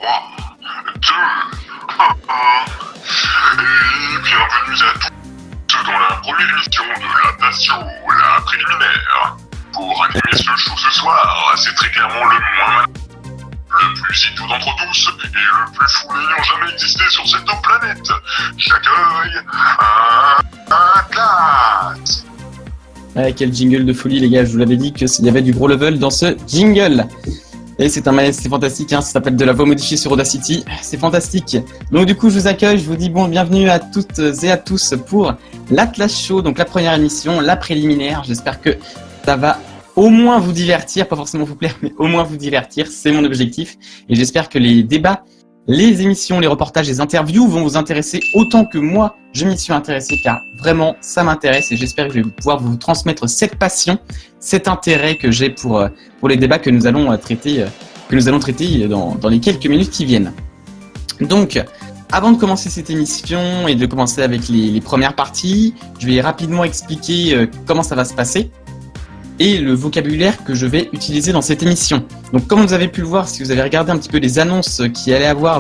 2, 1. Et bienvenue à tous dans la première émission de la Nation, la préliminaire. Pour animer ce show ce soir, c'est très clairement le plus idiot d'entre tous et le plus fou n'ayant jamais existé sur cette planète. J'accueille Atlas. Quel jingle de folie les gars, je vous l'avais dit qu'il y avait du gros level dans ce jingle. Et c'est fantastique, hein, ça s'appelle de la voix modifiée sur Audacity, c'est fantastique. Donc du coup je vous accueille, je vous dis bienvenue à toutes et à tous pour l'Atlas Show, donc la première émission, la préliminaire. J'espère que ça va au moins vous divertir, pas forcément vous plaire, mais au moins vous divertir, c'est mon objectif. Et j'espère que les débats, les émissions, les reportages, les interviews vont vous intéresser autant que moi je m'y suis intéressé, car vraiment ça m'intéresse et j'espère que je vais pouvoir vous transmettre cette passion, cet intérêt que j'ai pour les débats que nous allons traiter, dans les quelques minutes qui viennent. Donc, avant de commencer cette émission et de commencer avec les premières parties, je vais rapidement expliquer comment ça va se passer et le vocabulaire que je vais utiliser dans cette émission. Donc comme vous avez pu le voir, si vous avez regardé un petit peu les annonces qu'il allait avoir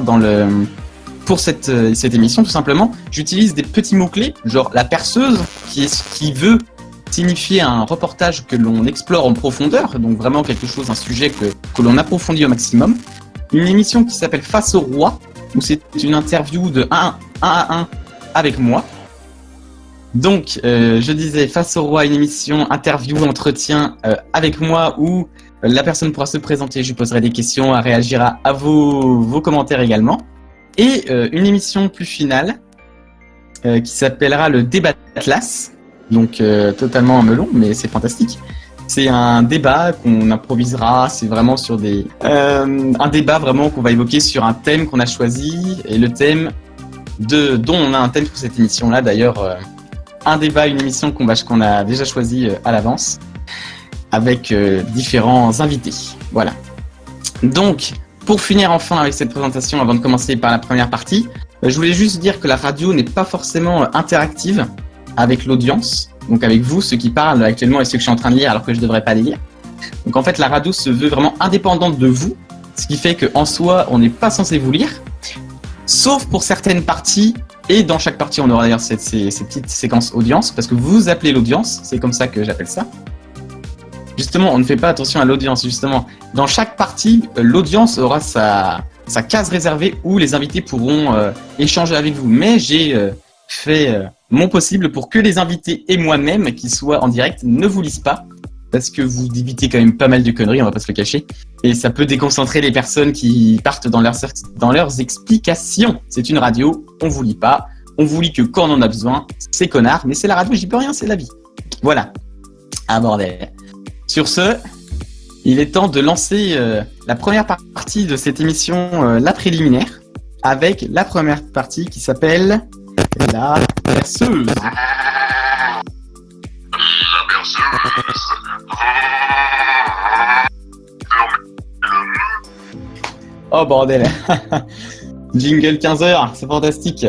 pour cette émission, tout simplement, j'utilise des petits mots-clés, genre la perceuse, qui veut signifier un reportage que l'on explore en profondeur, donc vraiment quelque chose, un sujet que l'on approfondit au maximum. Une émission qui s'appelle Face au Roi, où c'est une interview de 1 à 1 avec moi. Donc, je disais, Face au Roi, une émission, interview, entretien avec moi où la personne pourra se présenter, je lui poserai des questions, elle réagira à vos commentaires également. Et une émission plus finale qui s'appellera le débat d'Atlas. Donc, totalement un melon, mais c'est fantastique. C'est un débat qu'on improvisera, c'est vraiment sur un débat vraiment qu'on va évoquer sur un thème qu'on a choisi. Et le thème dont on a un thème pour cette émission-là, d'ailleurs... un débat, une émission qu'on a déjà choisi à l'avance avec différents invités. Voilà. Donc, pour finir enfin avec cette présentation, avant de commencer par la première partie, je voulais juste dire que la radio n'est pas forcément interactive avec l'audience, donc avec vous, ceux qui parlent actuellement et ceux que je suis en train de lire alors que je ne devrais pas les lire. Donc en fait, la radio se veut vraiment indépendante de vous, ce qui fait qu'en soi, on n'est pas censé vous lire, sauf pour certaines parties. Et dans chaque partie, on aura d'ailleurs ces petites séquences audience, parce que vous appelez l'audience, c'est comme ça que j'appelle ça. Justement, on ne fait pas attention à l'audience, justement. Dans chaque partie, l'audience aura sa case réservée où les invités pourront échanger avec vous. Mais j'ai fait mon possible pour que les invités et moi-même, qui soient en direct, ne vous lisent pas, parce que vous évitez quand même pas mal de conneries, on va pas se le cacher. Et ça peut déconcentrer les personnes qui partent dans leurs explications. C'est une radio, on vous lit pas, on vous lit que quand on en a besoin, c'est connard, mais c'est la radio, j'y peux rien, c'est la vie. Voilà. Ah bordel. Sur ce, il est temps de lancer la première partie de cette émission, la préliminaire, avec la première partie qui s'appelle la perceuse. La perceuse. Oh bordel. Jingle 15h, c'est fantastique.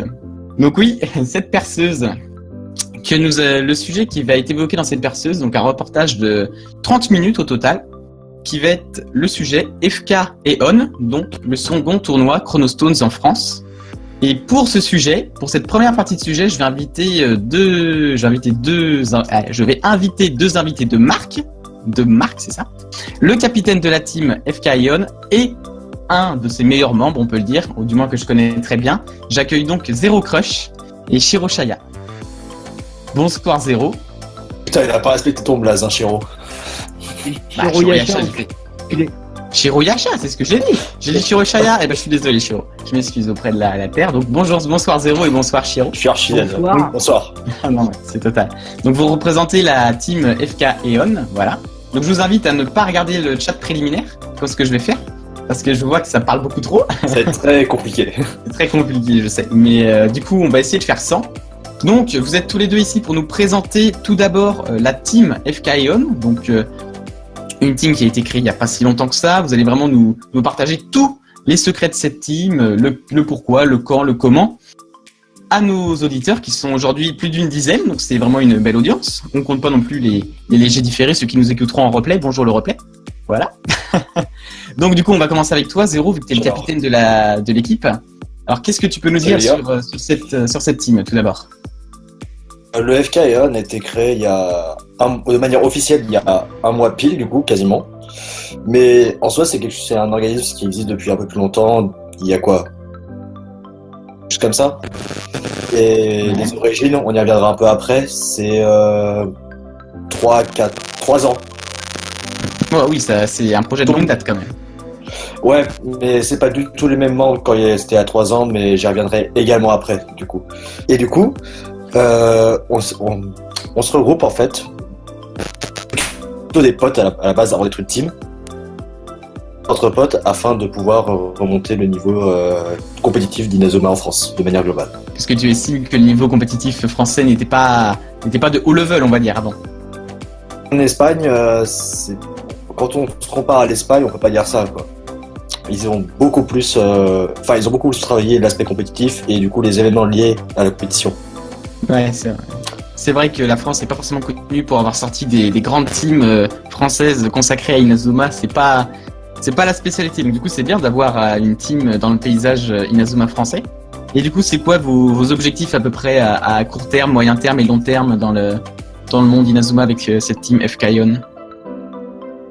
Donc oui, cette perceuse, le sujet qui va être évoqué dans cette perceuse, donc un reportage de 30 minutes au total, qui va être le sujet FK et On, donc le second tournoi Chronostones en France. Et pour ce sujet, pour cette première partie de sujet, je vais inviter deux invités de marque, c'est ça, le capitaine de la team FK et On et un de ses meilleurs membres, on peut le dire, ou du moins que je connais très bien. J'accueille donc Zero Crush et Shiro Shaya. Bonsoir Zero. Putain, il a pas respecté ton blaze, hein, Shiro. Shiro Yasha. Shiro Yasha, c'est ce que j'ai dit. J'ai dit Shiro Shaya. Eh ben, je suis désolé, Shiro. Je m'excuse auprès de la terre. Donc, bonsoir Zero et bonsoir Shiro. Je suis archi bonsoir. Ah non, c'est total. Donc, vous représentez la team FK et On, voilà. Donc, je vous invite à ne pas regarder le chat préliminaire, comme ce que je vais faire. Parce que je vois que ça parle beaucoup trop. Ça va être très compliqué. C'est très compliqué, je sais. Mais du coup, on va essayer de faire 100. Donc, vous êtes tous les deux ici pour nous présenter tout d'abord la team FK et On. Donc, une team qui a été créée il n'y a pas si longtemps que ça. Vous allez vraiment nous partager tous les secrets de cette team, le pourquoi, le quand, le comment. À nos auditeurs qui sont aujourd'hui plus d'une dizaine. Donc, c'est vraiment une belle audience. On ne compte pas non plus les légers différés, ceux qui nous écouteront en replay. Bonjour le replay. Voilà. Donc du coup, on va commencer avec toi, Zéro, vu que tu es le capitaine de l'équipe. Alors, qu'est-ce que tu peux nous dire sur cette team, tout d'abord? Le FK a été créé de manière officielle il y a un mois pile, du coup, quasiment. Mais en soi, c'est un organisme qui existe depuis un peu plus longtemps. Il y a quoi? Juste comme ça. Et les origines, on y reviendra un peu après, c'est 3 ans. Oh, oui, c'est un projet de longue date quand même. Ouais, mais c'est pas du tout les mêmes membres quand c'était à 3 ans, mais j'y reviendrai également après, du coup. Et du coup, on se regroupe en fait, plutôt des potes à la base avant d'être une team, entre potes, afin de pouvoir remonter le niveau compétitif d'Inazuma en France, de manière globale. Parce que tu estimes que le niveau compétitif français n'était pas de haut level, on va dire, avant. En Espagne, quand on se compare à l'Espagne, on peut pas dire ça, quoi. Ils ont beaucoup plus travaillé l'aspect compétitif et du coup les événements liés à la compétition. Ouais, c'est vrai. C'est vrai que la France n'est pas forcément connue pour avoir sorti des grandes teams françaises consacrées à Inazuma. C'est pas la spécialité. Donc du coup, c'est bien d'avoir une team dans le paysage Inazuma français. Et du coup, c'est quoi vos objectifs à peu près à court terme, moyen terme et long terme dans le monde Inazuma avec cette team FK-On?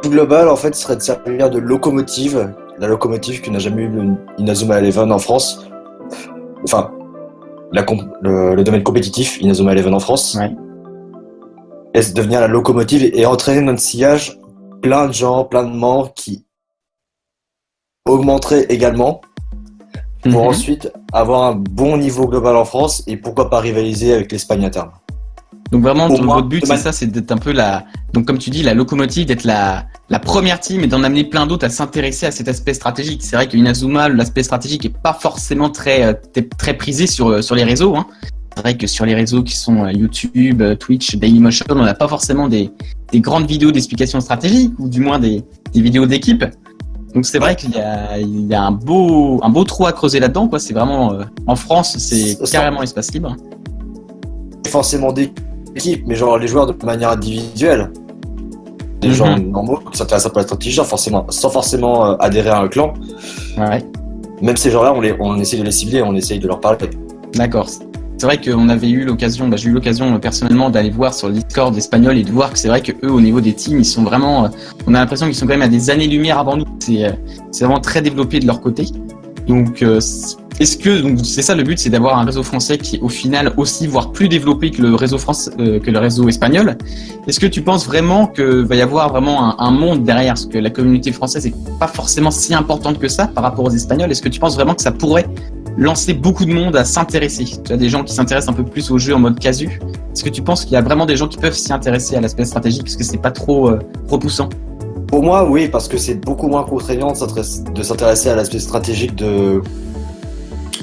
Global, en fait, serait de servir de locomotive. La locomotive que n'a jamais eu le Inazuma Eleven en France. Enfin, le domaine compétitif Inazuma Eleven en France. Ouais. Et devenir la locomotive et entraîner dans le sillage plein de gens, plein de membres qui augmenteraient également pour ensuite avoir un bon niveau global en France et pourquoi pas rivaliser avec l'Espagne à terme. Donc vraiment, votre but, c'est ça, c'est d'être un peu donc comme tu dis, la locomotive, d'être la première team et d'en amener plein d'autres à s'intéresser à cet aspect stratégique. C'est vrai que Inazuma, l'aspect stratégique est pas forcément très prisé sur les réseaux, hein. C'est vrai que sur les réseaux qui sont YouTube, Twitch, Dailymotion, on n'a pas forcément des grandes vidéos d'explication stratégique ou du moins des vidéos d'équipe. Donc c'est vrai qu'il y a un beau trou à creuser là-dedans, quoi. C'est vraiment en France, c'est carrément espace libre. Forcément d'équipe, mais genre les joueurs de manière individuelle. Des gens normaux qui s'intéressent un peu à la stratégie, sans forcément adhérer à un clan. Ouais. Même ces gens-là, on essaie de les cibler, on essaye de leur parler. D'accord. C'est vrai qu'on avait eu l'occasion, j'ai eu l'occasion personnellement d'aller voir sur le Discord espagnol et de voir que c'est vrai que eux, au niveau des teams, ils sont vraiment, on a l'impression qu'ils sont quand même à des années-lumière avant nous. C'est vraiment très développé de leur côté. Donc, donc c'est ça le but, c'est d'avoir un réseau français qui est au final aussi, voire plus développé que le réseau espagnol. Est-ce que tu penses vraiment que va y avoir vraiment un monde derrière, parce que la communauté française n'est pas forcément si importante que ça par rapport aux Espagnols? Est-ce que tu penses vraiment que ça pourrait lancer beaucoup de monde à s'intéresser? Tu as des gens qui s'intéressent un peu plus au jeu en mode casu. Est-ce que tu penses qu'il y a vraiment des gens qui peuvent s'y intéresser à l'aspect stratégique parce que c'est pas trop repoussant? Pour moi, oui, parce que c'est beaucoup moins contraignant de s'intéresser à l'aspect stratégique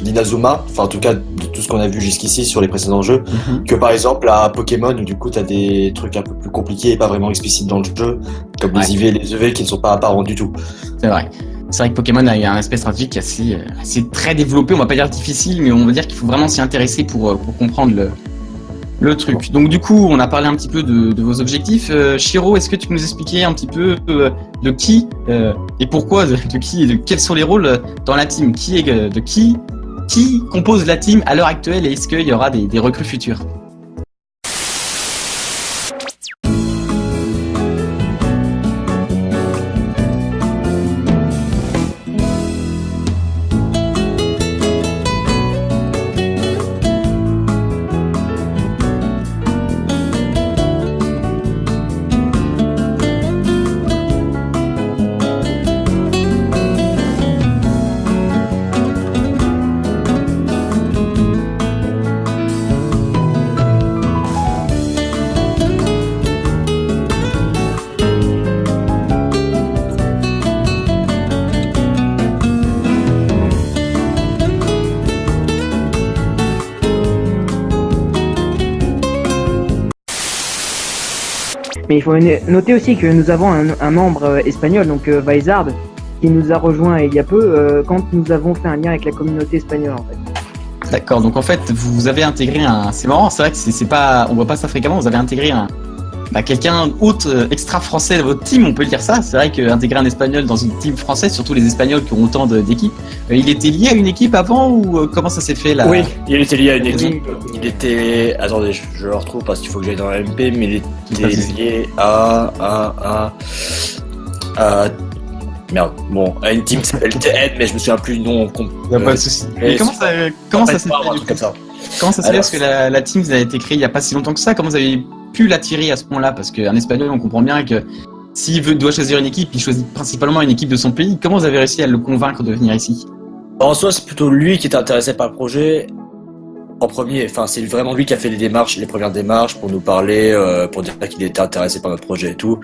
d'Inazuma, enfin en tout cas de tout ce qu'on a vu jusqu'ici sur les précédents jeux, que par exemple à Pokémon où du coup t'as des trucs un peu plus compliqués et pas vraiment explicites dans le jeu, comme les IV et les EV qui ne sont pas apparents du tout. C'est vrai. C'est vrai que Pokémon a un aspect stratégique assez très développé, on va pas dire difficile, mais on va dire qu'il faut vraiment s'y intéresser pour comprendre le truc. Donc du coup, on a parlé un petit peu de vos objectifs. Shiro, est-ce que tu peux nous expliquer un petit peu de qui et pourquoi, de qui et de quels sont les rôles dans la team? Qui compose la team à l'heure actuelle et est-ce qu'il y aura des recrues futures? Mais il faut noter aussi que nous avons un membre espagnol, donc Vaizard, qui nous a rejoint il y a peu quand nous avons fait un lien avec la communauté espagnole en fait. D'accord, donc en fait vous avez intégré c'est marrant, c'est vrai que c'est pas, on voit pas ça fréquemment, vous avez intégré quelqu'un autre extra français de votre team, on peut dire ça. C'est vrai qu'intégrer un Espagnol dans une team française, surtout les Espagnols qui ont autant d'équipes, il était lié à une équipe avant ou comment ça s'est fait là? Oui, il était lié à une équipe. Il était. Attendez, je le retrouve parce qu'il faut que j'aille dans la MP, mais il était lié à. Merde, bon, à une team qui s'appelle TN, mais je me souviens plus du nom. Y a pas de souci. Mais comment ça s'est fait un truc comme ça. Comment ça se fait? Parce que la team a été créée il y a pas si longtemps que ça. Comment vous avez pu l'attirer à ce point-là? Parce qu'un Espagnol, on comprend bien que s'il doit choisir une équipe, il choisit principalement une équipe de son pays. Comment vous avez réussi à le convaincre de venir ici? En soi, c'est plutôt lui qui était intéressé par le projet en premier. Enfin, c'est vraiment lui qui a fait les premières démarches pour nous parler, pour dire qu'il était intéressé par notre projet et tout.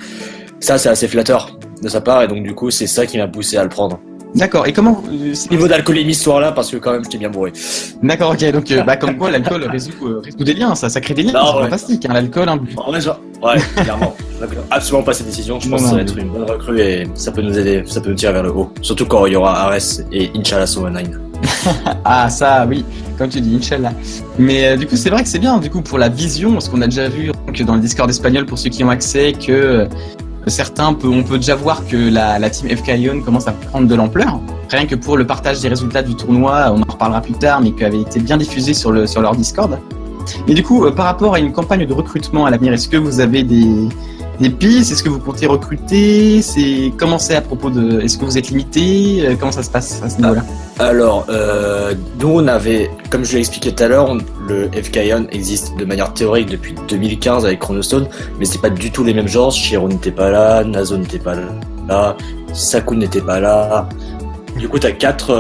Ça, c'est assez flatteur de sa part, et donc du coup, c'est ça qui m'a poussé à le prendre. D'accord, et comment... Niveau d'alcoolémie ce soir-là, parce que quand même, j'étais bien bourré. D'accord, ok, donc comme quoi l'alcool résout des liens, ça crée des liens, c'est fantastique, hein, l'alcool... En vrai, ouais, clairement. Absolument pas cette décision, je pense que ça va être une bonne recrue et ça peut nous aider, ça peut nous tirer vers le haut. Surtout quand il y aura Ares et Inch'Allah Somanine. Ah ça, oui, comme tu dis, Inch'Allah. Mais du coup, c'est vrai que c'est bien, du coup, pour la vision, parce qu'on a déjà vu que dans le Discord espagnol, pour ceux qui ont accès, que... on peut déjà voir que la team FK Ion commence à prendre de l'ampleur. Rien que pour le partage des résultats du tournoi, on en reparlera plus tard, mais qui avait été bien diffusé sur leur Discord. Et du coup, par rapport à une campagne de recrutement à l'avenir, est-ce que vous avez des pistes? Est-ce que vous comptez recruter? Comment c'est à propos de... Est-ce que vous êtes limité? Comment ça se passe à ce niveau-là? Alors, nous on avait, comme je l'ai expliqué tout à l'heure, le FK Ion existe de manière théorique depuis 2015 avec Chronostone, mais c'est pas du tout les mêmes genres. Shiro n'était pas là, Nazo n'était pas là, Saku n'était pas là. Du coup, t'as quatre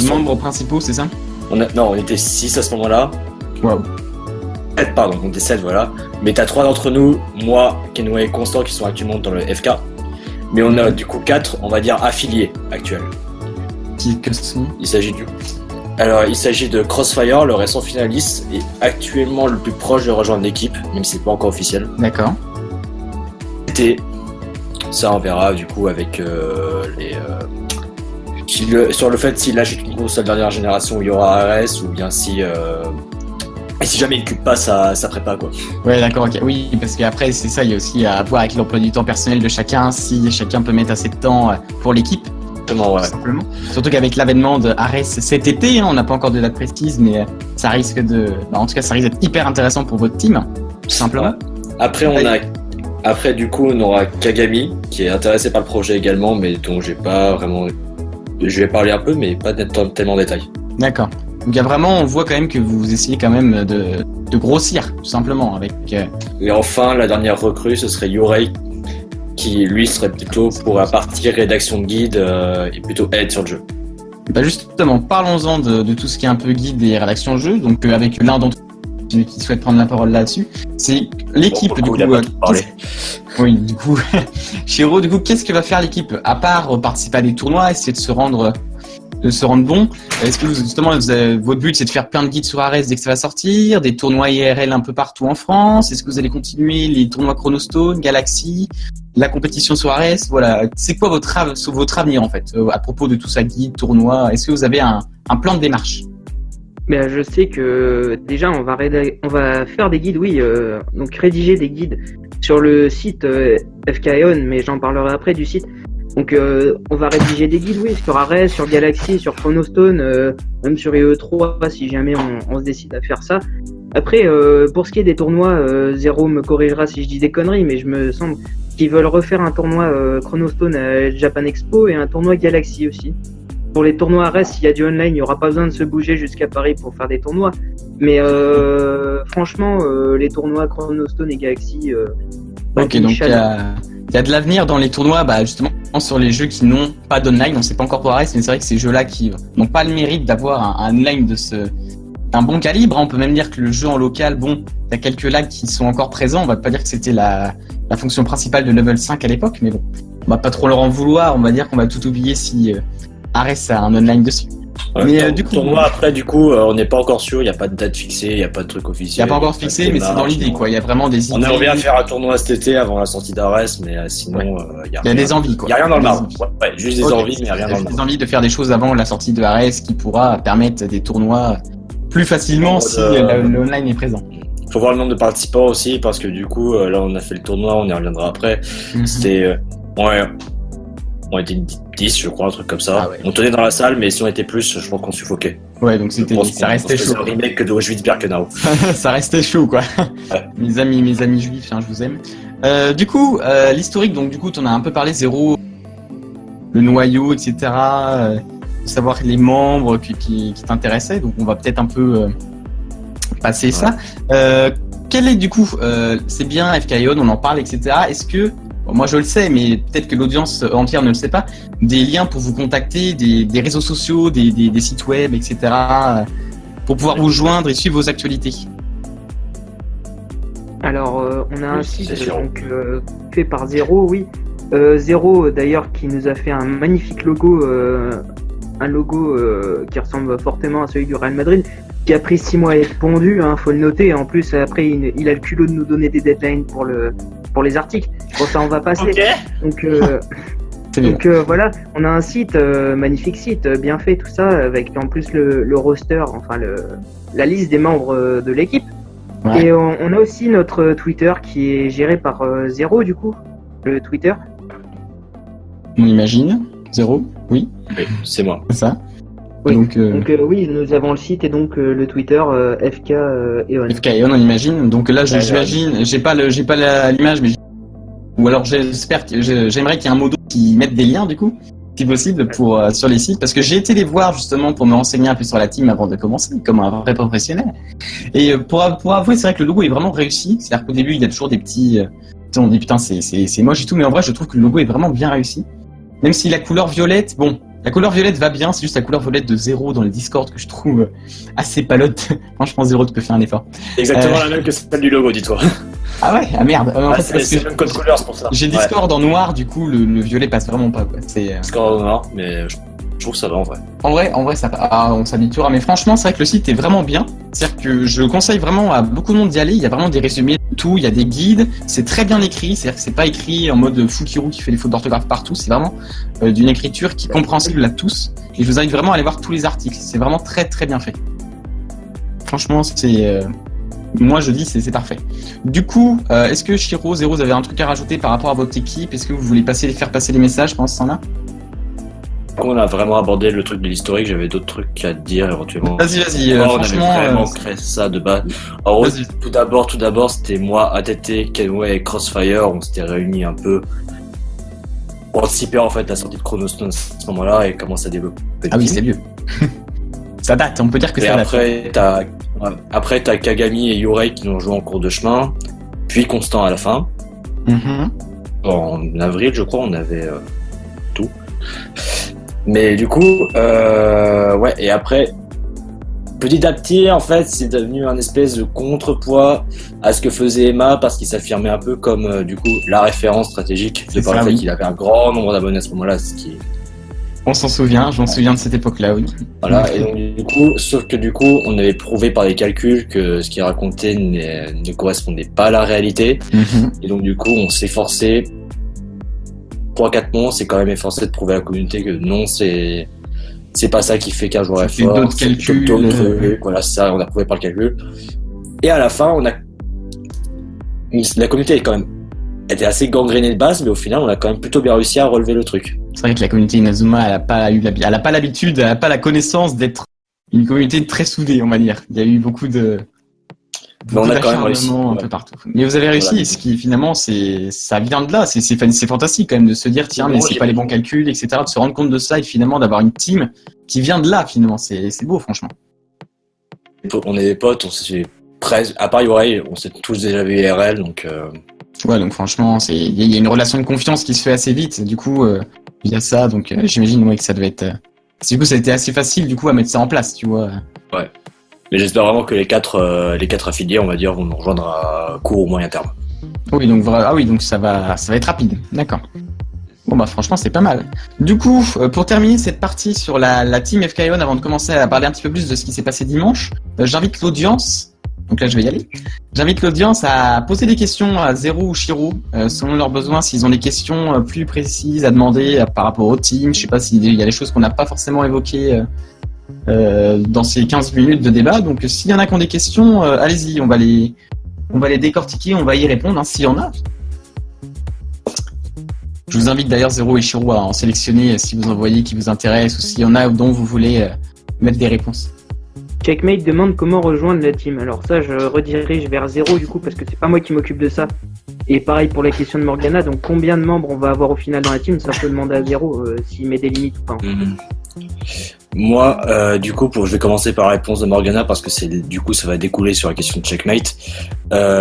membres principaux, c'est ça? Non, on était 6 à ce moment-là. Waouh. 7, pardon, on était 7, voilà. Mais t'as 3 d'entre nous, moi, Kenway et Constant, qui sont actuellement dans le FK. Mais on a du coup 4, on va dire, affiliés actuels. Que sont? Il s'agit de Crossfire, le récent finaliste, et actuellement le plus proche de rejoindre l'équipe, même si c'est pas encore officiel. D'accord. Et ça, on verra du coup avec sur le fait s'il achète une console dernière génération où il y aura ARS, ou bien si jamais il cube pas sa prépa, quoi. Ouais, d'accord, ok. Oui, parce qu'après, c'est ça, il y a aussi à voir avec l'emploi du temps personnel de chacun, si chacun peut mettre assez de temps pour l'équipe. Ouais. Simplement. Surtout qu'avec l'avènement de Ares cet été, on n'a pas encore de date précise, mais ça risque en tout cas, ça risque d'être hyper intéressant pour votre team, tout simplement. Ouais. Après, du coup, on aura Kagami, qui est intéressé par le projet également, mais dont j'ai pas vraiment... Je vais parler un peu, mais pas tellement en détail. D'accord. Donc, il y a vraiment, on voit quand même que vous essayez quand même de grossir, tout simplement, avec... Et enfin, la dernière recrue, ce serait Yorei, qui, lui, serait plutôt pour la partie rédaction de guide et plutôt aide sur le jeu. Bah justement, parlons-en de tout ce qui est un peu guide et rédaction de jeu, donc avec l'un d'entre vous qui souhaite prendre la parole là-dessus. C'est l'équipe, du coup... Oui, du coup, Shiro, du coup, qu'est-ce que va faire l'équipe? À part participer à des tournois, essayer de se rendre bon, est-ce que justement, votre but c'est de faire plein de guides sur Ares dès que ça va sortir, des tournois IRL un peu partout en France? Est-ce que vous allez continuer les tournois Chronostone, Galaxy, la compétition sur Ares? Voilà, c'est quoi votre avenir en fait, à propos de tout ça, guide, tournoi? Est-ce que vous avez un plan de démarche? Ben, je sais que déjà on va faire des guides, oui, donc rédiger des guides sur le site FK Ion, mais j'en parlerai après du site. Donc on va rédiger des guides, oui, sur Ares, sur Galaxy, sur Chronostone, même sur IE3 si jamais on se décide à faire ça. Après, pour ce qui est des tournois, Zero me corrigera si je dis des conneries, mais je me semble qu'ils veulent refaire un tournoi Chronostone à Japan Expo et un tournoi Galaxy aussi. Pour les tournois Ares, s'il y a du online, il n'y aura pas besoin de se bouger jusqu'à Paris pour faire des tournois. Mais franchement, les tournois Chronostone et Galaxy... ok, donc il y a de l'avenir dans les tournois, justement sur les jeux qui n'ont pas d'online. On ne sait pas encore pour Ares, mais c'est vrai que ces jeux-là qui n'ont pas le mérite d'avoir un online d'un bon calibre. On peut même dire que le jeu en local, il y a quelques lags qui sont encore présents. On va pas dire que c'était la fonction principale de Level 5 à l'époque, mais bon, on va pas trop leur en vouloir. On va dire qu'on va tout oublier si Ares a un online dessus. Ouais, mais du coup, tournoi après, du coup, on n'est pas encore sûr. Il n'y a pas de date fixée, il n'y a pas de truc officiel. Il n'y a pas encore fixé, mais c'est dans l'idée, quoi. Il y a vraiment des idées. On aimerait bien faire un tournoi cet été avant la sortie d'Ares, mais sinon, il y a des envies, quoi. Il n'y a rien dans le marbre. Ouais, juste des envies, mais rien dans le marbre. Des envies de faire des choses avant la sortie de Ares qui pourra permettre des tournois plus facilement si l'online est présent. Faut voir le nombre de participants aussi, parce que du coup, là, on a fait le tournoi, on y reviendra après. C'était, ouais, on était 10, je crois, un truc comme ça. Ah ouais. On tenait dans la salle, mais si on était plus, je pense qu'on suffoquait. Ouais, donc ça restait chaud. C'est un remake de Auschwitz-Birkenau. Ça restait chaud, quoi. Ouais. Mes amis juifs, hein, je vous aime. Du coup, l'historique, donc du coup, t'en as un peu parlé, Zéro, le noyau, etc. Savoir les membres qui t'intéressaient, donc on va peut-être un peu passer ça. Quel est du coup, c'est bien FKION, on en parle, etc. Est-ce que, bon, moi je le sais, mais peut-être que l'audience entière ne le sait pas, des liens pour vous contacter, des réseaux sociaux, des sites web, etc. Pour pouvoir vous joindre et suivre vos actualités? Alors, on a un Oui, site c'est sûr. donc, fait par Zéro, oui. Zéro, d'ailleurs, qui nous a fait un magnifique logo, un logo qui ressemble fortement à celui du Real Madrid, qui a pris 6 mois à être pondu, hein, faut le noter. En plus, après, il a le culot de nous donner des deadlines pour les articles. Bon, ça, on va passer. Donc, C'est bien. donc voilà, on a un site, magnifique site, bien fait, tout ça, avec en plus le roster, enfin la liste des membres de l'équipe. Ouais. Et on a aussi notre Twitter qui est géré par Zéro, du coup, le Twitter. On imagine. Zéro, oui, Oui, c'est moi. c'est ça. Oui. Donc, Donc oui, nous avons le site et donc le Twitter FK Eon. FKION, on imagine. Donc là, Ouais, j'imagine, j'ai pas l'image, mais ou alors j'espère que j'aimerais qu'il y ait un modo qui mette des liens du coup, si possible, pour sur les sites, parce que j'ai été les voir justement pour me renseigner un peu sur la team avant de commencer, comme un vrai professionnel. Et pour avouer, c'est vrai que le logo est vraiment réussi. C'est-à-dire qu'au début, il y a toujours des petits, on dit putain c'est moche et tout, mais en vrai, je trouve que le logo est vraiment bien réussi. Même si la couleur violette, bon, la couleur violette va bien, c'est juste la couleur violette de Zéro dans les Discord que je trouve assez palote. Franchement, Zéro, tu peux faire un effort. Exactement la même que celle du logo, dis-toi. Ah ouais, ah merde. En fait, parce C'est que le même code couleur, c'est pour ça. j'ai Discord en noir, du coup, le violet passe vraiment pas, quoi. C'est, Discord noir, mais je trouve que ça va en vrai. en vrai, ça passe. Ah, on s'habituera. Mais franchement, c'est vrai que le site est vraiment bien. C'est-à-dire que je conseille vraiment à beaucoup de monde d'y aller. Il y a vraiment des résumés de tout. Il y a des guides. C'est très bien écrit. C'est-à-dire que c'est pas écrit en mode Fukiro qui fait des fautes d'orthographe partout. C'est vraiment d'une écriture qui est compréhensible à tous. Et je vous invite vraiment à aller voir tous les articles. C'est vraiment très très bien fait. Franchement, c'est moi je dis c'est parfait. Du coup, est-ce que Shiro, Zéro, vous avez un truc à rajouter par rapport à votre équipe? Est-ce que vous voulez faire passer les messages pendant ce temps-là? Quand on a vraiment abordé le truc de l'historique, j'avais d'autres trucs à te dire éventuellement. Vas-y, on avait franchement, vraiment créé ça de base. Alors, vas-y. tout d'abord, c'était moi, ATT, Kenway et Crossfire. On s'était réunis un peu pour anticiper en fait la sortie de Chronostone à ce moment-là et commencer à développer. Ah oui, c'est mieux. Ça date, on peut dire que Et ça date. après, t'as Kagami et Yorei qui nous ont joué en cours de chemin, puis Constant à la fin. Mhm. En avril, je crois, on avait tout. Mais du coup, ouais, et après, petit à petit, en fait, c'est devenu un espèce de contrepoids à ce que faisait Emma, parce qu'il s'affirmait un peu comme, du coup, la référence stratégique, de C'est par ça, le fait oui. qu'il avait un grand nombre d'abonnés à ce moment-là, ce qui... On s'en souvient, je m'en souviens de cette époque-là, oui. Voilà, et donc du coup, sauf que du coup, on avait prouvé par des calculs que ce qu'il racontait ne correspondait pas à la réalité, Mhm. et donc du coup, on s'est forcé, 3-4 mois, on s'est quand même efforcé de prouver à la communauté que non, c'est pas ça qui fait qu'un joueur est C'était fort, d'autres c'est calculs, d'autres trucs, voilà, c'est ça, on a prouvé par le calcul. Et à la fin, la communauté est quand même était assez gangrénée de base, mais au final, on a quand même plutôt bien réussi à relever le truc. C'est vrai que la communauté Inazuma, elle a pas l'habitude, elle a pas la connaissance d'être une communauté très soudée, on va dire. Il y a eu beaucoup Mais on a quand même réussi. d'acharnement un Ouais. peu partout. Mais vous avez réussi, Voilà. ce qui finalement, ça vient de là. C'est fantastique quand même de se dire, tiens, mais Moi, c'est j'ai- pas les bons calculs, etc. De se rendre compte de ça et finalement d'avoir une team qui vient de là, finalement. C'est beau, franchement. On est des potes, on s'est presque, à part Yorei, on s'est tous déjà vu IRL, donc Ouais, donc franchement, il y a une relation de confiance qui se fait assez vite. Du coup, il y a ça, donc j'imagine ouais, que ça devait être. Du coup, ça a été assez facile du coup à mettre ça en place, tu vois. mais j'espère vraiment que les quatre affiliés, on va dire, vont nous rejoindre à court ou moyen terme. Oui, donc donc ça va être rapide. D'accord. Bon bah franchement c'est pas mal. Du coup, pour terminer cette partie sur la team FKION, avant de commencer à parler un petit peu plus de ce qui s'est passé dimanche, j'invite l'audience. Donc là je vais y aller. J'invite l'audience à poser des questions à Zéro ou Shiro, selon leurs besoins, s'ils ont des questions plus précises à demander par rapport au team. Je sais pas s'il y a des choses qu'on n'a pas forcément évoquées dans ces 15 minutes de débat. Donc s'il y en a qui ont des questions, allez-y, on va les décortiquer, on va y répondre, hein, s'il y en a. Je vous invite d'ailleurs, Zero et Shiro, à en sélectionner si vous en voyez qui vous intéressent ou s'il y en a dont vous voulez mettre des réponses. Checkmate demande comment rejoindre la team. Alors ça, je redirige vers Zero du coup, parce que c'est pas moi qui m'occupe de ça. Et pareil pour la question de Morgana, donc combien de membres on va avoir au final dans la team, ça peut demander à Zero s'il met des limites ou pas. Moi, du coup, je vais commencer par la réponse de Morgana parce que du coup, ça va découler sur la question de Checkmate.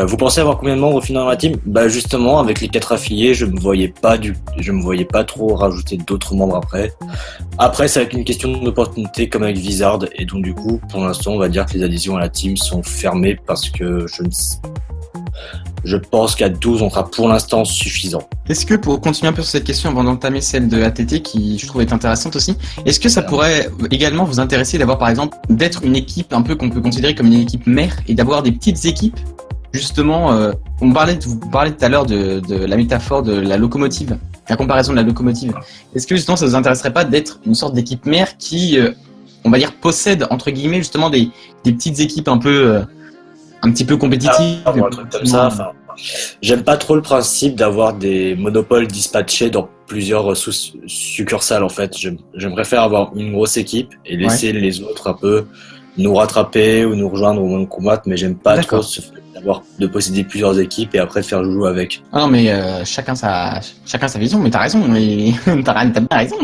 Vous pensez avoir combien de membres au final dans la team? Bah justement, avec les 4 affiliés, je me voyais pas trop rajouter d'autres membres après. Après, ça va être une question d'opportunité comme avec Wizard, et donc du coup, pour l'instant, on va dire que les adhésions à la team sont fermées parce que je pense qu'à 12, on sera pour l'instant suffisant. Est-ce que, pour continuer un peu sur cette question avant d'entamer celle de ATT, qui je trouve est intéressante aussi, est-ce que ça pourrait également vous intéresser d'avoir par exemple, d'être une équipe un peu qu'on peut considérer comme une équipe mère et d'avoir des petites équipes, justement, vous parlez tout à l'heure de la métaphore de la locomotive, la comparaison de la locomotive. Est-ce que justement ça vous intéresserait pas d'être une sorte d'équipe mère qui, on va dire, possède entre guillemets justement des petites équipes un petit peu compétitives, un truc comme ça, enfin. J'aime pas trop le principe d'avoir des monopoles dispatchés dans plusieurs succursales en fait. J'aimerais faire avoir une grosse équipe et laisser les autres un peu nous rattraper ou nous rejoindre au moment de combattre, mais j'aime pas trop ce fait de posséder plusieurs équipes et après de faire jouer avec. Ah non mais chacun sa vision, mais t'as raison, mais t'as bien raison.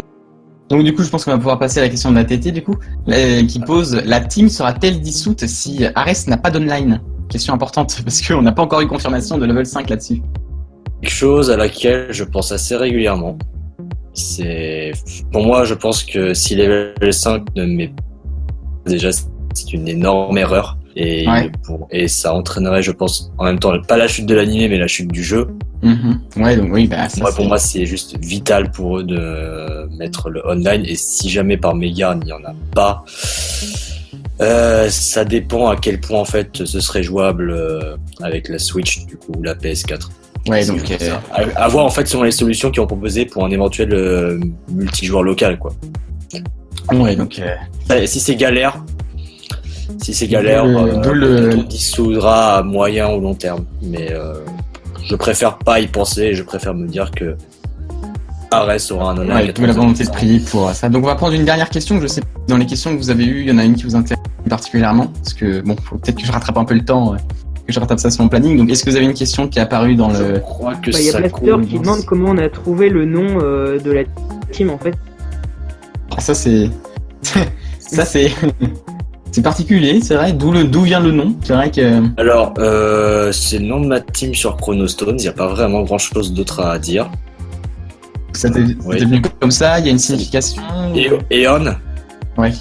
Donc du coup je pense qu'on va pouvoir passer à la question de la TT du coup, qui pose: la team sera-t-elle dissoute si Ares n'a pas d'online? Question importante, parce qu'on n'a pas encore eu confirmation de level 5 là-dessus. Quelque chose à laquelle je pense assez régulièrement. Pour moi, je pense que si level 5 ne met pas, déjà, c'est une énorme erreur. Et ça entraînerait, je pense, en même temps, pas la chute de l'animé, mais la chute du jeu. Ouais, donc oui, bah, ça, pour moi, c'est juste vital pour eux de mettre le online. Et si jamais par mégarde, il n'y en a pas, ça dépend à quel point en fait ce serait jouable avec la Switch du coup ou la PS4. Ouais, donc à voir en fait selon les solutions qu'ils ont proposées pour un éventuel multijoueur local quoi. Ouais, donc si c'est galère, on dissoudra à moyen ou long terme. Mais je préfère pas y penser. Je préfère me dire que Ares aura un honneur. Ouais, la volonté de prier pour ça. Donc on va prendre une dernière question. Je sais dans les questions que vous avez eues, il y en a une qui vous intéresse particulièrement parce que bon, faut peut-être que je rattrape un peu le temps, que je rattrape ça sur mon planning. Donc est-ce que vous avez une question qui est apparue dans le... Je crois que il y a Blaster qui demande comment on a trouvé le nom de la team en fait. Ah, ça c'est c'est particulier, c'est vrai. D'où vient le nom? C'est vrai que... Alors, c'est le nom de ma team sur Chronostones. Il n'y a pas vraiment grand-chose d'autre à dire. Ça t'est venu comme ça? Il y a une signification? Eon. Ouais.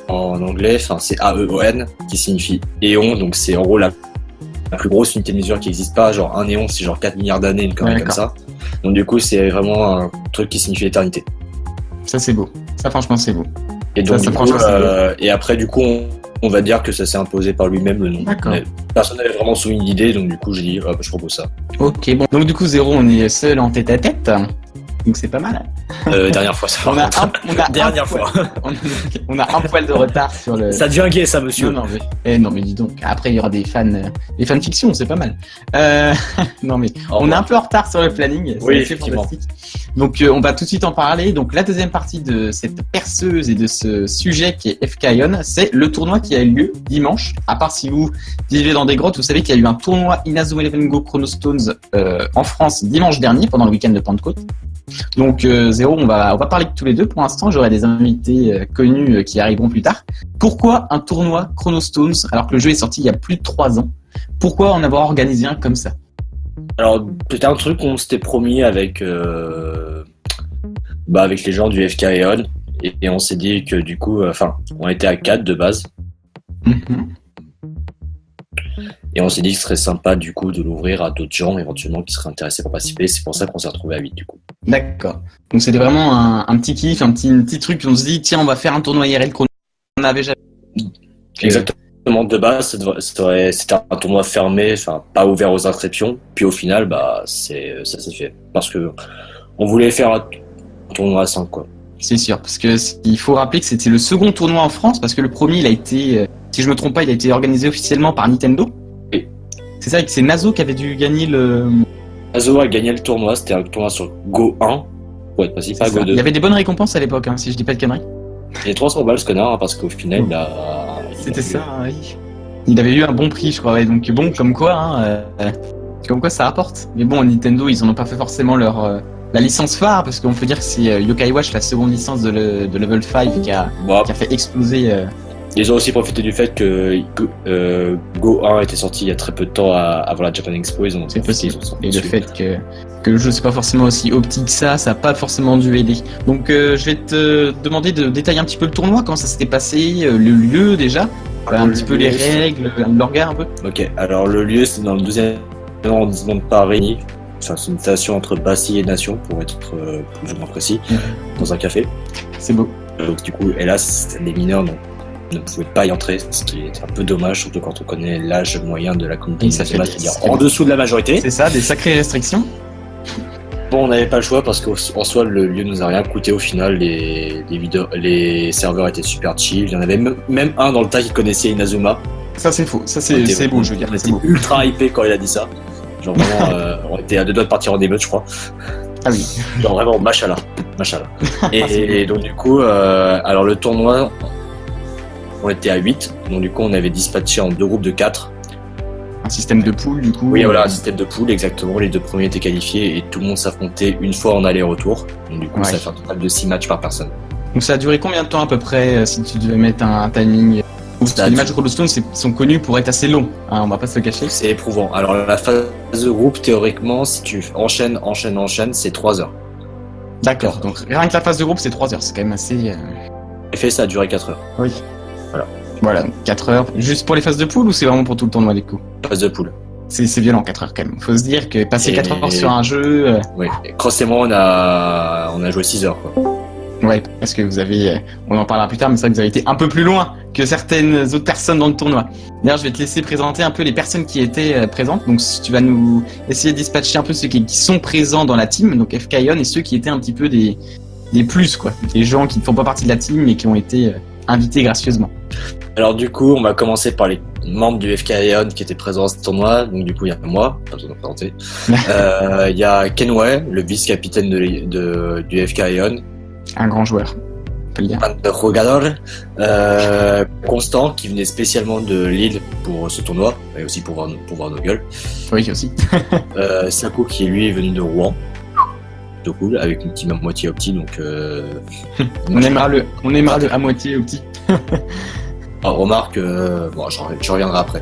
En anglais, enfin c'est AEON qui signifie éon, donc c'est en gros la plus grosse unité de mesure qui n'existe pas. Genre un éon, c'est genre 4 milliards d'années, une connerie comme ça. Donc du coup, c'est vraiment un truc qui signifie l'éternité. Ça c'est beau. Ça franchement c'est beau. Et donc et après du coup, on va dire que ça s'est imposé par lui-même le nom. Mais personne n'avait vraiment soumis l'idée, donc du coup j'ai dit je propose ça. Ok, bon. Donc du coup Zero, on est seul en tête à tête. Donc c'est pas mal. Dernière fois, ça va. On a un poil de retard sur le... Ça devient gay, ça, monsieur. Non, mais dis donc. Après, il y aura des fanfictions, c'est pas mal. Non, mais on est un peu en retard sur le planning. Oui, effectivement. Donc, on va tout de suite en parler. Donc, la deuxième partie de cette perceuse et de ce sujet qui est FK-On, c'est le tournoi qui a eu lieu dimanche. À part si vous vivez dans des grottes, vous savez qu'il y a eu un tournoi Inazuma Eleven Go Chronostones en France dimanche dernier, pendant le week-end de Pentecôte. Donc Zero, on va parler de tous les deux. Pour l'instant, j'aurai des invités connus qui arriveront plus tard. Pourquoi un tournoi Chronostones alors que le jeu est sorti il y a plus de 3 ans? Pourquoi en avoir organisé un comme ça? Alors, c'était un truc qu'on s'était promis avec avec les gens du FK-On et on s'est dit que du coup, on était à 4 de base. Et on s'est dit que ce serait sympa du coup de l'ouvrir à d'autres gens éventuellement qui seraient intéressés pour participer. C'est pour ça qu'on s'est retrouvé à 8 du coup. D'accord. Donc c'était vraiment un petit kiff, un petit truc. On se dit tiens, on va faire un tournoi IRL qu'on n'avait jamais. Exactement. De base, c'était un tournoi fermé, pas ouvert aux inscriptions. Puis au final, ça s'est fait parce que on voulait faire un tournoi à 5 quoi. c'est sûr, parce que il faut rappeler que c'était le second tournoi en France, parce que le premier, il a été, si je me trompe pas, il a été organisé officiellement par Nintendo. Oui. C'est ça, c'est Nazo qui avait dû gagner le. Nazo a gagné le tournoi, c'était un tournoi sur Go 1, pour être précis, pas C'est ça. Go 2. Il y avait des bonnes récompenses à l'époque, hein, si je dis pas de conneries. Il y a 300 balles ce connard, hein, parce qu'au final, C'était ça, oui. Il avait eu un bon prix, je crois, ouais, donc bon, comme quoi, hein, comme quoi ça rapporte. Mais bon, Nintendo, ils en ont pas fait forcément leur la licence phare, parce qu'on peut dire que c'est Yokai Watch, la seconde licence de Level 5, qui a fait exploser. Ils ont aussi profité du fait que Go 1 était sorti il y a très peu de temps avant la Japan Expo. Ils ont C'est profité, possible. ils ont sorti Et le dessus. fait que le jeu c'est pas forcément aussi optique que ça a pas forcément dû aider. Donc je vais te demander de détailler un petit peu le tournoi, comment ça s'était passé, le lieu déjà, un petit peu les règles, l'orga un peu. Ok, alors le lieu c'est dans le 12e arrondissement de Paris. Enfin, c'est une station entre Bastille et Nation pour être plus ou moins précis, dans un café. C'est beau. Donc du coup, hélas, les mineurs ne pouvaient pas y entrer, ce qui est un peu dommage, surtout quand on connaît l'âge moyen de la communauté Oui, ça fait- nationale, c'est-à-dire en dessous de la majorité. C'est ça, des sacrées restrictions. Bon, on n'avait pas le choix parce qu'en soi, le lieu nous a rien coûté au final. Les serveurs étaient super chill. Il y en avait même un dans le tas qui connaissait Inazuma. Ça c'est faux, ça On était- c'est beau, je veux dire. On C'est était beau. ultra hypé quand il a dit ça. Genre vraiment, on était à 2 doigts de partir en émeute, je crois. Ah oui. Genre vraiment, machallah. Et donc du coup, alors le tournoi, on était à 8. Donc du coup, on avait dispatché en 2 groupes de 4. Un système de poule du coup. Oui, voilà, un système de poule, exactement. Les 2 premiers étaient qualifiés et tout le monde s'affrontait une fois en aller-retour. Donc du coup, Ouais. ça fait un total de 6 matchs par personne. Donc ça a duré combien de temps à peu près, si tu devais mettre un timing? Parce que les matchs de Cobblestone sont connus pour être assez longs, hein, on va pas se le cacher. C'est éprouvant. Alors la phase de groupe, théoriquement, si tu enchaînes, c'est 3 heures. D'accord, donc rien que la phase de groupe c'est 3 heures, c'est quand même assez... Effet, ça a duré 4 heures. Oui. Voilà. Voilà, donc 4 heures. Juste pour les phases de poule ou c'est vraiment pour tout le tournoi du coup? Phase de poule. C'est violent 4 heures quand même. Faut se dire que passer Et- 4 heures sur un jeu... Oui. Et Cross et moi, on a joué 6 heures, quoi. Ouais, parce que vous avez... on en parlera plus tard, mais c'est vrai que vous avez été un peu plus loin que certaines autres personnes dans le tournoi. D'ailleurs, je vais te laisser présenter un peu les personnes qui étaient présentes. Donc tu vas nous essayer de dispatcher un peu ceux qui sont présents dans la team, donc FKION, et ceux qui étaient un petit peu des plus, quoi. Des gens qui ne font pas partie de la team, mais qui ont été invités gracieusement. Alors du coup, on va commencer par les membres du FK Ion qui étaient présents à ce tournoi. Donc du coup, il y a moi, pas besoin de me présenter. Il y a Kenway, le vice-capitaine du FK Ion. Un grand joueur, on peut le dire. Rogador, Constant qui venait spécialement de Lille pour ce tournoi et aussi pour voir nos gueules. Oui, aussi. Sako qui lui est venu de Rouen. Plutôt cool, avec une team à moitié opti, donc On aimera le à moitié au petit. remarque, bon, j'en reviendrai après.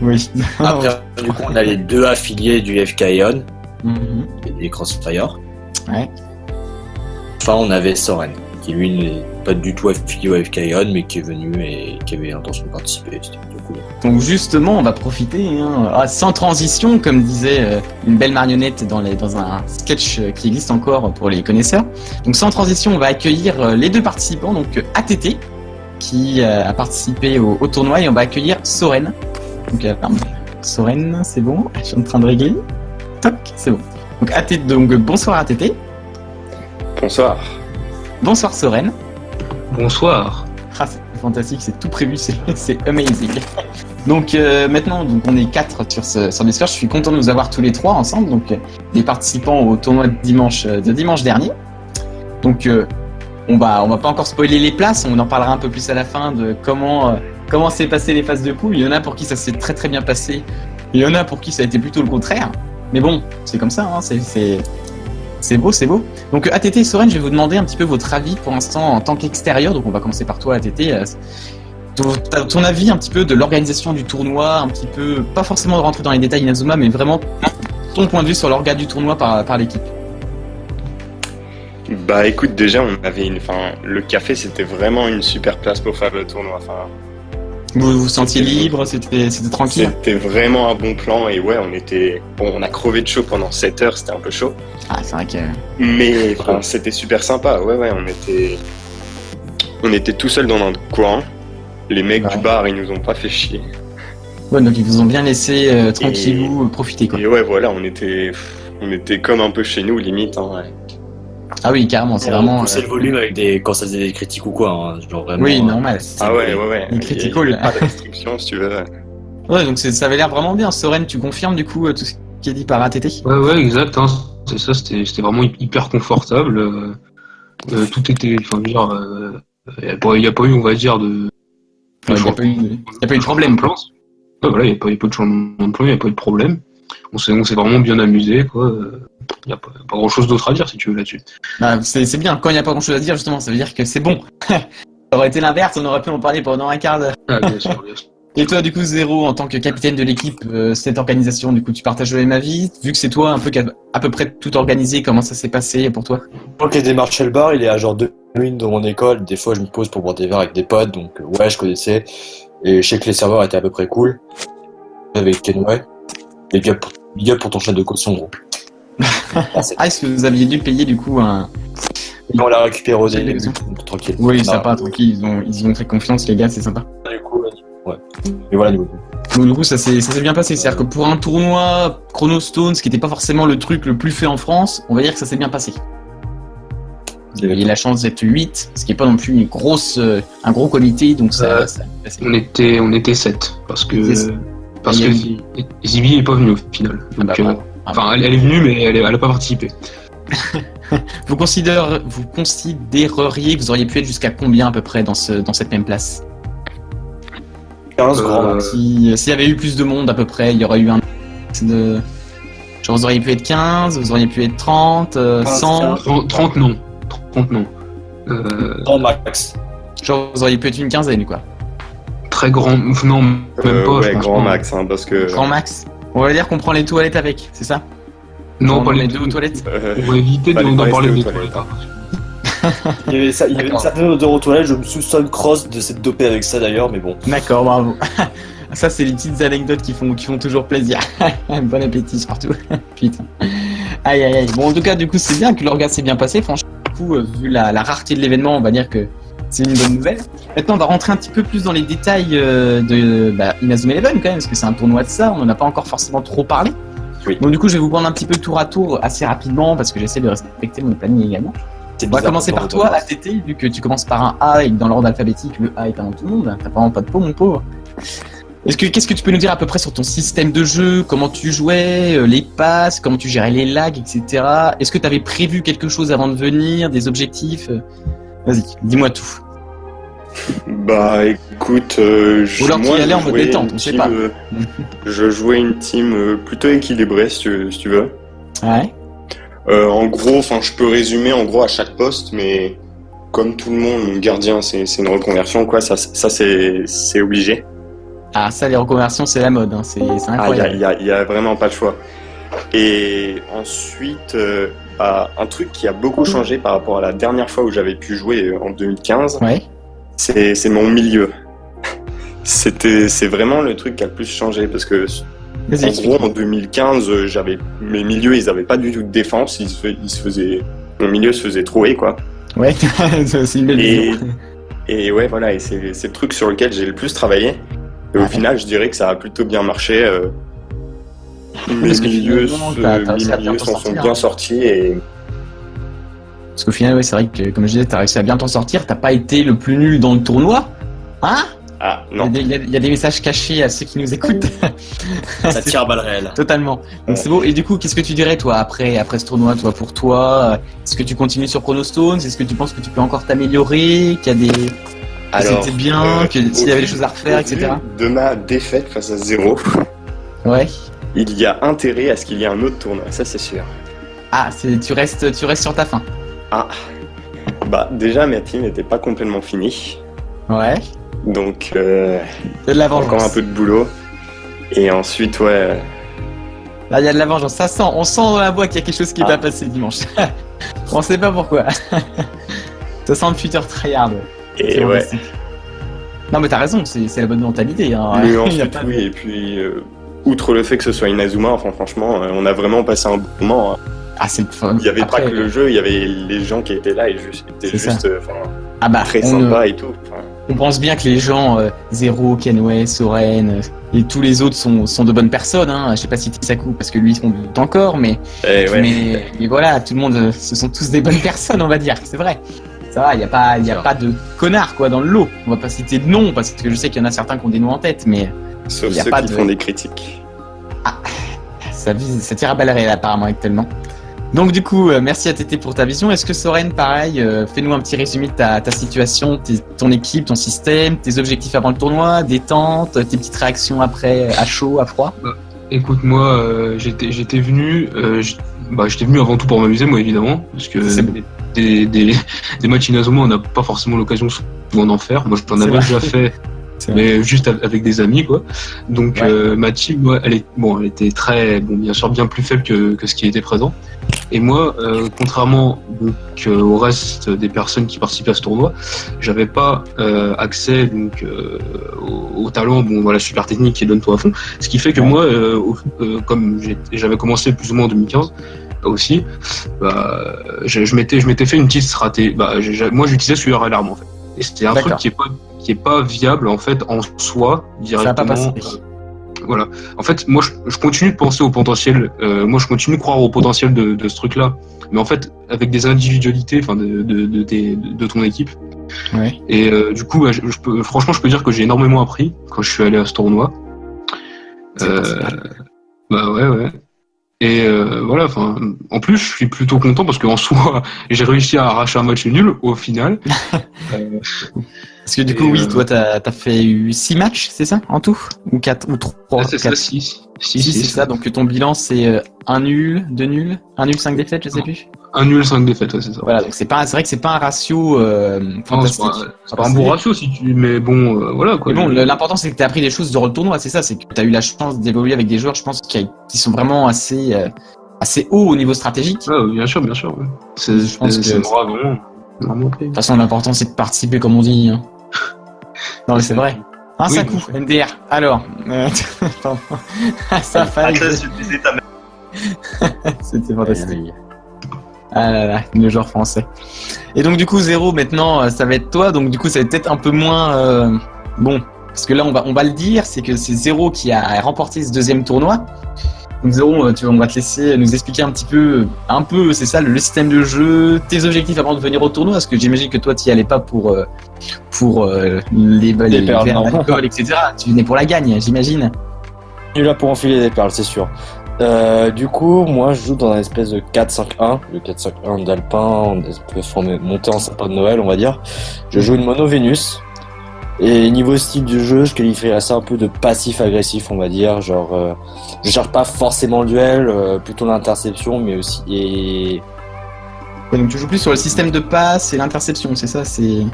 Oui. Après, du coup, on a les 2 affiliés du FK Ion, Mhm. les Crossfire. Ouais. Enfin, on avait Soren, qui lui n'est pas du tout affilié au FK Ion, mais qui est venu et qui avait l'intention de participer. C'était plutôt cool. Donc justement, on va profiter, sans transition, comme disait une belle marionnette dans un sketch qui existe encore pour les connaisseurs. Donc sans transition, on va accueillir les 2 participants, donc ATT, qui a participé au tournoi, et on va accueillir Soren. Donc Soren, c'est bon, je suis en train de régler. Toc, c'est bon. Donc ATT, donc bonsoir ATT. Bonsoir. Bonsoir Soren. Bonsoir. Ah, c'est fantastique, c'est tout prévu, c'est amazing. Donc maintenant, donc on est 4 sur Discord. Je suis content de nous avoir tous les 3 ensemble. Donc les participants au tournoi de dimanche dernier. Donc on va pas encore spoiler les places. On en parlera un peu plus à la fin de comment s'est passé les phases de poule. Il y en a pour qui ça s'est très très bien passé. Il y en a pour qui ça a été plutôt le contraire. Mais bon, c'est comme ça. Hein, c'est beau, c'est beau. Donc ATT et Soren, je vais vous demander un petit peu votre avis pour l'instant en tant qu'extérieur. Donc on va commencer par toi ATT. Ton avis un petit peu de l'organisation du tournoi, un petit peu, pas forcément de rentrer dans les détails Inazuma, mais vraiment ton point de vue sur l'orga du tournoi par l'équipe. Bah écoute, déjà le café c'était vraiment une super place pour faire le tournoi. Enfin, Vous vous sentiez libre, c'était tranquille. c'était vraiment un bon plan et ouais, on a crevé de chaud pendant 7 heures, c'était un peu chaud. Ah, c'est vrai que... Mais c'était super sympa, ouais, on était tout seuls dans un coin. Les mecs Ouais. du bar, ils nous ont pas fait chier. Ouais, donc ils vous ont bien laissé tranquillou profiter, quoi. Et ouais, voilà, on était comme un peu chez nous, limite. Hein, ouais. Ah oui, carrément, c'est vraiment. C'est le volume avec quand ça faisait des critiques ou quoi, hein, genre vraiment. Oui, normal. Ah ouais. Une critical. Il y a pas de restriction, si tu veux. Ouais, donc ça avait l'air vraiment bien. Soren, tu confirmes du coup tout ce qui est dit par ATT? Ouais, exact. Hein. C'est ça, c'était vraiment hyper confortable. Tout était. Enfin, je veux dire, il n'y a pas eu, on va dire, de. Il n'y a pas eu de problème, quoi. Ouais, voilà, il n'y a pas eu de changement de plan, il n'y a pas eu de problème. On s'est vraiment bien amusé, quoi. Il n'y a pas grand chose d'autre à dire, si tu veux, là-dessus. Bah, c'est bien. Quand il n'y a pas grand chose à dire, justement, ça veut dire que c'est bon. Ça aurait été l'inverse, on aurait pu en parler pendant un quart d'heure. Ah, bien sûr. Et toi, du coup, Zéro, en tant que capitaine de l'équipe, cette organisation, du coup, tu partages le même avis? Vu que c'est toi un peu qui a à peu près tout organisé, comment ça s'est passé pour toi? Moi qui ai démarché le bar, il est à genre 2 minutes dans mon école. Des fois, je me pose pour boire des verres avec des potes, donc ouais, je connaissais. Et je sais que les serveurs étaient à peu près cool. Avec Kenway. Et big up pour ton chèque de caution, gros. Est-ce que vous aviez dû payer, du coup, un... On l'a récupéré au J'ai début, raison. donc tranquille. Oui, Non, sympa, tranquille, ils ont fait confiance, les gars, c'est sympa. Du coup, ouais. Et voilà, niveau. Donc, du coup, ça s'est bien passé. C'est-à-dire que pour un tournoi Chrono Stones, qui n'était pas forcément le truc le plus fait en France, on va dire que ça s'est bien passé. Vous avez la chance d'être 8, ce qui n'est pas non plus un gros comité, donc ça a passé. On était 7, parce que Zibi n'est pas venue au final. Donc, enfin, elle est venue, mais elle n'a pas participé. Vous considéreriez que vous auriez pu être jusqu'à combien à peu près dans cette même place? 15 grands max. S'il y avait eu plus de monde à peu près, il y aurait eu un de... Genre vous auriez pu être 15, vous auriez pu être 30, 100... 30 non. 30 non. Grand max. Genre vous auriez pu être une quinzaine quoi. Très grand... Non, même pas, Ouais, je pense grand pas. max, hein, parce que... Grand max. On va dire qu'on prend les toilettes avec, c'est ça? Non, pas les deux aux toilettes. On va éviter Pas d'en les parler des toilettes. toilettes. Il y avait une certaine odeur aux toilettes, je me soupçonne Cross de s'être dopé avec ça d'ailleurs, mais bon. D'accord, bravo. Ça, c'est les petites anecdotes qui font toujours plaisir. Bon appétit surtout. Putain. Aïe. Bon, en tout cas, du coup, c'est bien que l'orgasme s'est bien passé. Franchement, du coup, vu la rareté de l'événement, on va dire que c'est une bonne nouvelle. Maintenant, on va rentrer un petit peu plus dans les détails de Inazuma Eleven quand même, parce que c'est un tournoi de ça. On n'en a pas encore forcément trop parlé. Oui. Donc, du coup, je vais vous prendre un petit peu tour à tour assez rapidement, parce que j'essaie de respecter mon planning également. On va commencer par toi, ATT, vu que tu commences par un A et que dans l'ordre alphabétique, le A est avant tout le monde. T'as vraiment pas de peau, mon pauvre. Qu'est-ce que tu peux nous dire à peu près sur ton système de jeu, comment tu jouais, les passes, comment tu gérais les lags, etc. Est-ce que tu avais prévu quelque chose avant de venir, des objectifs? Vas-y, dis-moi tout. Bah écoute, Ou alors tu y allais en mode détente, on sait pas. Je jouais une team plutôt équilibrée si tu veux. Ouais. En gros, enfin je peux résumer en gros à chaque poste, mais comme tout le monde, mon gardien c'est une reconversion quoi, ça c'est obligé. Ah ça les reconversions c'est la mode, hein. C'est incroyable. Y a vraiment pas le choix. Et ensuite, un truc qui a beaucoup changé par rapport à la dernière fois où j'avais pu jouer en 2015, Ouais. c'est mon milieu. C'est vraiment le truc qui a le plus changé parce que Vas-y, en explique. gros en 2015 mes milieux ils avaient pas du tout de défense, mon milieu se faisait trouer quoi. Ouais, c'est une belle Et, vision. et ouais voilà, et c'est le truc sur lequel j'ai le plus travaillé. Et au Ouais. final je dirais que ça a plutôt bien marché. Mes Parce que milieux finalement, t'as réussi à bien t'en sont sortir, bien hein. sortis et Parce qu'au final, ouais, c'est vrai que, comme je disais, t'as réussi à bien t'en sortir, t'as pas été le plus nul dans le tournoi. Hein? ah non. Il y a des messages cachés à ceux qui nous écoutent. Ça tire à balles réelles. Totalement. Donc c'est beau. Et du coup, qu'est-ce que tu dirais, toi, après ce tournoi, toi, pour toi? Est-ce que tu continues sur Chrono Stones? Est-ce que tu penses que tu peux encore t'améliorer? Qu'il y a des... que c'était bien, que s'il y avait des choses à refaire, etc. De ma défaite face à 0, Ouais. il y a intérêt à ce qu'il y ait un autre tournoi, ça c'est sûr. Ah, tu restes sur ta fin. Ah, bah déjà ma team n'était pas complètement finie, Ouais. donc Il y a de la vengeance. encore un peu de boulot. Et ensuite, ouais, Là, il y a de la vengeance. On sent dans la voix qu'il y a quelque chose qui est Ah. pas passé dimanche. On sait pas pourquoi. Ça sent le futur tryhard. et C'est ouais. fantastique. Non, mais t'as raison, c'est la bonne mentalité. Hein. Mais Il y a ensuite, pas de- oui, et puis outre le fait que ce soit Inazuma, enfin franchement, on a vraiment passé un bon moment. Hein. Ah, c'est le fun. Il y avait Après, pas que le jeu, il y avait les gens qui étaient là et c'était C'est juste Ah bah, très on sympa et tout. Enfin, pense bien que les gens, Zero, Kenway, Soren, et tous les autres sont de bonnes personnes. Hein. Je sais pas si Tisaku, parce que lui, on le doute encore, mais voilà, tout le monde, ce sont tous des bonnes personnes, on va dire. C'est vrai. Ça va, il y a pas de connards quoi dans le lot. On va pas citer de noms parce que je sais qu'il y en a certains qui ont des noms en tête, mais Sauf y a ceux pas qui de- font des critiques. ça tire à balles réelles apparemment actuellement. Donc du coup, merci à Tété pour ta vision. Est-ce que Soren, pareil, fais-nous un petit résumé de ta situation, ton équipe, ton système, tes objectifs avant le tournoi, détente, tes petites réactions après, à chaud, à froid. Écoute, moi, j'étais venu avant tout pour m'amuser, moi, évidemment, parce que C'est bon. des matchs Inazuma, on n'a pas forcément l'occasion souvent d'en faire. Moi, j'en C'est avais vrai. déjà fait, C'est vrai. mais juste avec des amis, quoi. Donc, Ouais. ma team, moi, elle était bien sûr, bien plus faible que ce qui était présent. Et moi, contrairement donc, au reste des personnes qui participaient à ce tournoi, j'avais pas accès donc au talent, super technique qui donne tout à fond. Ce qui fait que Ouais. moi, comme j'avais commencé plus ou moins en 2015 aussi, je m'étais fait une petite stratégie. Moi, j'utilisais Sueur Alarme en fait. Et c'était un truc D'accord. qui est pas viable en fait en soi Ça va pas directement. passer. Voilà. En fait, moi, je continue de penser au potentiel. Moi, je continue de croire au potentiel de ce truc-là. Mais en fait, avec des individualités, enfin, de ton équipe. Ouais. Et du coup, franchement, je peux dire que j'ai énormément appris quand je suis allé à ce tournoi. C'est principal. Ouais. Et voilà. Enfin, en plus, je suis plutôt content parce qu'en soi, j'ai réussi à arracher un match nul au final. Parce que du coup, Et, oui, toi, t'as fait 6 matchs, c'est ça, en tout? Ou 4, ou 3, C'est ça, 4. 6. Si, c'est ça. Donc ton bilan, c'est 1 nul, 2 nuls, 1 nul, 5 défaites, je sais plus. Un nul, 5 défaites, ouais, c'est ça. Voilà, donc c'est vrai que c'est pas un ratio Non, fantastique. c'est pas un bon ratio si tu. Mais bon, voilà quoi. Mais bon, l'important c'est que tu as appris des choses durant le tournoi, c'est ça, c'est que tu as eu la chance d'évoluer avec des joueurs, je pense, qui sont vraiment assez hauts au niveau stratégique. Ah, bien sûr, ouais. Je pense que- c'est vraiment pris. De toute façon, l'important c'est de participer, comme on dit. Hein. Non, mais c'est vrai. Un Oui, Saku, bien sûr. MDR. Alors, pardon. Ça fallait. C'était fantastique. Ah là là, le joueur français. Et donc du coup, Zéro, maintenant, ça va être toi. Donc du coup, ça va être peut-être un peu moins bon, parce que là, on va le dire, c'est que c'est Zéro qui a remporté ce deuxième tournoi. Donc Zéro, on va te laisser nous expliquer un peu, c'est ça, le système de jeu, tes objectifs avant de venir au tournoi, parce que j'imagine que toi, tu y allais pas pour les perles, verres non. d'alcool, etc. Tu venais pour la gagne, j'imagine. Je suis là pour enfiler des perles, c'est sûr. Du coup, moi, je joue dans un espèce de 4-5-1. Le 4-5-1 d'Alpin, on peut monter en sapin de Noël, on va dire. Je joue une mono Vénus. Et niveau style du jeu, je qualifierais ça un peu de passif-agressif, on va dire. Genre, je cherche pas forcément le duel, plutôt l'interception, mais aussi... Et... Ouais, donc tu joues plus sur le système de passe et l'interception, c'est ça, c'est...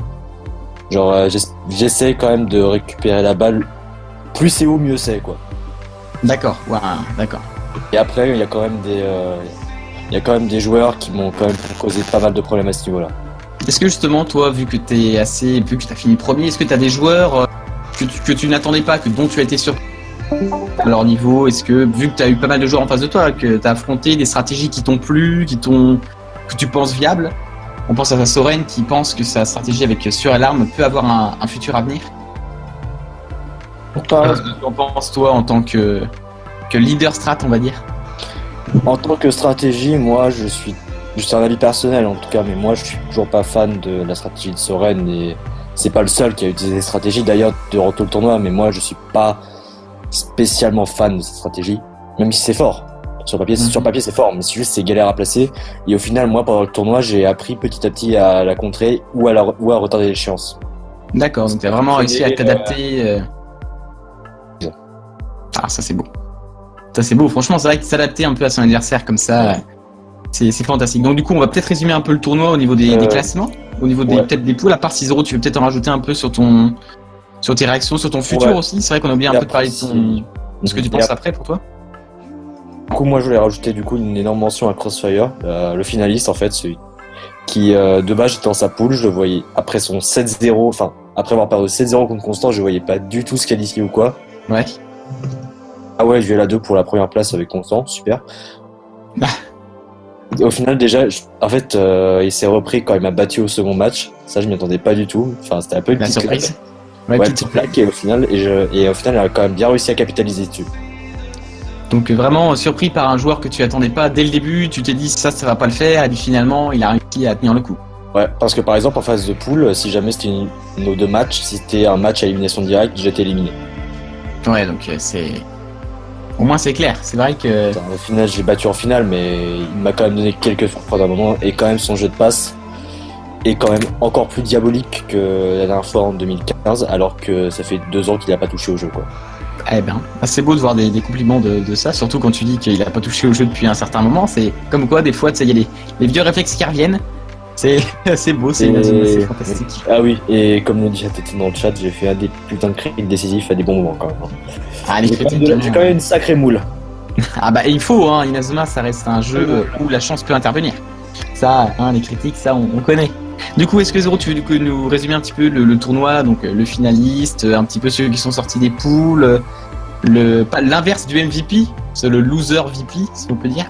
Genre, j'essaie quand même de récupérer la balle. Plus c'est haut, mieux c'est, quoi. D'accord, ouais, d'accord. Et après, il y a quand même des joueurs qui m'ont quand même causé pas mal de problèmes à ce niveau-là. Est-ce que justement, toi, vu que t'as fini premier, est-ce que t'as des joueurs que tu n'attendais pas, dont tu as été surpris à leur niveau? Est-ce que, vu que t'as eu pas mal de joueurs en face de toi, que t'as affronté des stratégies qui t'ont plu, que tu penses viables? On pense à Soren qui pense que sa stratégie avec Sur Alarme peut avoir un futur avenir. Qu'est-ce que tu en penses, toi, en tant que leader strat, on va dire? En tant que stratégie, moi, c'est un avis personnel en tout cas, mais moi, je suis toujours pas fan de la stratégie de Soren et c'est pas le seul qui a utilisé cette stratégie d'ailleurs durant tout le tournoi, mais moi, je suis pas spécialement fan de cette stratégie, même si c'est fort. Sur papier, c'est fort, mais c'est juste c'est galère à placer. Et au final, moi, pendant le tournoi, j'ai appris petit à petit à la contrer ou à retarder l'échéance. D'accord, donc t'as vraiment réussi à t'adapter. Ah, ça c'est beau. Ça c'est beau, franchement, c'est vrai que s'adapter un peu à son adversaire comme ça, c'est fantastique. Donc du coup, on va peut-être résumer un peu le tournoi au niveau des classements, au niveau peut-être des poules. À part 6-0, tu veux peut-être en rajouter un peu sur tes réactions, sur ton futur aussi. C'est vrai qu'on a oublié un peu de parler de ce que tu penses après pour toi. Du coup, moi, je voulais rajouter une énorme mention à Crossfire, le finaliste en fait, celui qui de base j'étais dans sa poule, je le voyais après son 7-0, enfin après avoir perdu 7-0 contre Constant, je voyais pas du tout se qualifier ou quoi. Ouais. Ah ouais, je vais la 2 pour la première place avec Constant, super. Au final, déjà, il s'est repris quand il m'a battu au second match. Ça, je m'y attendais pas du tout. Enfin, c'était un peu une La petite surprise. Ouais, Ouais, petite petite plaque, et au final, elle a quand même bien réussi à capitaliser dessus. Donc vraiment surpris par un joueur que tu attendais pas dès le début, tu t'es dit ça va pas le faire, et puis finalement il a réussi à tenir le coup. Ouais, parce que par exemple, en phase de poule, si jamais c'était nos deux matchs, si c'était un match à élimination directe, j'étais éliminé. Ouais, donc c'est... Au moins c'est clair, c'est vrai que... Au final, j'ai battu en finale, mais il m'a quand même donné quelques surprises à un moment, et quand même son jeu de passe est quand même encore plus diabolique que la dernière fois en 2015, alors que ça fait 2 ans qu'il a pas touché au jeu, quoi. Eh ben, c'est beau de voir des compliments de ça, surtout quand tu dis qu'il a pas touché au jeu depuis un certain moment, c'est comme quoi des fois, tu sais, il y a les vieux réflexes qui reviennent, c'est bon, c'est fantastique. Ah oui, et comme le dit Tété dans le chat, j'ai fait un des putains de critiques décisifs à des bons moments quand même. Ah, les J'ai critiques, quand même une sacrée moule. Ah bah il faut, hein, Inazuma ça reste un jeu où la chance peut intervenir. Ça, hein, les critiques, ça on connaît. Du coup, est-ce que Zoro, tu veux du coup, nous résumer un petit peu le tournoi, donc le finaliste, un petit peu ceux qui sont sortis des poules, pas l'inverse du MVP, c'est le loser VP, si on peut dire.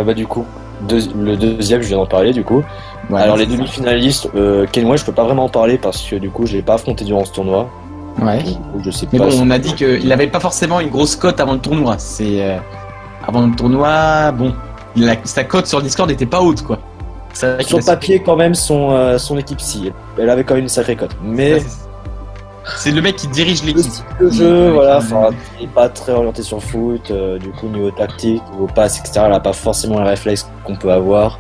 Bah du coup, le deuxième, je viens d'en parler du coup. Voilà, alors les c'est ça. demi-finalistes, Kenway, je peux pas vraiment en parler parce que du coup, je l'ai pas affronté durant ce tournoi. Ouais. Du coup, je sais Mais pas. bon, si- on a dit qu'il avait pas forcément une grosse cote avant le tournoi. C'est avant le tournoi, bon, sa cote sur Discord n'était pas haute, quoi. C'est vrai qu'il Sur a- papier, quand même, son équipe, si. Elle avait quand même une sacrée cote. Mais Ouais, c'est le mec qui dirige le l'équipe. style de jeu, Avec voilà, un- enfin, il est pas très orienté sur le foot. Du coup, niveau tactique, niveau passe, etc., elle a pas forcément les réflexes qu'on peut avoir.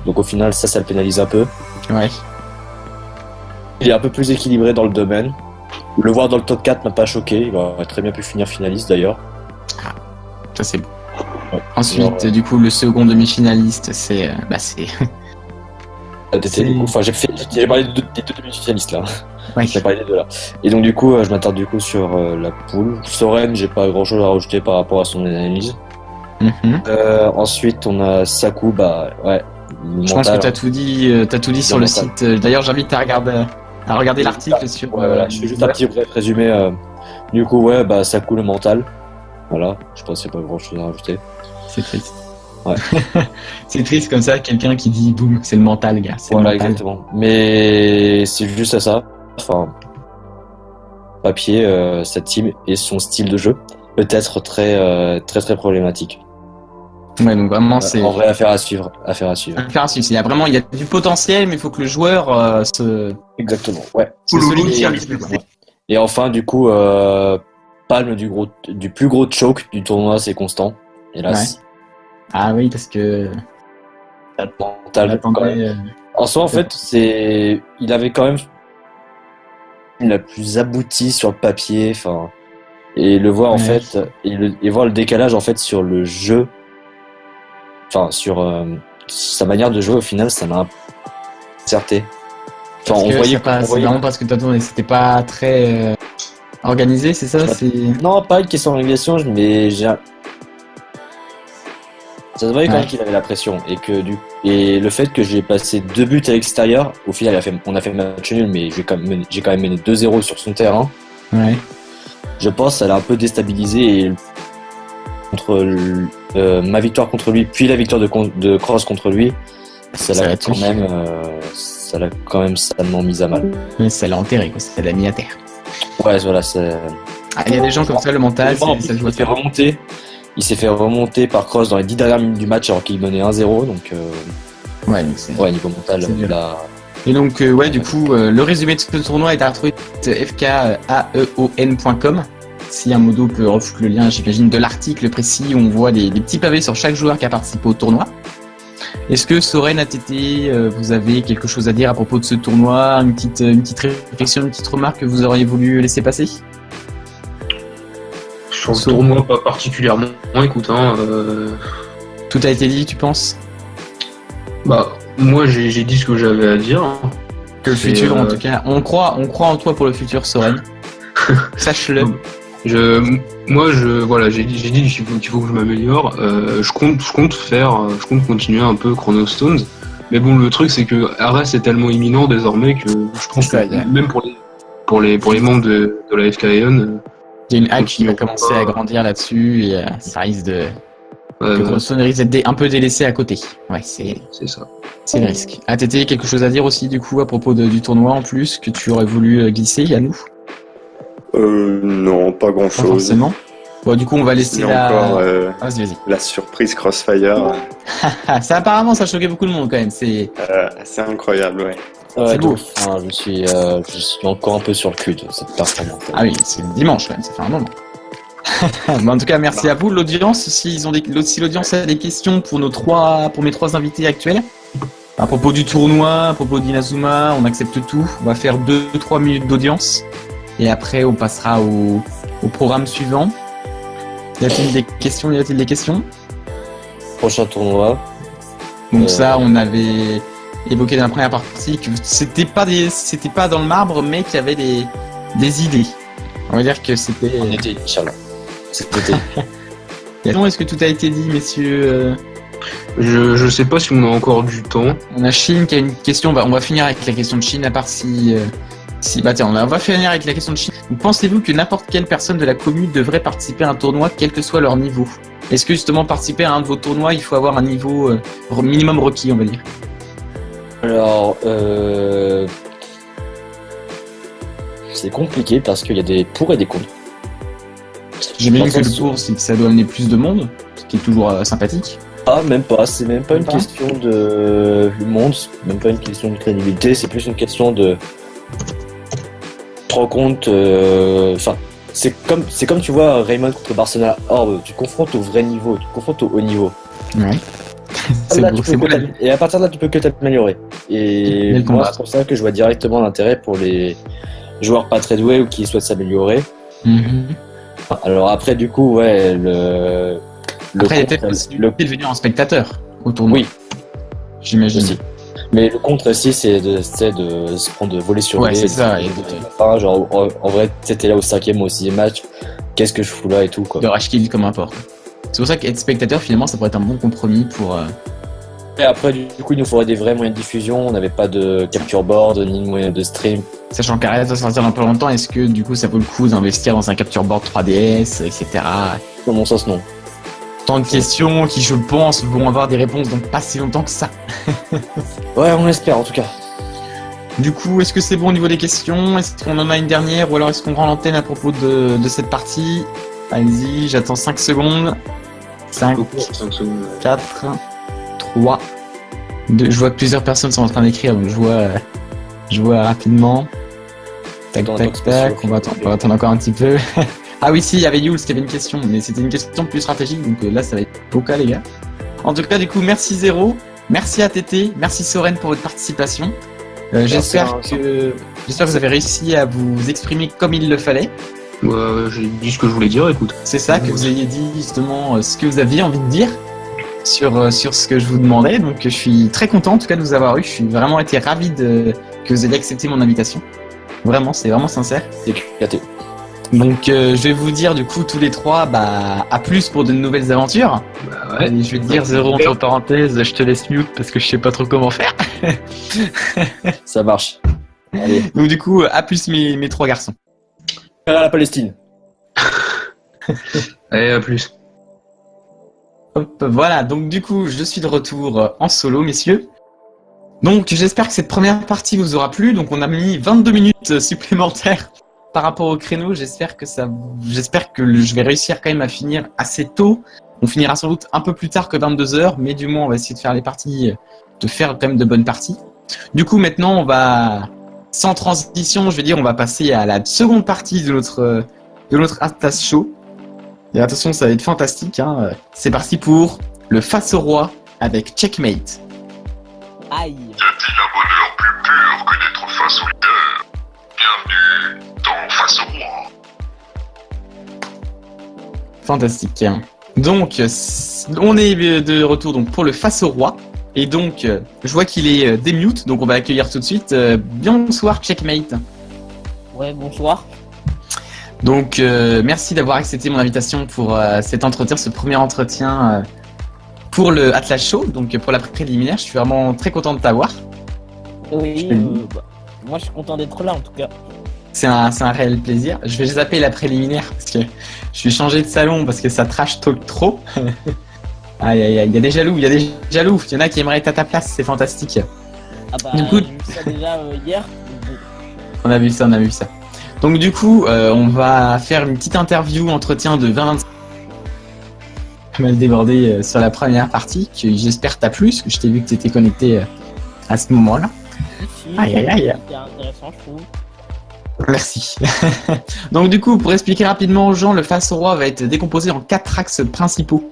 Donc au final, ça le pénalise un peu. Ouais. Il est un peu plus équilibré dans le domaine. Le voir dans le top 4 m'a pas choqué. Il aurait très bien pu finir finaliste d'ailleurs. Ça c'est bon. Ouais. Ensuite, Alors, du coup, le second demi-finaliste, c'est c'est du coup, enfin, j'ai parlé des deux demi-finalistes là. ouais. J'ai parlé des deux là. Et donc du coup, je m'attarde du coup sur la poule. Soren, j'ai pas grand chose à rajouter par rapport à son analyse. Mhm. Ensuite, on a Saku, bah ouais. Je pense que t'as tout dit sur le mental. site. D'ailleurs, j'invite à regarder l'article sur. Ouais, voilà, je fais juste un petit bref résumé. Du coup, ouais, bah Saku le mental. Voilà, je pense qu'il n'y a pas grand chose à rajouter. C'est triste. Ouais. C'est triste comme ça, quelqu'un qui dit boum, c'est le mental, gars. C'est Voilà, le mental. exactement. Mais c'est juste à ça. Enfin, papier, cette team et son style de jeu peut être très problématique. Ouais, donc vraiment, c'est. En vrai, affaire à suivre. Affaire à suivre. Faire un succès. Il y a du potentiel, mais il faut que le joueur se. Exactement, ouais. se solidifie un Et, petit peu. et enfin, du coup, palme du plus gros choke du tournoi, c'est Constant. Hélas. Ah oui, parce que. Mental, quand même. En soi, en fait, il avait quand même la plus aboutie sur le papier, enfin, et le voir en Ouais. fait, et voir le décalage en fait sur le jeu, enfin sur sa manière de jouer au final, ça m'a incerté. Enfin, on voyait, C'est vraiment parce que t'attendais, c'était pas très organisé, c'est ça? C'est. non, pas une question d'organisation, mais ça se voyait quand Ouais. même qu'il avait la pression et le fait que j'ai passé 2 buts à l'extérieur, au final on a fait match nul, mais j'ai quand même mené 2-0 sur son terrain. Ouais. Je pense que ça l'a un peu déstabilisé et ma victoire contre lui, puis la victoire de Cross contre lui, ça l'a quand même salement mis à mal. Mais ça l'a enterré, quoi. Ça l'a mis à terre. Ouais, voilà, c'est. Il y a des gens comme ça, le mental, En plus, ça joue à faire. il s'est fait remonter par Cross dans les 10 dernières minutes du match alors qu'il menait 1-0, donc Ouais, donc c'est. ouais, niveau mental, C'est dur. il a. Et donc, ouais, du coup, le résumé de ce tournoi est à retrouver sur fkaeon.com. Si un modo peut refouler le lien, j'imagine, de l'article précis où on voit des petits pavés sur chaque joueur qui a participé au tournoi. Est-ce que Soren, ATT, vous avez quelque chose à dire à propos de ce tournoi, une petite réflexion, une petite remarque que vous auriez voulu laisser passer? Sur le tournoi, pas particulièrement. Écoute, Tout a été dit, tu penses? bah, moi j'ai dit ce que j'avais à dire. Que le futur, en tout cas, on croit en toi pour le futur, Soren. Sache-le. Voilà, j'ai dit qu'il faut que je m'améliore. Je compte continuer un peu Chronostones. Mais bon, le truc c'est que Arès est tellement imminent désormais que je pense Ça, que même pour les membres de la FKN, Il y a une hype qui va commencer à grandir là-dessus et ça risque Que Grosson risque d'être un peu délaissé à côté. Ouais, c'est ça. c'est le risque. ATT, quelque chose à dire aussi du coup à propos du tournoi en plus que tu aurais voulu glisser à nous? Non, pas grand Pas chose. forcément. Bon, du coup, on va laisser Il y a encore Vas-y. la surprise Crossfire. Ça apparemment, ça a choqué beaucoup de monde quand même. C'est C'est incroyable, ouais. Ouais, C'est beau. donc, enfin, je suis encore un peu sur le cul de cette performance. ah oui, c'est le dimanche quand même. Ça fait un moment. Mais en tout cas, merci à vous, l'audience. Si l'audience a des questions pour mes trois invités actuels, à propos du tournoi, à propos d'Inazuma, on accepte tout. On va faire 2-3 minutes d'audience et après on passera au programme suivant. Y a-t-il des questions? Prochain tournoi. Donc ça, on avait évoqué dans la première partie que c'était pas dans le marbre, mais qu'il y avait des idées. On va dire que c'était. En été, Inch'Allah. Cet été. Est-ce que tout a été dit, messieurs? Je sais pas si on a encore du temps. On a Chine qui a une question. On va finir avec la question de Chine, à part si. Bah tiens, on va finir avec la question de Chine. Pensez-vous que n'importe quelle personne de la commune devrait participer à un tournoi, quel que soit leur niveau? Est-ce que justement participer à un de vos tournois, il faut avoir un niveau minimum requis, on va dire? Alors, c'est compliqué parce qu'il y a des pour et des contre. J'imagine Dans que le le sens pour, c'est que ça doit amener plus de monde, ce qui est toujours sympathique. Ah, même pas, c'est même pas Même une pas. question de monde, c'est même pas une question de crédibilité, c'est plus une question de. Tu te rends compte, enfin, c'est comme tu vois Raymond contre Barcelona. Or, tu confrontes au vrai niveau, tu confrontes au haut niveau. Ouais. c'est Là, beau, tu peux c'est beau. que et à partir de là, tu peux que t'améliorer. Et le moi, combat. c'est pour ça que je vois directement l'intérêt pour les joueurs pas très doués ou qui souhaitent s'améliorer. Mhm. Alors après, du coup, ouais, le Après, il y a contre, peut-être possibilité de venir en spectateur au tournoi. Oui. J'imagine. aussi. Mais le contre aussi, c'est de se prendre de voler sur Ouais, les c'est ça, et et enfin, genre, en vrai, t'étais là au 5e ou au 6e match, qu'est-ce que je fous là et tout, quoi. De rush kill comme un porc. C'est pour ça qu'être spectateur, finalement, ça pourrait être un bon compromis pour. Et après, du coup, il nous faudrait des vrais moyens de diffusion, on n'avait pas de capture board, ni de moyen de stream. Sachant qu'Arias va sortir dans pas longtemps, est-ce que du coup ça vaut le coup d'investir dans un capture board 3DS, etc. Dans mon sens, non. Tant de questions qui, je pense, vont avoir des réponses dans pas si longtemps que ça. Ouais, on l'espère en tout cas. Du coup, est-ce que c'est bon au niveau des questions? Est-ce qu'on en a une dernière? Ou alors est-ce qu'on rend l'antenne à propos de cette partie? Allez-y, j'attends 5 secondes. 5, 5 secondes. 4, 3, 2. Je vois que plusieurs personnes sont en train d'écrire, donc je vois rapidement. Tac, Attends, tac, attends, tac. c'est On va attendre encore un petit peu. Ah oui, si, il y avait Yules qui avait une question, mais c'était une question plus stratégique, donc là, ça va être Poca, les gars. En tout cas, du coup, merci Zéro, merci ATT, merci Soren pour votre participation. J'espère que vous avez réussi à vous exprimer comme il le fallait. Ouais, j'ai dit ce que je voulais dire, écoute. C'est ça, que vous ayez dit justement ce que vous aviez envie de dire sur ce que je vous demandais. Donc je suis très content en tout cas de vous avoir eu. Je suis vraiment été ravi que vous ayez accepté mon invitation. Vraiment, c'est vraiment sincère. Éclaté. Donc je vais vous dire du coup tous les trois, bah à plus pour de nouvelles aventures. Bah ouais. Et je vais te dire Zéro entre parenthèses, je te laisse mute parce que je sais pas trop comment faire. Ça marche. Allez, Donc du coup, à plus mes trois garçons. à la Palestine. Allez, à plus. Hop, voilà, donc du coup, je suis de retour en solo, messieurs. Donc j'espère que cette première partie vous aura plu. Donc on a mis 22 minutes supplémentaires par rapport au créneau. J'espère que je vais réussir quand même à finir assez tôt. On finira sans doute un peu plus tard que 22h, mais du moins on va essayer de faire les parties, de faire quand même de bonnes parties. Du coup maintenant on va, sans transition, je vais dire, on va passer à la seconde partie de notre Atlas Show. Et attention, ça va être fantastique, hein. C'est parti pour le Face au Roi avec Checkmate. Aïe. Y a-t-il un bonheur plus pur que d'être face au leader? Bienvenue dans Face au Roi. Fantastique. Donc, on est de retour donc pour le Face au Roi. Et donc, je vois qu'il est démute, donc on va l'accueillir tout de suite. Bonsoir Checkmate. Ouais, bonsoir. Donc, merci d'avoir accepté mon invitation pour cet entretien, ce premier entretien pour le Atlas Show, donc pour la préliminaire. Je suis vraiment très content de t'avoir. Oui, moi je suis content d'être là en tout cas. C'est un réel plaisir. Je vais zapper la préliminaire parce que je suis changé de salon parce que ça trash talk trop. Aïe, aïe, aïe, il y a des jaloux, il y a des jaloux. Il y en a qui aimeraient être à ta place, c'est fantastique. Ah bah, Du coup- j'ai vu ça déjà hier. On a vu ça, on a vu ça. Donc du coup, on va faire une petite interview, entretien de 20-25 pas mal débordé sur la première partie, que j'espère t'a plu, parce que je t'ai vu que tu étais connecté à ce moment-là. Si, Aïe, aïe, aïe. C'était intéressant, je trouve. Merci. Donc du coup, pour expliquer rapidement aux gens, le face au roi va être décomposé en 4 axes principaux.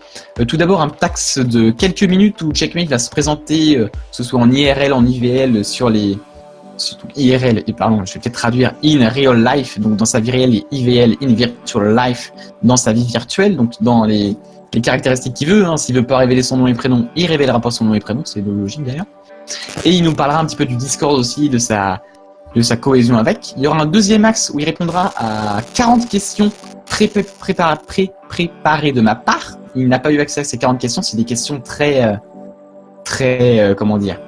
Tout d'abord, un axe de quelques minutes où Checkmate va se présenter, que ce soit en IRL, en IVL, sur les... Surtout IRL, et pardon, je vais peut-être traduire in real life, donc dans sa vie réelle, et IVL, in virtual life, dans sa vie virtuelle, donc dans les caractéristiques qu'il veut. Hein. S'il veut pas révéler son nom et prénom, il révélera pas son nom et prénom, c'est logique d'ailleurs. Et il nous parlera un petit peu du Discord aussi, de sa cohésion avec. Il y aura un deuxième axe où il répondra à 40 questions préparées de ma part. Il n'a pas eu accès à ces 40 questions, c'est des questions très, comment dire.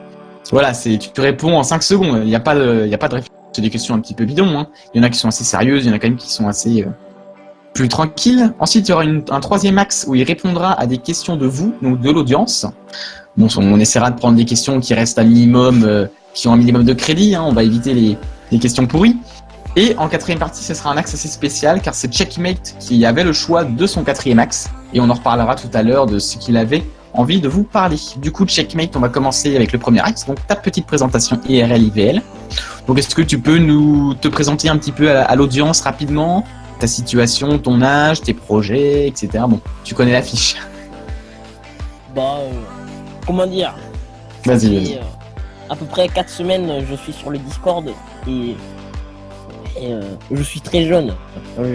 Voilà, tu réponds en 5 secondes, il n'y a pas de réflexion. C'est des questions un petit peu bidons, hein. Il y en a qui sont assez sérieuses, il y en a quand même qui sont assez plus tranquilles. Ensuite, il y aura un troisième axe où il répondra à des questions de vous, donc de l'audience. Bon, on essaiera de prendre des questions qui restent un minimum, qui ont un minimum de crédit, hein. On va éviter les questions pourries. Et en quatrième partie, ce sera un axe assez spécial, car c'est Checkmate qui avait le choix de son quatrième axe. Et on en reparlera tout à l'heure de ce qu'il avait envie de vous parler. Du coup, Checkmate, on va commencer avec le premier axe, donc ta petite présentation IRL IVL. Donc est-ce que tu peux te présenter un petit peu à l'audience rapidement, ta situation, ton âge, tes projets, etc. Bon, tu connais la fiche. Bah, comment dire? Vas-y, vas-y. À peu près 4 semaines, je suis sur le Discord et je suis très jeune.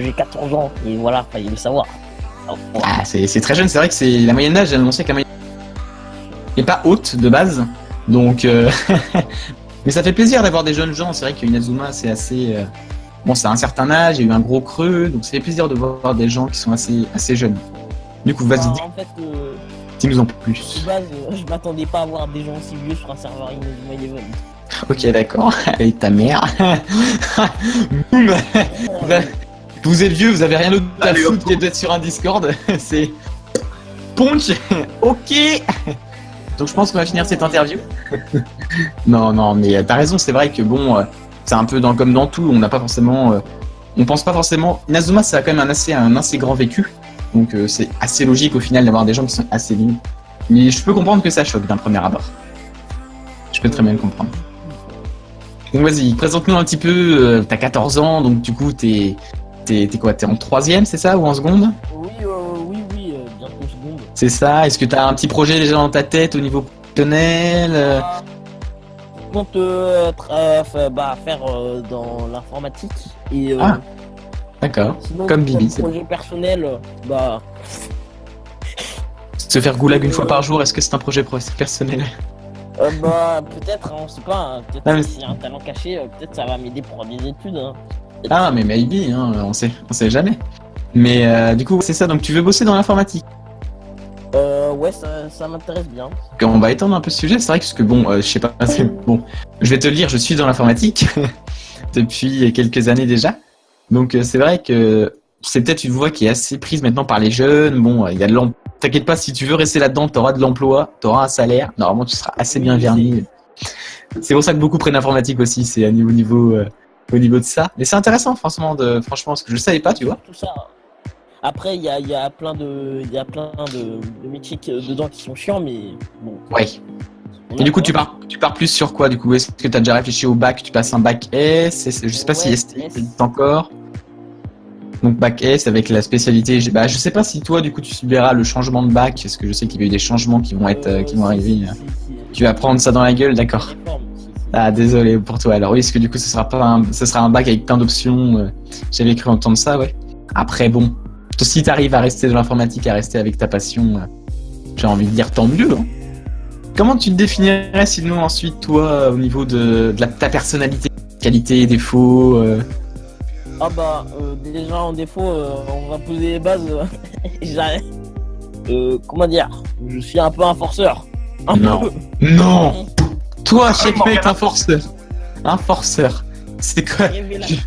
J'ai 14 ans et voilà, fallait le savoir. Ah, c'est très jeune, c'est vrai que c'est la moyenne d'âge, j'ai annoncé que la moyenne n'est pas haute de base, donc mais ça fait plaisir d'avoir des jeunes gens. C'est vrai qu'Inazuma c'est assez bon, c'est un certain âge, il y a eu un gros creux, donc ça fait plaisir de voir des gens qui sont assez jeunes. Du coup, vas-y, En fait, dis-nous en de plus. base, je m'attendais pas à voir des gens aussi vieux sur un serveur Inazuma Eleven. Ok, d'accord, avec ta mère. Boum. Vous êtes vieux, vous avez rien d'autre à foutre que d'être sur un Discord. C'est Ponch. Ok. Donc je pense qu'on va finir cette interview. Non, mais t'as raison, c'est vrai que bon, c'est un peu comme dans tout, on n'a pas forcément, on pense pas forcément. Inazuma, ça a quand même un assez grand vécu, donc c'est assez logique au final d'avoir des gens qui sont assez vieux. Mais je peux comprendre que ça choque d'un premier abord. Je peux très bien le comprendre. Donc vas-y, présente-nous un petit peu. T'as 14 ans, donc du coup t'es quoi? T'es en 3ème, c'est ça, ou en seconde? Oui, bientôt seconde. C'est ça. Est-ce que t'as un petit projet déjà dans ta tête au niveau professionnel? Je compte faire dans l'informatique et D'accord. sinon, Comme Bibi, c'est projet personnel, se faire goulag une fois par jour, est-ce que c'est un projet personnel? peut-être, on sait pas, hein, peut-être Ah, mais que c'est un talent caché, peut-être ça va m'aider pour des études. Hein. Ah, mais maybe, hein, on sait jamais. Mais du coup, c'est ça, donc tu veux bosser dans l'informatique? Ouais, ça m'intéresse bien. On va étendre un peu ce sujet, c'est vrai que bon, je sais pas, bon, je vais te le dire, je suis dans l'informatique depuis quelques années déjà. Donc c'est vrai que c'est peut-être une voie qui est assez prise maintenant par les jeunes. Bon, il y a de l'emploi. T'inquiète pas, si tu veux rester là-dedans, t'auras de l'emploi, t'auras un salaire. Normalement, tu seras assez bien verni. C'est pour ça que beaucoup prennent l'informatique aussi, c'est au niveau de ça. Mais c'est intéressant, franchement, parce que je savais pas, tu vois. Tout ça. Après, il y a plein de métiers dedans qui sont chiants, mais bon. Ouais. Et du coup, tu pars plus sur quoi, du coup? Est-ce que t'as déjà réfléchi au bac? Tu passes un bac S? Je sais pas si ST existe encore. Donc bac S avec la spécialité. Je sais pas si toi, du coup, tu subiras le changement de bac, parce que je sais qu'il y a eu des changements qui vont arriver. Tu vas prendre ça dans la gueule, d'accord? Ah, désolé pour toi. Alors oui, est-ce que du coup, ce sera un bac avec plein d'options? J'avais cru entendre ça, ouais. Après, bon, si t'arrives à rester dans l'informatique, à rester avec ta passion, j'ai envie de dire tant mieux. Hein. Comment tu te définirais sinon ensuite, toi, au niveau de ta personnalité, qualité, défauts? Déjà en défaut, on va poser les bases. J'arrête. Comment dire? Je suis un peu un forceur. Non. Toi, Checkmate, un forceur. Un forceur. C'est quoi? Révélation.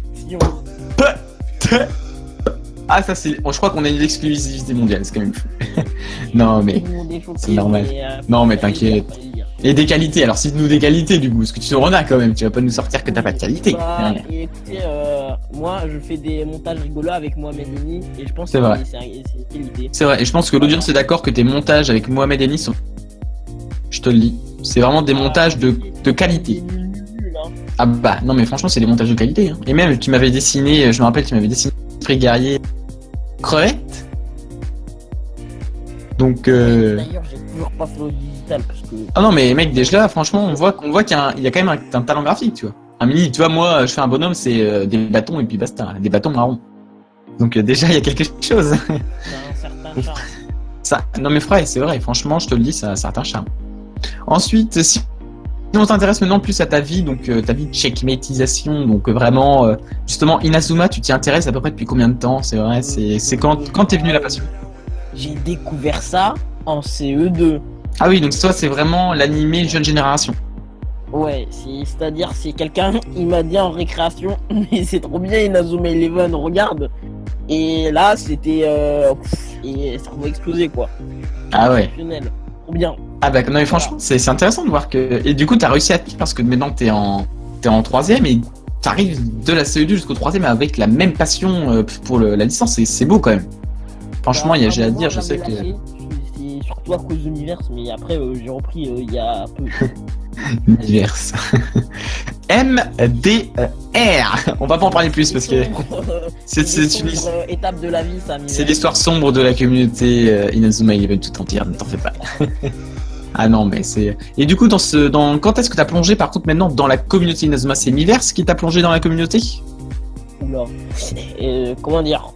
Ah, ça c'est. Je crois qu'on a une exclusivité mondiale, c'est quand même fou. Non, mais. Tout le monde est choqué, c'est normal. mais, Non, mais fallait t'inquiète. le dire. Et des qualités, alors cite-nous des qualités du coup, parce que tu en as quand même, tu vas pas nous sortir que t'as pas de qualité. Bah, et écoutez, moi je fais des montages rigolos avec Mohamed Eni et je pense C'est que vrai. c'est une qualité. C'est vrai, et je pense que l'audience est d'accord que tes montages avec Mohamed Eni sont. Je te le dis. C'est vraiment des montages de qualité. Nul, hein. Ah bah, non mais franchement, c'est des montages de qualité. Hein. Et même, tu m'avais dessiné, je me rappelle, tu m'avais dessiné Esprit Guerrier crevette. Donc, D'ailleurs, j'ai toujours pas fait au digital parce que. Ah non, mais mec, déjà là, franchement, on voit qu'il y a quand même un talent graphique, tu vois. Un mini, tu vois, moi, je fais un bonhomme, c'est des bâtons et puis basta, des bâtons marrons. Donc déjà, il y a quelque chose. C'est un certain charme. Ça, non mais frère, c'est vrai, franchement, je te le dis, ça a un certain charme. Ensuite, si on s'intéresse maintenant plus à ta vie, donc ta vie de checkmatisation, donc vraiment, justement, Inazuma, tu t'y intéresses à peu près depuis combien de temps? C'est vrai, c'est quand t'es venu la passion? J'ai découvert ça en CE2. Ah oui, donc toi, c'est vraiment l'animé jeune génération. Ouais, c'est-à-dire, c'est quelqu'un, il m'a dit en récréation, mais c'est trop bien Inazuma Eleven, regarde. Et là, c'était. Et ça va exploser quoi. Ah ouais. Exceptionnel. Trop bien. Ah bah non mais franchement, c'est intéressant de voir que... Et du coup, t'as réussi à tenir parce que maintenant t'es en 3ème et t'arrives de la CE2 jusqu'au 3ème avec la même passion pour la licence, c'est beau quand même. Franchement, Bah, j'ai à dire, je j'avais sais que... lâché, c'est surtout à cause d'Univers, mais après j'ai repris il y a peu. Univers. MDR. On va pas en parler plus parce que c'est une étape de la vie, ça. c'est l'histoire sombre de la communauté Inazuma Eleven tout entière, ne t'en fais pas. Ah non, mais c'est... Et du coup, quand est-ce que t'as plongé par contre maintenant dans la communauté Inazuma? C'est Miiverse qui t'a plongé dans la communauté? Oula. Comment dire?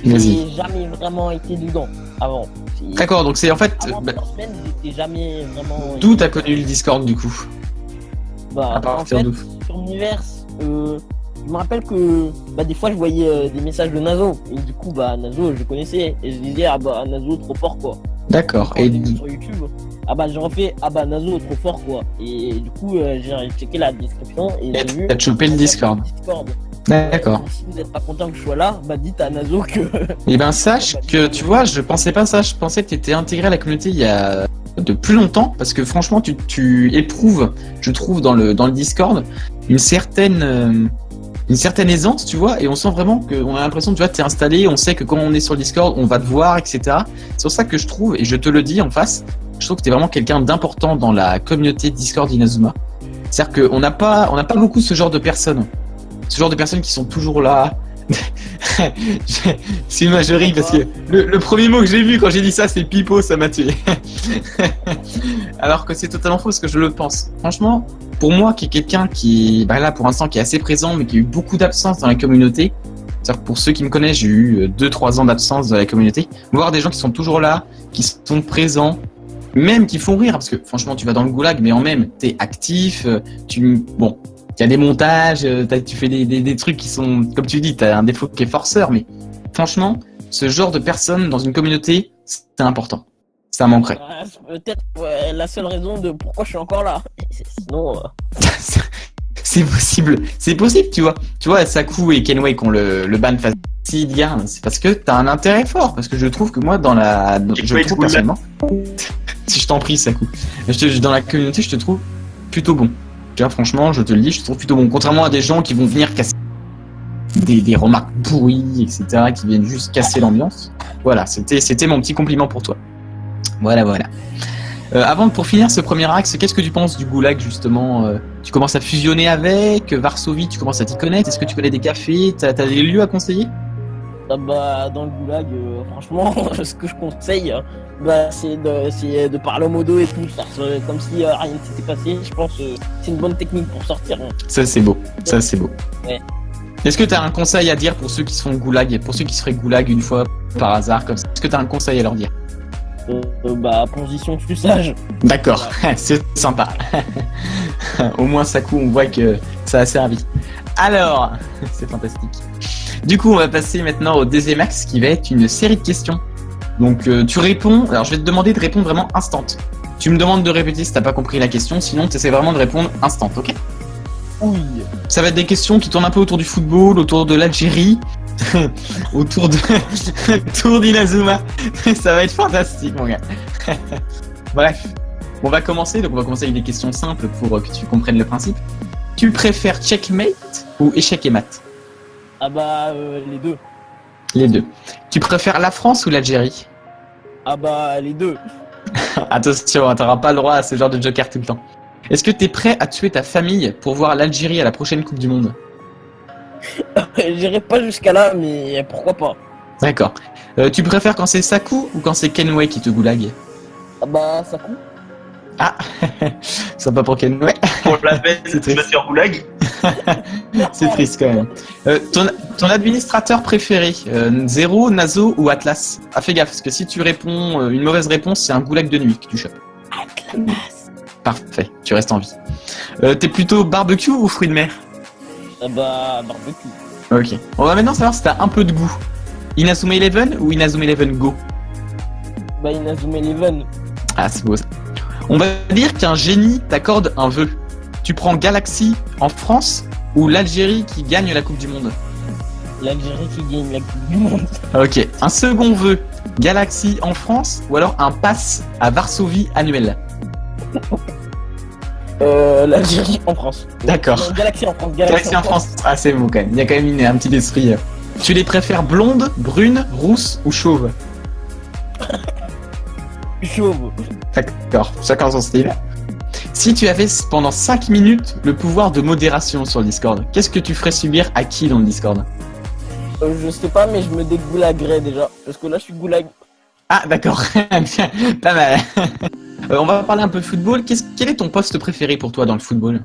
Vas-y. J'ai jamais vraiment été dedans avant. D'accord, donc c'est en fait... Avant 3 semaines, j'étais jamais vraiment. D'où t'as connu le Discord du coup? Bah, À en partir fait, d'où? sur Univers, je me rappelle que des fois je voyais des messages de Nazo et du coup Nazo je connaissais et je disais Nazo trop fort quoi. D'accord. Quand Et j'ai vu sur YouTube j'ai refait Nazo trop fort quoi et du coup j'ai checké la description et j'ai vu t'as chopé le Discord. D'accord. Si vous n'êtes pas content que je sois là, dites à Nazo que. Eh ben sache que tu vois, je pensais pas ça, je pensais que tu étais intégré à la communauté il y a de plus longtemps parce que franchement tu éprouves, je trouve dans le Discord une certaine aisance, tu vois, et on sent vraiment qu'on a l'impression, tu vois, t'es installé, on sait que quand on est sur le Discord, on va te voir, etc. C'est pour ça que je trouve, et je te le dis en face, je trouve que t'es vraiment quelqu'un d'important dans la communauté Discord Inazuma. C'est-à-dire qu'on n'a pas beaucoup ce genre de personnes. Ce genre de personnes qui sont toujours là. C'est une majorie parce que le premier mot que j'ai vu quand j'ai dit ça, c'est pipeau, ça m'a tué. Alors que c'est totalement faux parce que je le pense. Franchement, pour moi, qui est quelqu'un qui est là pour l'instant, qui est assez présent, mais qui a eu beaucoup d'absence dans la communauté. C'est-à-dire que pour ceux qui me connaissent, j'ai eu 2-3 ans d'absence dans la communauté. Voir des gens qui sont toujours là, qui sont présents, même qui font rire, parce que franchement, tu vas dans le goulag, mais en même, t'es actif, bon. Il y a des montages, tu fais des trucs qui sont, comme tu dis, t'as un défaut qui est forceur, mais franchement, ce genre de personnes dans une communauté, c'est important. Ça manquerait. Peut-être la seule raison de pourquoi je suis encore là. Sinon. C'est possible, tu vois. Tu vois, Saku et Kenway qui ont le ban facile, c'est parce que t'as un intérêt fort, parce que je trouve que moi, je trouve personnellement, si je t'en prie, Saku, dans la communauté, je te trouve plutôt bon. Tu vois, franchement, je te le dis, je te trouve plutôt bon. Contrairement à des gens qui vont venir casser des remarques pourries, etc., qui viennent juste casser l'ambiance. Voilà, c'était mon petit compliment pour toi. Voilà. Pour finir ce premier axe, qu'est-ce que tu penses du goulag, justement? Tu commences à fusionner avec Varsovie, tu commences à t'y connaître? Est-ce que tu connais des cafés? T'as des lieux à conseiller? Dans le goulag, franchement, ce que je conseille, c'est de parler au modo et tout, faire comme si rien ne s'était passé. Je pense que c'est une bonne technique pour sortir. Ça, c'est beau. Ouais. Est-ce que tu as un conseil à dire pour ceux qui se font goulag et pour ceux qui se feraient goulag une fois par hasard comme ça? Est-ce que tu as un conseil à leur dire? Position plus sage. D'accord, c'est sympa. Au moins, Saku, on voit que ça a servi. Alors, c'est fantastique. Du coup, on va passer maintenant au deuxième axe qui va être une série de questions. Donc, tu réponds. Alors, je vais te demander de répondre vraiment instant. Tu me demandes de répéter si t'as pas compris la question, sinon tu essaies vraiment de répondre instant, ok? Oui. Ça va être des questions qui tournent un peu autour du football, autour de l'Algérie. autour de tour d'Inazuma. Ça va être fantastique, mon gars. Bref, on va commencer. Donc, on va commencer avec des questions simples pour que tu comprennes le principe. Tu préfères checkmate ou échec et mat? Ah bah, les deux. Les deux. Tu préfères la France ou l'Algérie? Ah bah, les deux. Attention, t'auras pas le droit à ce genre de joker tout le temps. Est-ce que t'es prêt à tuer ta famille pour voir l'Algérie à la prochaine Coupe du Monde? J'irai pas jusqu'à là, mais pourquoi pas. D'accord. Tu préfères quand c'est Saku ou quand c'est Kenway qui te goulag? Ah bah, ça coûte. Ah, sympa pour Kenway. Pour la peine, C'est tu vas te faire goulag. C'est triste quand même. Ton administrateur préféré, Zero, Nazo ou Atlas? Ah, fais gaffe, parce que si tu réponds une mauvaise réponse, c'est un goulag de nuit que tu chopes. Atlas. Parfait, tu restes en vie. T'es plutôt barbecue ou fruits de mer? Ah bah, barbecue. Ok. On va maintenant savoir si t'as un peu de goût. Inazuma Eleven ou Inazuma Eleven Go? Bah, Inazuma Eleven. Ah, c'est beau ça. On va dire qu'un génie t'accorde un vœu. Tu prends Galaxy en France ou l'Algérie qui gagne la Coupe du Monde? L'Algérie qui gagne la Coupe du Monde. Ok. Un second vœu. Galaxy en France ou alors un pass à Varsovie annuel? L'Algérie en France. D'accord. Non, Galaxy en France. Galaxy en France. Ah, c'est bon quand même. Il y a quand même un petit esprit. Tu les préfères blondes, brunes, rousses ou chauves? Chauve. D'accord, chacun son style. Si tu avais pendant 5 minutes le pouvoir de modération sur le Discord, qu'est-ce que tu ferais subir à qui dans le Discord? Je sais pas, mais je me dégoulaguerais déjà. Parce que là, je suis goulag. Ah, d'accord. Bien, pas mal. On va parler un peu de football. Quel est ton poste préféré pour toi dans le football?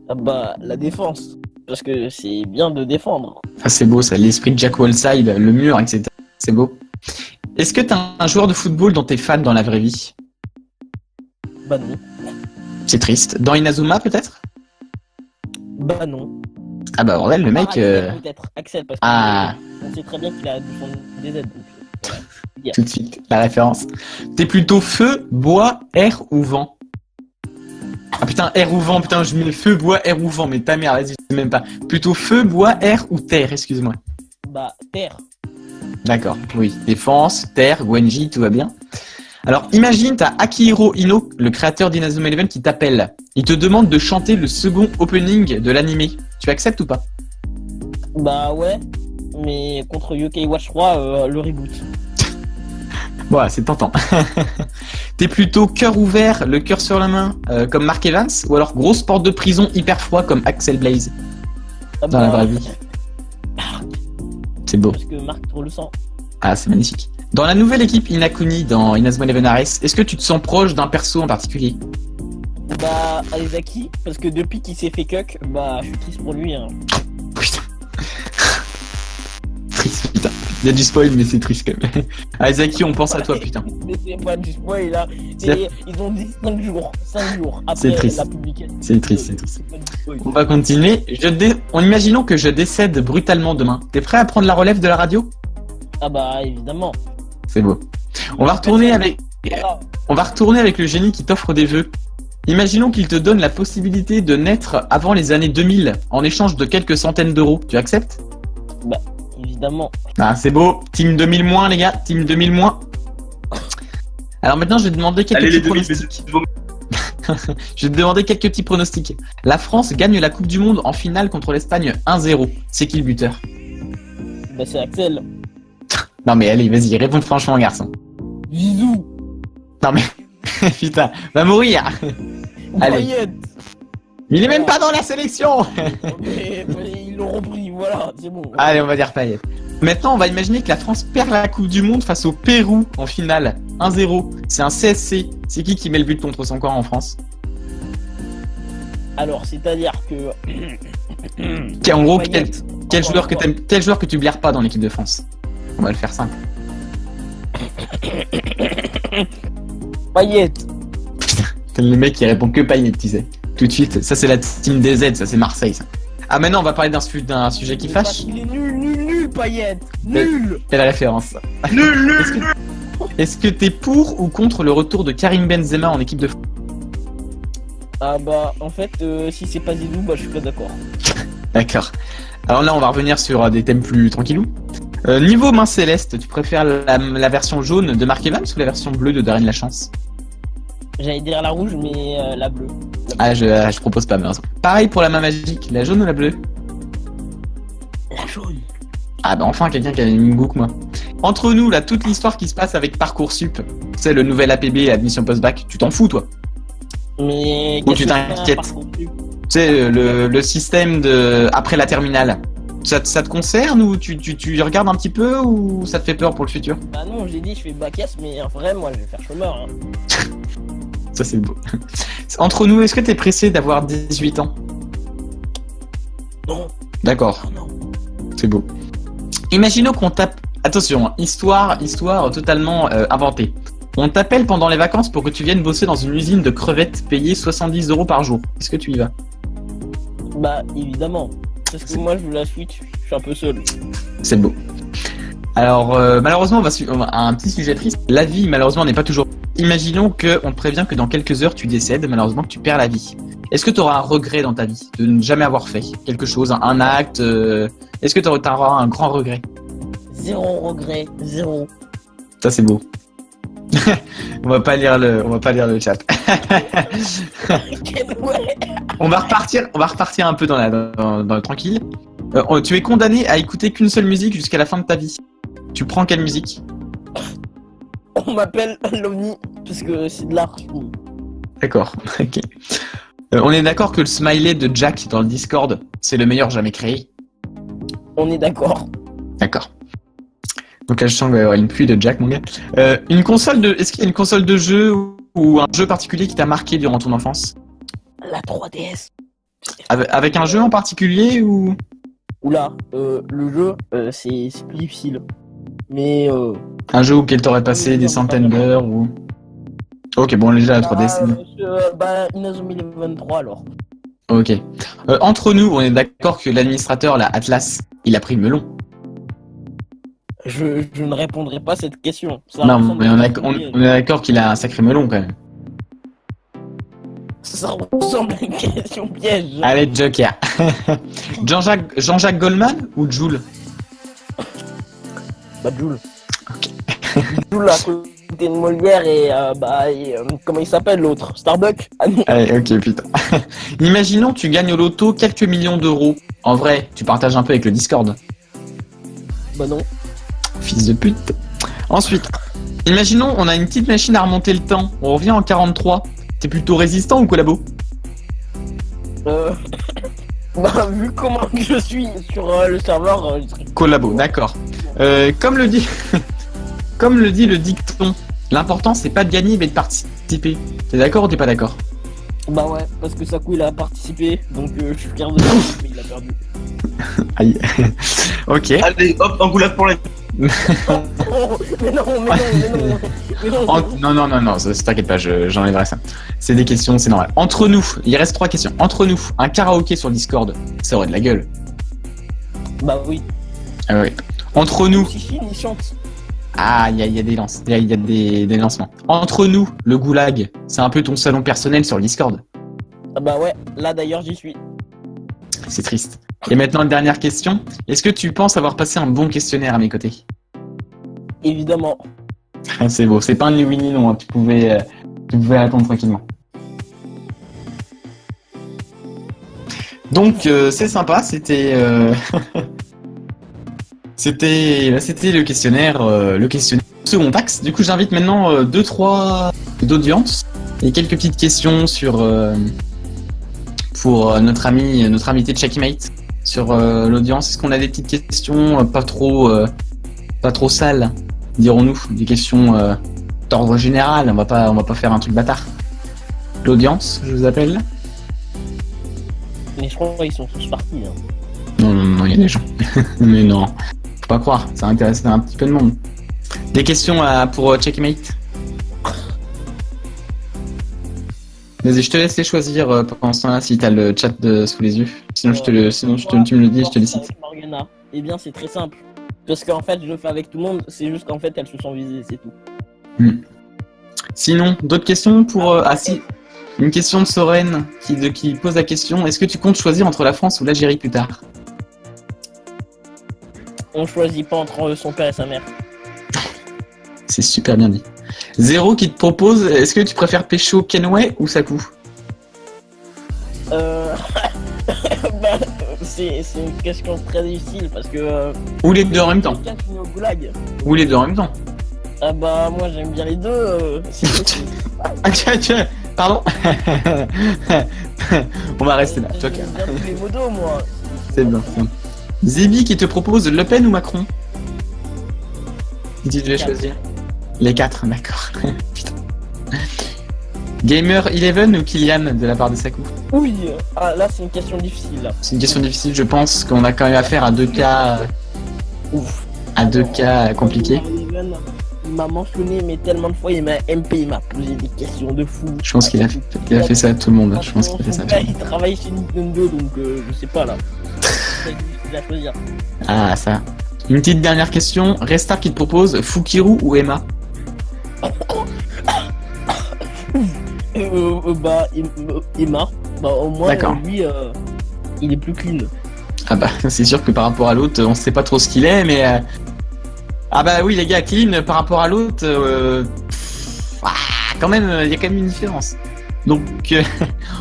Ah bah, la défense. Parce que c'est bien de défendre. Ah, c'est beau ça, l'esprit de Jack Wallside, le mur, etc. C'est beau. Est-ce que t'as un joueur de football dont t'es fan dans la vraie vie? Bah non. C'est triste. Dans Inazuma peut-être? Bah non. Ah bah bordel, le mec... Axel, peut-être. Axel, parce que Ah, on sait très bien qu'il a défendu des aides. Donc, voilà. tout de suite, la référence. T'es plutôt feu, bois, air ou vent? Ah putain, air ou vent, putain, je mets feu, bois, air ou vent, mais ta mère, vas-y, je sais même pas. Plutôt feu, bois, air ou terre, excuse-moi. Bah, terre. D'accord, oui. Défense, terre, Gwenji, tout va bien. Alors, imagine, t'as Akihiro Ino, le créateur d'Inazuma Eleven, qui t'appelle. Il te demande de chanter le second opening de l'animé. Tu acceptes ou pas? Bah ouais. Mais contre Yokai Watch 3, le reboot. Bon, c'est tentant. T'es plutôt cœur ouvert, le cœur sur la main, comme Mark Evans, ou alors grosse porte de prison hyper froid comme Axel Blaze Ah dans la vraie vie? C'est beau. Parce que Marc trop le sang. Ah, c'est magnifique. Dans la nouvelle équipe Inakuni dans Inazuma Eleven Ares, est-ce que tu te sens proche d'un perso en particulier? Bah, Aizaki, parce que depuis qu'il s'est fait cuck, bah, je suis triste pour lui. Hein. Putain. Triste, putain. Il y a du spoil, mais c'est triste quand même. Aizaki, on pense à toi, putain. Mais c'est pas du spoil là. Ils ont dit 5 jours. 5 jours C'est après triste. la publication. C'est triste, c'est triste. C'est pas du spoil. On va continuer. En imaginant que je décède brutalement demain. T'es prêt à prendre la relève de la radio? Ah bah, évidemment. C'est beau. On va retourner avec Voilà. le génie qui t'offre des vœux. Imaginons qu'il te donne la possibilité de naître avant les années 2000 en échange de quelques centaines d'euros. Tu acceptes? Bah, évidemment. Ah, c'est beau. Team 2000 moins, les gars. Team 2000 moins. Alors maintenant, je vais te demander quelques Allez, les petits 2000, pronostics. mais- Je vais te demander quelques petits pronostics. La France gagne la Coupe du Monde en finale contre l'Espagne 1-0. C'est qui le buteur? Bah, c'est Axel. Non mais allez, vas-y, réponds franchement, garçon. Zizou. Non mais... Putain, va mourir. Allez. Payet. Il est même pas dans la sélection. Mais ils l'ont repris, voilà, c'est bon. Allez, on va dire Payet. Maintenant, on va imaginer que la France perd la Coupe du Monde face au Pérou en finale. 1-0. C'est un CSC. C'est qui met le but contre son corps en France? Alors, c'est-à-dire que... En gros, Payet. quel Encore joueur une fois. quel joueur que tu blaires pas dans l'équipe de France? On va le faire simple. Payet. C'est le mec qui répond que Payet, tu sais. Tout de suite. Ça, c'est la team DZ, ça, c'est Marseille, ça. Ah, maintenant, on va parler d'un sujet qui Parce fâche. qu'il est nul, Payet. Nul. Quelle référence. Nul. Est-ce que t'es pour ou contre le retour de Karim Benzema en équipe de France? Ah bah, en fait, si c'est pas Zizou, bah je suis pas d'accord. D'accord. Alors là, on va revenir sur des thèmes plus tranquillous. Niveau main céleste, tu préfères la version jaune de Mark Evans ou la version bleue de Darren Lachance? J'allais dire la rouge, mais la bleue. Ah, je propose pas, malheureusement. Pareil pour la main magique, la jaune ou la bleue? La jaune. Ah bah enfin, quelqu'un qui a une goût que moi. Entre nous, là, toute l'histoire qui se passe avec Parcoursup, c'est le nouvel APB, admission post-bac, tu t'en fous, toi? Mais Ou tu t'inquiètes? Tu sais, le système de après la terminale, ça te concerne ou tu regardes un petit peu ou ça te fait peur pour le futur? Bah non, j'ai dit je fais bac S, mais en vrai, moi je vais faire chômeur. Hein. Ça c'est beau. Entre nous, est-ce que t'es pressé d'avoir 18 ans? Non. D'accord, Non. c'est beau. Imaginons qu'on tape... Attention, histoire totalement inventée. On t'appelle pendant les vacances pour que tu viennes bosser dans une usine de crevettes payée 70 € par jour. Est-ce que tu y vas? Bah évidemment. Parce que moi je joue la Switch, je suis un peu seul. C'est beau. Alors, malheureusement, on va à un petit sujet triste. La vie, malheureusement, n'est pas toujours... Imaginons qu'on te prévient que dans quelques heures, tu décèdes, malheureusement, que tu perds la vie. Est-ce que tu auras un regret dans ta vie de ne jamais avoir fait quelque chose, un acte Est-ce que tu auras un grand regret? Zéro regret, zéro. Ça, c'est beau. on va pas lire le chat. Ouais. On va repartir un peu dans le tranquille. Tu es condamné à écouter qu'une seule musique jusqu'à la fin de ta vie. Tu prends quelle musique? On m'appelle l'OVNI parce que c'est de l'art. D'accord, ok. On est d'accord que le smiley de Jack dans le Discord, c'est le meilleur jamais créé. On est d'accord. D'accord. Donc là, je sens qu'il va y avoir une pluie de Jack, mon gars. Est-ce qu'il y a une console de jeu ou un jeu particulier qui t'a marqué durant ton enfance? La 3DS. Avec un jeu en particulier ou... Oula, le jeu, c'est plus difficile. Mais Un jeu auquel t'aurais passé des centaines d'heures ou... Ok, bon, déjà la 3DS. Inazuma Eleven 3 alors. Ok. Entre nous, on est d'accord que l'administrateur, là, Atlas, il a pris le melon. Je ne répondrai pas à cette question. Ça Non, ressemble mais à on une est d'accord qu'il a un sacré melon, quand même. Ça ressemble à une question piège. Allez, Joker. Jean-Jacques Goldman ou Joule? Bah, Joule. Joule à côté de Molière et comment il s'appelle l'autre? Starbucks? Ah non. Allez, ok, putain. Imaginons tu gagnes au loto quelques millions d'euros. En vrai, tu partages un peu avec le Discord. Bah non. Fils de pute. Ensuite, imaginons on a une petite machine à remonter le temps. On revient en 43. T'es plutôt résistant ou collabo? Bah, vu comment je suis sur le serveur, je serais... Collabo, d'accord. Comme le dit le dicton, l'important c'est pas de gagner mais de participer. T'es d'accord ou t'es pas d'accord? Bah ouais, parce que Sakou il a participé, donc je suis fier de lui, mais il a perdu. Aïe. Ok. Allez, hop, un goulag pour la... mais non. Non, t'inquiète pas, j'enlèverai ça. C'est des questions, c'est normal. Entre nous, il reste 3 questions. Entre nous, un karaoké sur Discord, ça aurait de la gueule. Bah oui. Ah ouais. Entre nous, Chichi, il chante. ah, il y a des lances, il y a des lancements. Entre nous, le goulag, c'est un peu ton salon personnel sur le Discord. Ah bah ouais, là d'ailleurs j'y suis. C'est triste. Et maintenant, une dernière question. Est-ce que tu penses avoir passé un bon questionnaire à mes côtés? Évidemment. C'est beau, c'est pas un ni oui ni non, hein. Tu pouvais attendre tranquillement. Donc c'est sympa, c'était le questionnaire second axe. Du coup, j'invite maintenant 2-3 d'audience et quelques petites questions pour notre invité de Checkmate sur l'audience. Est-ce qu'on a des petites questions pas trop sales, dirons-nous, des questions d'ordre général. On va pas faire un truc bâtard. L'audience, je vous appelle. Mais je crois qu'ils sont tous partis. Hein. Non, il y a des gens. Mais non, faut pas croire, ça intéresse un petit peu de monde. Des questions pour Checkmate? Vas-y, je te laisse les choisir pendant ce temps-là si t'as le chat sous les yeux. Sinon, tu me le dis, je te les cite. Morgana. Eh bien, c'est très simple. Parce qu'en fait, je le fais avec tout le monde, c'est juste qu'en fait, elles se sont visées, c'est tout. Sinon, d'autres questions pour... si, une question de Soren qui pose la question. Est-ce que tu comptes choisir entre la France ou l'Algérie plus tard? on choisit pas entre son père et sa mère. C'est super bien dit. Zéro qui te propose, est-ce que tu préfères pécho Kenway ou Saku? Bah, c'est une question très difficile parce que. Ou les deux en même temps. Quelqu'un qui est au goulag. Ou les deux en même temps. Ah bah, moi j'aime bien les deux. Pardon. On va rester là. J'aime bien tous les modos, moi. C'est bien. Zibi qui te propose Le Pen ou Macron? Si tu devais choisir. Les quatre, d'accord. Putain. Gamer 11 ou Kylian de la part de Saku? Oui, ah, là c'est une question difficile. Là. C'est une question difficile, je pense qu'on a quand même affaire à deux cas. Ouf. À deux cas compliqués. Il m'a mentionné, mais tellement de fois, il m'a MP, il m'a posé des questions de fou. Je pense qu'il a fait ça à tout le monde. Je pense qu'il a fait ça à tout le monde. Il travaille chez Nintendo, donc je sais pas là. C'est difficile à choisir. Ah, ça. Une petite dernière question. Restar qui te propose Fukiru ou Emma? Bah, Emma. Bah, au moins, D'accord. lui, il est plus clean. Ah bah, c'est sûr que par rapport à l'autre, on sait pas trop ce qu'il est, mais... Ah bah oui, les gars, clean par rapport à l'autre... quand même, il y a quand même une différence. Donc,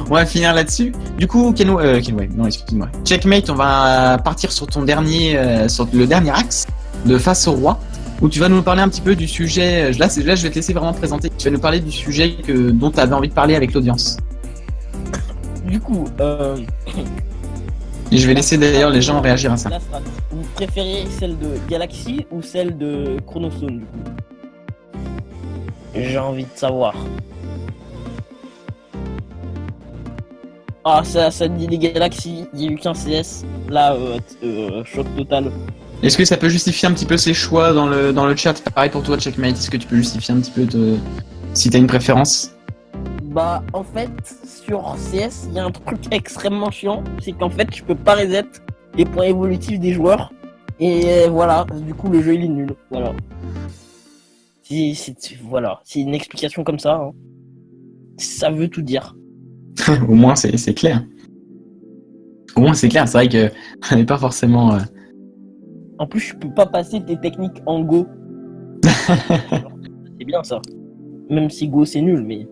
on va finir là-dessus. Du coup, Kenway, non, excuse-moi. Checkmate, on va partir sur ton dernier... sur le dernier axe, de face au roi, où tu vas nous parler un petit peu du sujet... Là, je vais te laisser vraiment présenter. Tu vas nous parler du sujet dont tu avais envie de parler avec l'audience. Du coup, Et je vais laisser d'ailleurs les gens réagir à ça. la strat, vous préférez celle de Galaxy ou celle de Chronozone, du coup? J'ai envie de savoir. Ah, ça dit les Galaxy, il y a eu qu'un CS. Là, choc total. Est-ce que ça peut justifier un petit peu ses choix dans le chat? Pareil pour toi, Checkmate. Est-ce que tu peux justifier un petit peu si t'as une préférence? Bah, en fait, sur CS, il y a un truc extrêmement chiant, c'est qu'en fait, je peux pas reset les points évolutifs des joueurs. Et voilà, du coup, le jeu il est nul. Voilà. Voilà, c'est une explication comme ça. Hein. Ça veut tout dire. Au moins, c'est clair. Au moins, c'est clair. C'est vrai que on n'est pas forcément. En plus, je peux pas passer des techniques en Go. C'est bien ça. Même si Go c'est nul, mais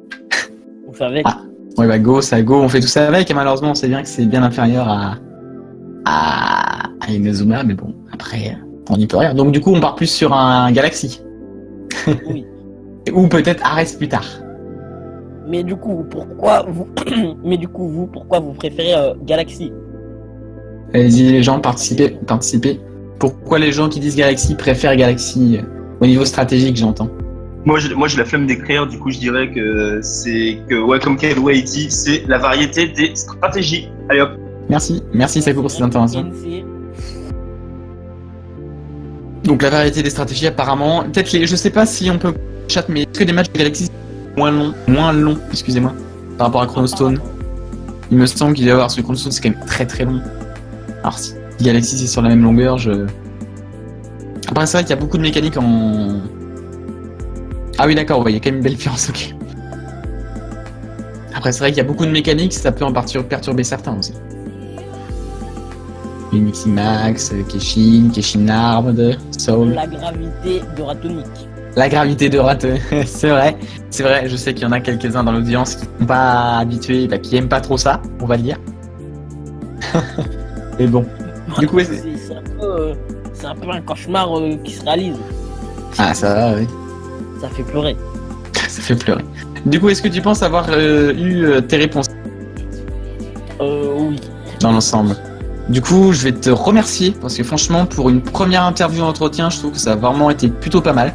on fait avec. Ah. Ouais, bah Go, on fait tout ça avec. Et malheureusement, on sait bien que c'est bien inférieur à Inazuma, mais bon, après, on n'y peut rien. Donc, du coup, on part plus sur un Galaxy. Oui. Ou peut-être Ares plus tard. Mais du coup, pourquoi vous pourquoi vous préférez Galaxy? Allez-y, les gens, participez. Pourquoi les gens qui disent Galaxy préfèrent Galaxy au niveau stratégique, j'entends? Moi, j'ai la flemme d'écrire, du coup, je dirais que ouais, comme Kenway dit, c'est la variété des stratégies. Allez hop. Merci Saku pour cette intervention. NC. Donc la variété des stratégies apparemment, peut-être je sais pas si on peut chat, mais est-ce que les matchs de Galaxy sont moins longs, excusez-moi, par rapport à Chronostone? Il me semble qu'il doit y avoir, parce que Chronostone c'est quand même très très long. Alors si Galaxy c'est sur la même longueur, Après c'est vrai qu'il y a beaucoup de mécaniques en... Ah oui d'accord, ouais, il y a quand même une belle différence, ok. Après c'est vrai qu'il y a beaucoup de mécaniques, ça peut en partie perturber certains aussi. Miximax, Keshin Armed, Soul. La gravité de Ratonic. La gravité de Rat, c'est vrai, je sais qu'il y en a quelques-uns dans l'audience qui ne sont pas habitués, qui aiment pas trop ça, on va le dire. Mais bon, du coup, c'est un peu un cauchemar qui se réalise. Ah ça va, oui. Ça fait pleurer. Ça fait pleurer. Du coup, est-ce que tu penses avoir eu tes réponses? Oui. Dans l'ensemble. Du coup, je vais te remercier parce que franchement, pour une première interview entretien, je trouve que ça a vraiment été plutôt pas mal.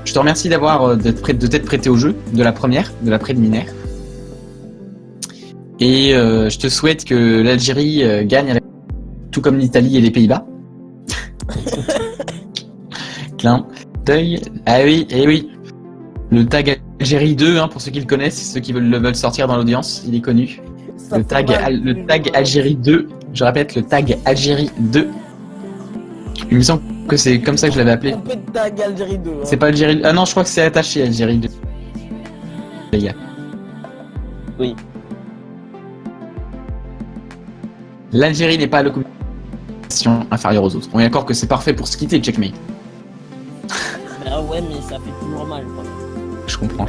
Je te remercie de t'être prêté au jeu de la préliminaire. Et je te souhaite que l'Algérie gagne, tout comme l'Italie et les Pays-Bas. Clin d'œil. Ah oui, et oui. Le tag Algérie 2, pour ceux qui le connaissent, ceux qui veulent sortir dans l'audience, il est connu. Le tag Algérie 2, je répète, le tag Algérie 2. Il me semble que c'est comme ça que je l'avais appelé. Un peu de tag Algérie 2. Hein. C'est pas Algérie... Ah non, je crois que c'est attaché Algérie 2. Les gars. Oui. L'Algérie n'est pas le coup. version inférieure aux autres. On est d'accord que c'est parfait pour se quitter, Checkmate. Bah ouais, mais ça fait toujours mal, quoi. Je comprends.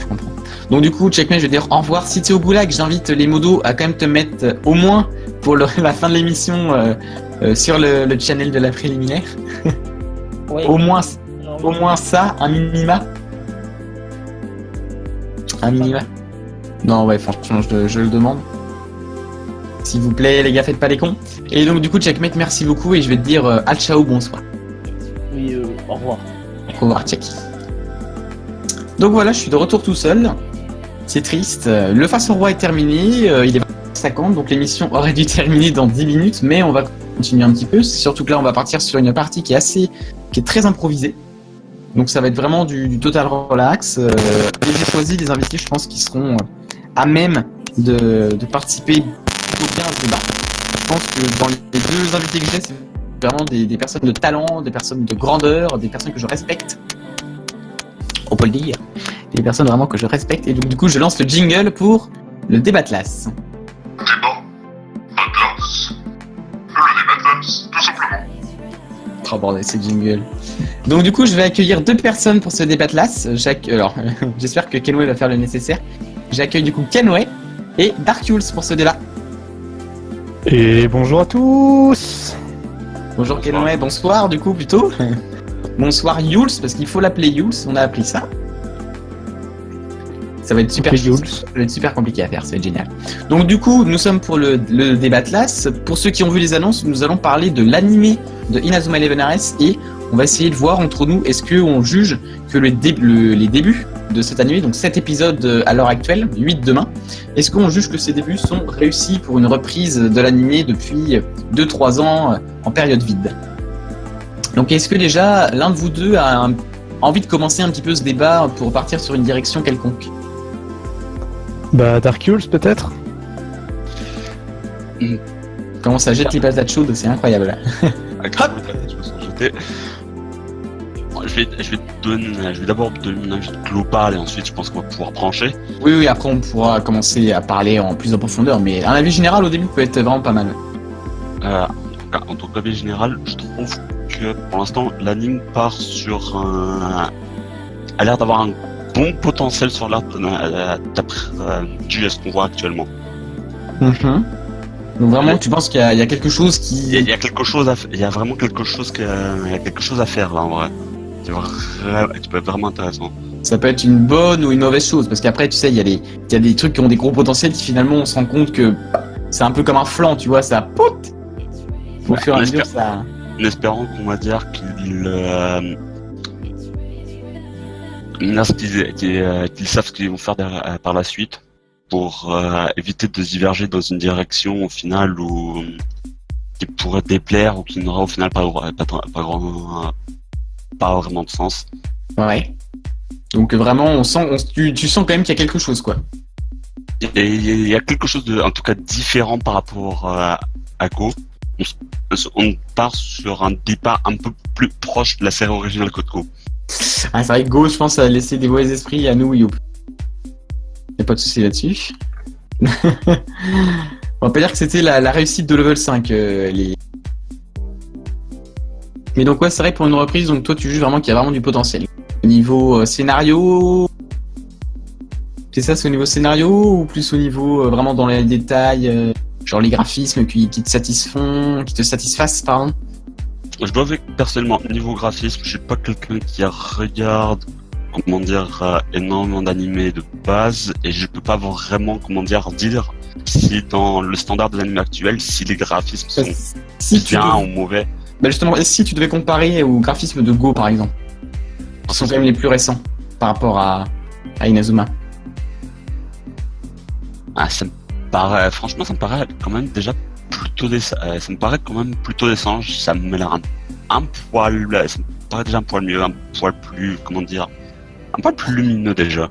Donc du coup, Checkmate, je vais dire au revoir. Si tu es au goulag, j'invite les modos à quand même te mettre au moins pour la fin de l'émission sur le channel de la préliminaire. Ouais, Au moins j'ai envie Au moins ça, un minima. Un minima. Non, ouais, franchement, je le demande. S'il vous plaît, les gars, faites pas les cons. Et donc, du coup, Checkmate, merci beaucoup. Et je vais te dire al ciao, bonsoir. Oui, au revoir. Au revoir, check. Donc voilà, je suis de retour tout seul. C'est triste. Le Face au Roi est terminé. Il est 50, donc l'émission aurait dû terminer dans 10 minutes. Mais on va continuer un petit peu. Surtout que là, on va partir sur une partie qui est très improvisée. Donc ça va être vraiment du total relax. Et j'ai choisi des invités, je pense, qui seront à même de participer plutôt bien à ce débat. Je pense que dans les deux invités que j'ai, c'est vraiment des personnes de talent, des personnes de grandeur, des personnes que je respecte. On peut le dire. Des personnes vraiment que je respecte. Et donc du coup, je lance le jingle pour le débat classe. Débat. Atlas. Le débat Atlas, tout simplement. Oh bordel, c'est jingle. Donc du coup, je vais accueillir deux personnes pour ce débat classe. Alors, j'espère que Kenway va faire le nécessaire. J'accueille du coup Kenway et Darkules pour ce débat. Et bonjour à tous. Bonjour Kenway, bonsoir du coup plutôt. Bonsoir Yules, parce qu'il faut l'appeler Yules, on a appris ça. Ça va être super, Ok, Yules. ça va être super compliqué à faire, ça va être génial. Donc du coup, nous sommes pour le débat Atlas. Pour ceux qui ont vu les annonces, nous allons parler de l'animé de Inazuma Eleven RS et on va essayer de voir entre nous, est-ce qu'on juge que les débuts de cet animé, donc 7 épisodes à l'heure actuelle, 8 demain, est-ce qu'on juge que ces débuts sont réussis pour une reprise de l'animé depuis 2-3 ans en période vide? Donc est-ce que déjà l'un de vous deux a envie de commencer un petit peu ce débat pour partir sur une direction quelconque? Bah Darkules peut-être. Comment ça jette les patates chaudes, c'est incroyable. Je vais d'abord donner mon avis global et ensuite je pense qu'on va pouvoir brancher. Oui, après on pourra commencer à parler en plus en profondeur, mais un avis général au début peut être vraiment pas mal. En tant qu'avis général, je trouve que pour l'instant l'anime part sur a l'air d'avoir un bon potentiel sur l'art dû à ce qu'on voit actuellement. Donc vraiment, tu penses qu'il y a quelque chose qui... Il y a quelque chose il y a vraiment quelque chose à faire là en vrai. Qui peut être vraiment intéressant. Ça peut être une bonne ou une mauvaise chose, parce qu'après, tu sais, il y a des trucs qui ont des gros potentiels qui finalement on se rend compte que c'est un peu comme un flanc, tu vois, ça pote. Au fur et à mesure, ça... En espérant qu'on va dire qu'ils savent ce qu'ils vont faire par la suite pour éviter de se diverger dans une direction au final qui pourrait déplaire ou qui n'aura au final pas vraiment de sens. Ouais. Donc vraiment, tu sens quand même qu'il y a quelque chose, quoi. Il y a quelque chose de, en tout cas, différent par rapport à Go. On part sur un départ un peu plus proche de la série originale que de Go. Ah, c'est vrai que Go, je pense, a laissé des mauvais esprits à nous, Youp. Y'a pas de souci là-dessus. On va pas dire que c'était la réussite de level 5, Mais donc ouais, c'est vrai que pour une reprise, donc toi tu juges vraiment qu'il y a vraiment du potentiel. Au niveau scénario... C'est ça, c'est au niveau scénario ou plus au niveau vraiment dans les détails, genre les graphismes qui te satisfassent, pardon? Je dois avouer que personnellement, niveau graphisme, je suis pas quelqu'un qui regarde, énormément d'animés de base, et je peux pas vraiment, dire si dans le standard des animés actuels, si les graphismes sont bien ou mauvais. Bah justement, et si tu devais comparer au graphisme de Go par exemple, qui sont quand même les plus récents par rapport à Inazuma? Franchement, ça me paraît quand même déjà plutôt décent. Ça me paraît quand même plutôt décent. Ça me l'air ça me paraît déjà un poil mieux, un poil plus, un poil plus lumineux déjà.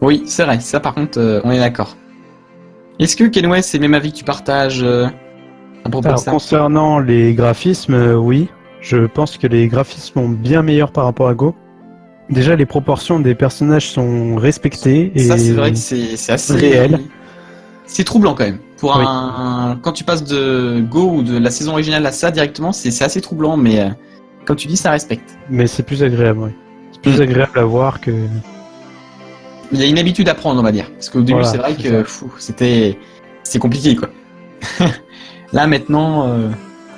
Oui, c'est vrai. Ça, par contre, on est d'accord. Est-ce que Kenway, c'est le même avis que tu partages à propos de Alors ça? concernant les graphismes, oui, je pense que les graphismes sont bien meilleurs par rapport à Go. Déjà, les proportions des personnages sont respectées et Ça, c'est vrai que c'est assez réel. C'est troublant quand même. pour quand tu passes de Go ou de la saison originale à ça directement, c'est assez troublant, mais comme tu dis, ça respecte. Mais c'est plus agréable, oui. C'est plus agréable à voir que. Il y a une habitude à prendre, on va dire. Parce qu'au début, Voilà, c'est vrai c'est que c'est compliqué, quoi. Là, maintenant,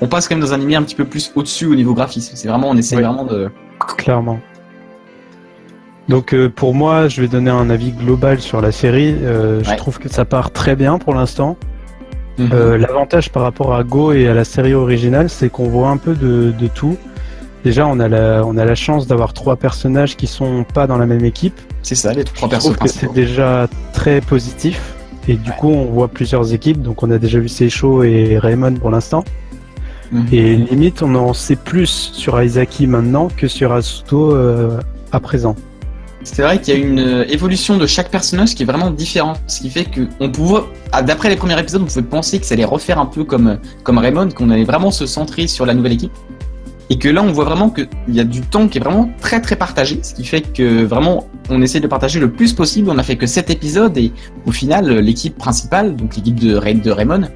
on passe quand même dans un univers un petit peu plus au-dessus au niveau graphisme. C'est vraiment, on essaie vraiment de. Clairement. Donc pour moi, je vais donner un avis global sur la série. Je trouve que ça part très bien pour l'instant. L'avantage par rapport à Go et à la série originale, c'est qu'on voit un peu de tout. Déjà, on a la chance d'avoir 3 personnages qui sont pas dans la même équipe. C'est ça, les 3 Je persos trouve que principaux. c'est déjà très positif. Et du coup, on voit plusieurs équipes. Donc on a déjà vu Seisho et Raymond pour l'instant. Et limite, on en sait plus sur Aizaki maintenant que sur Asuto à présent. C'est vrai qu'il y a une évolution de chaque personnage qui est vraiment différente. Ce qui fait que d'après les premiers épisodes, on pouvait penser que ça allait refaire un peu comme Raymond, qu'on allait vraiment se centrer sur la nouvelle équipe. Et que là, on voit vraiment qu'il y a du temps qui est vraiment très très partagé. Ce qui fait que vraiment, on essaie de partager le plus possible. On a fait que 7 épisodes et au final, l'équipe principale, donc l'équipe de Raymond,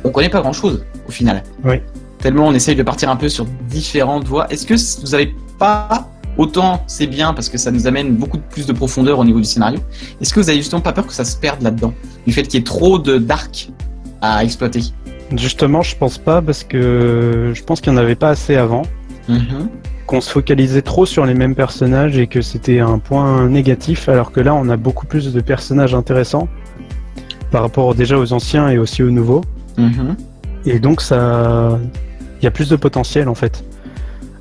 on connaît pas grand chose au final. Oui. Tellement on essaye de partir un peu sur différentes voies. Est-ce que vous avez pas... Autant c'est bien parce que ça nous amène beaucoup plus de profondeur au niveau du scénario. Est-ce que vous avez justement pas peur que ça se perde là-dedans, du fait qu'il y ait trop d'arcs à exploiter? Justement, je pense pas parce que je pense qu'il n'y en avait pas assez avant. Qu'on se focalisait trop sur les mêmes personnages et que c'était un point négatif, alors que là on a beaucoup plus de personnages intéressants par rapport déjà aux anciens et aussi aux nouveaux. Et donc il y a plus de potentiel en fait.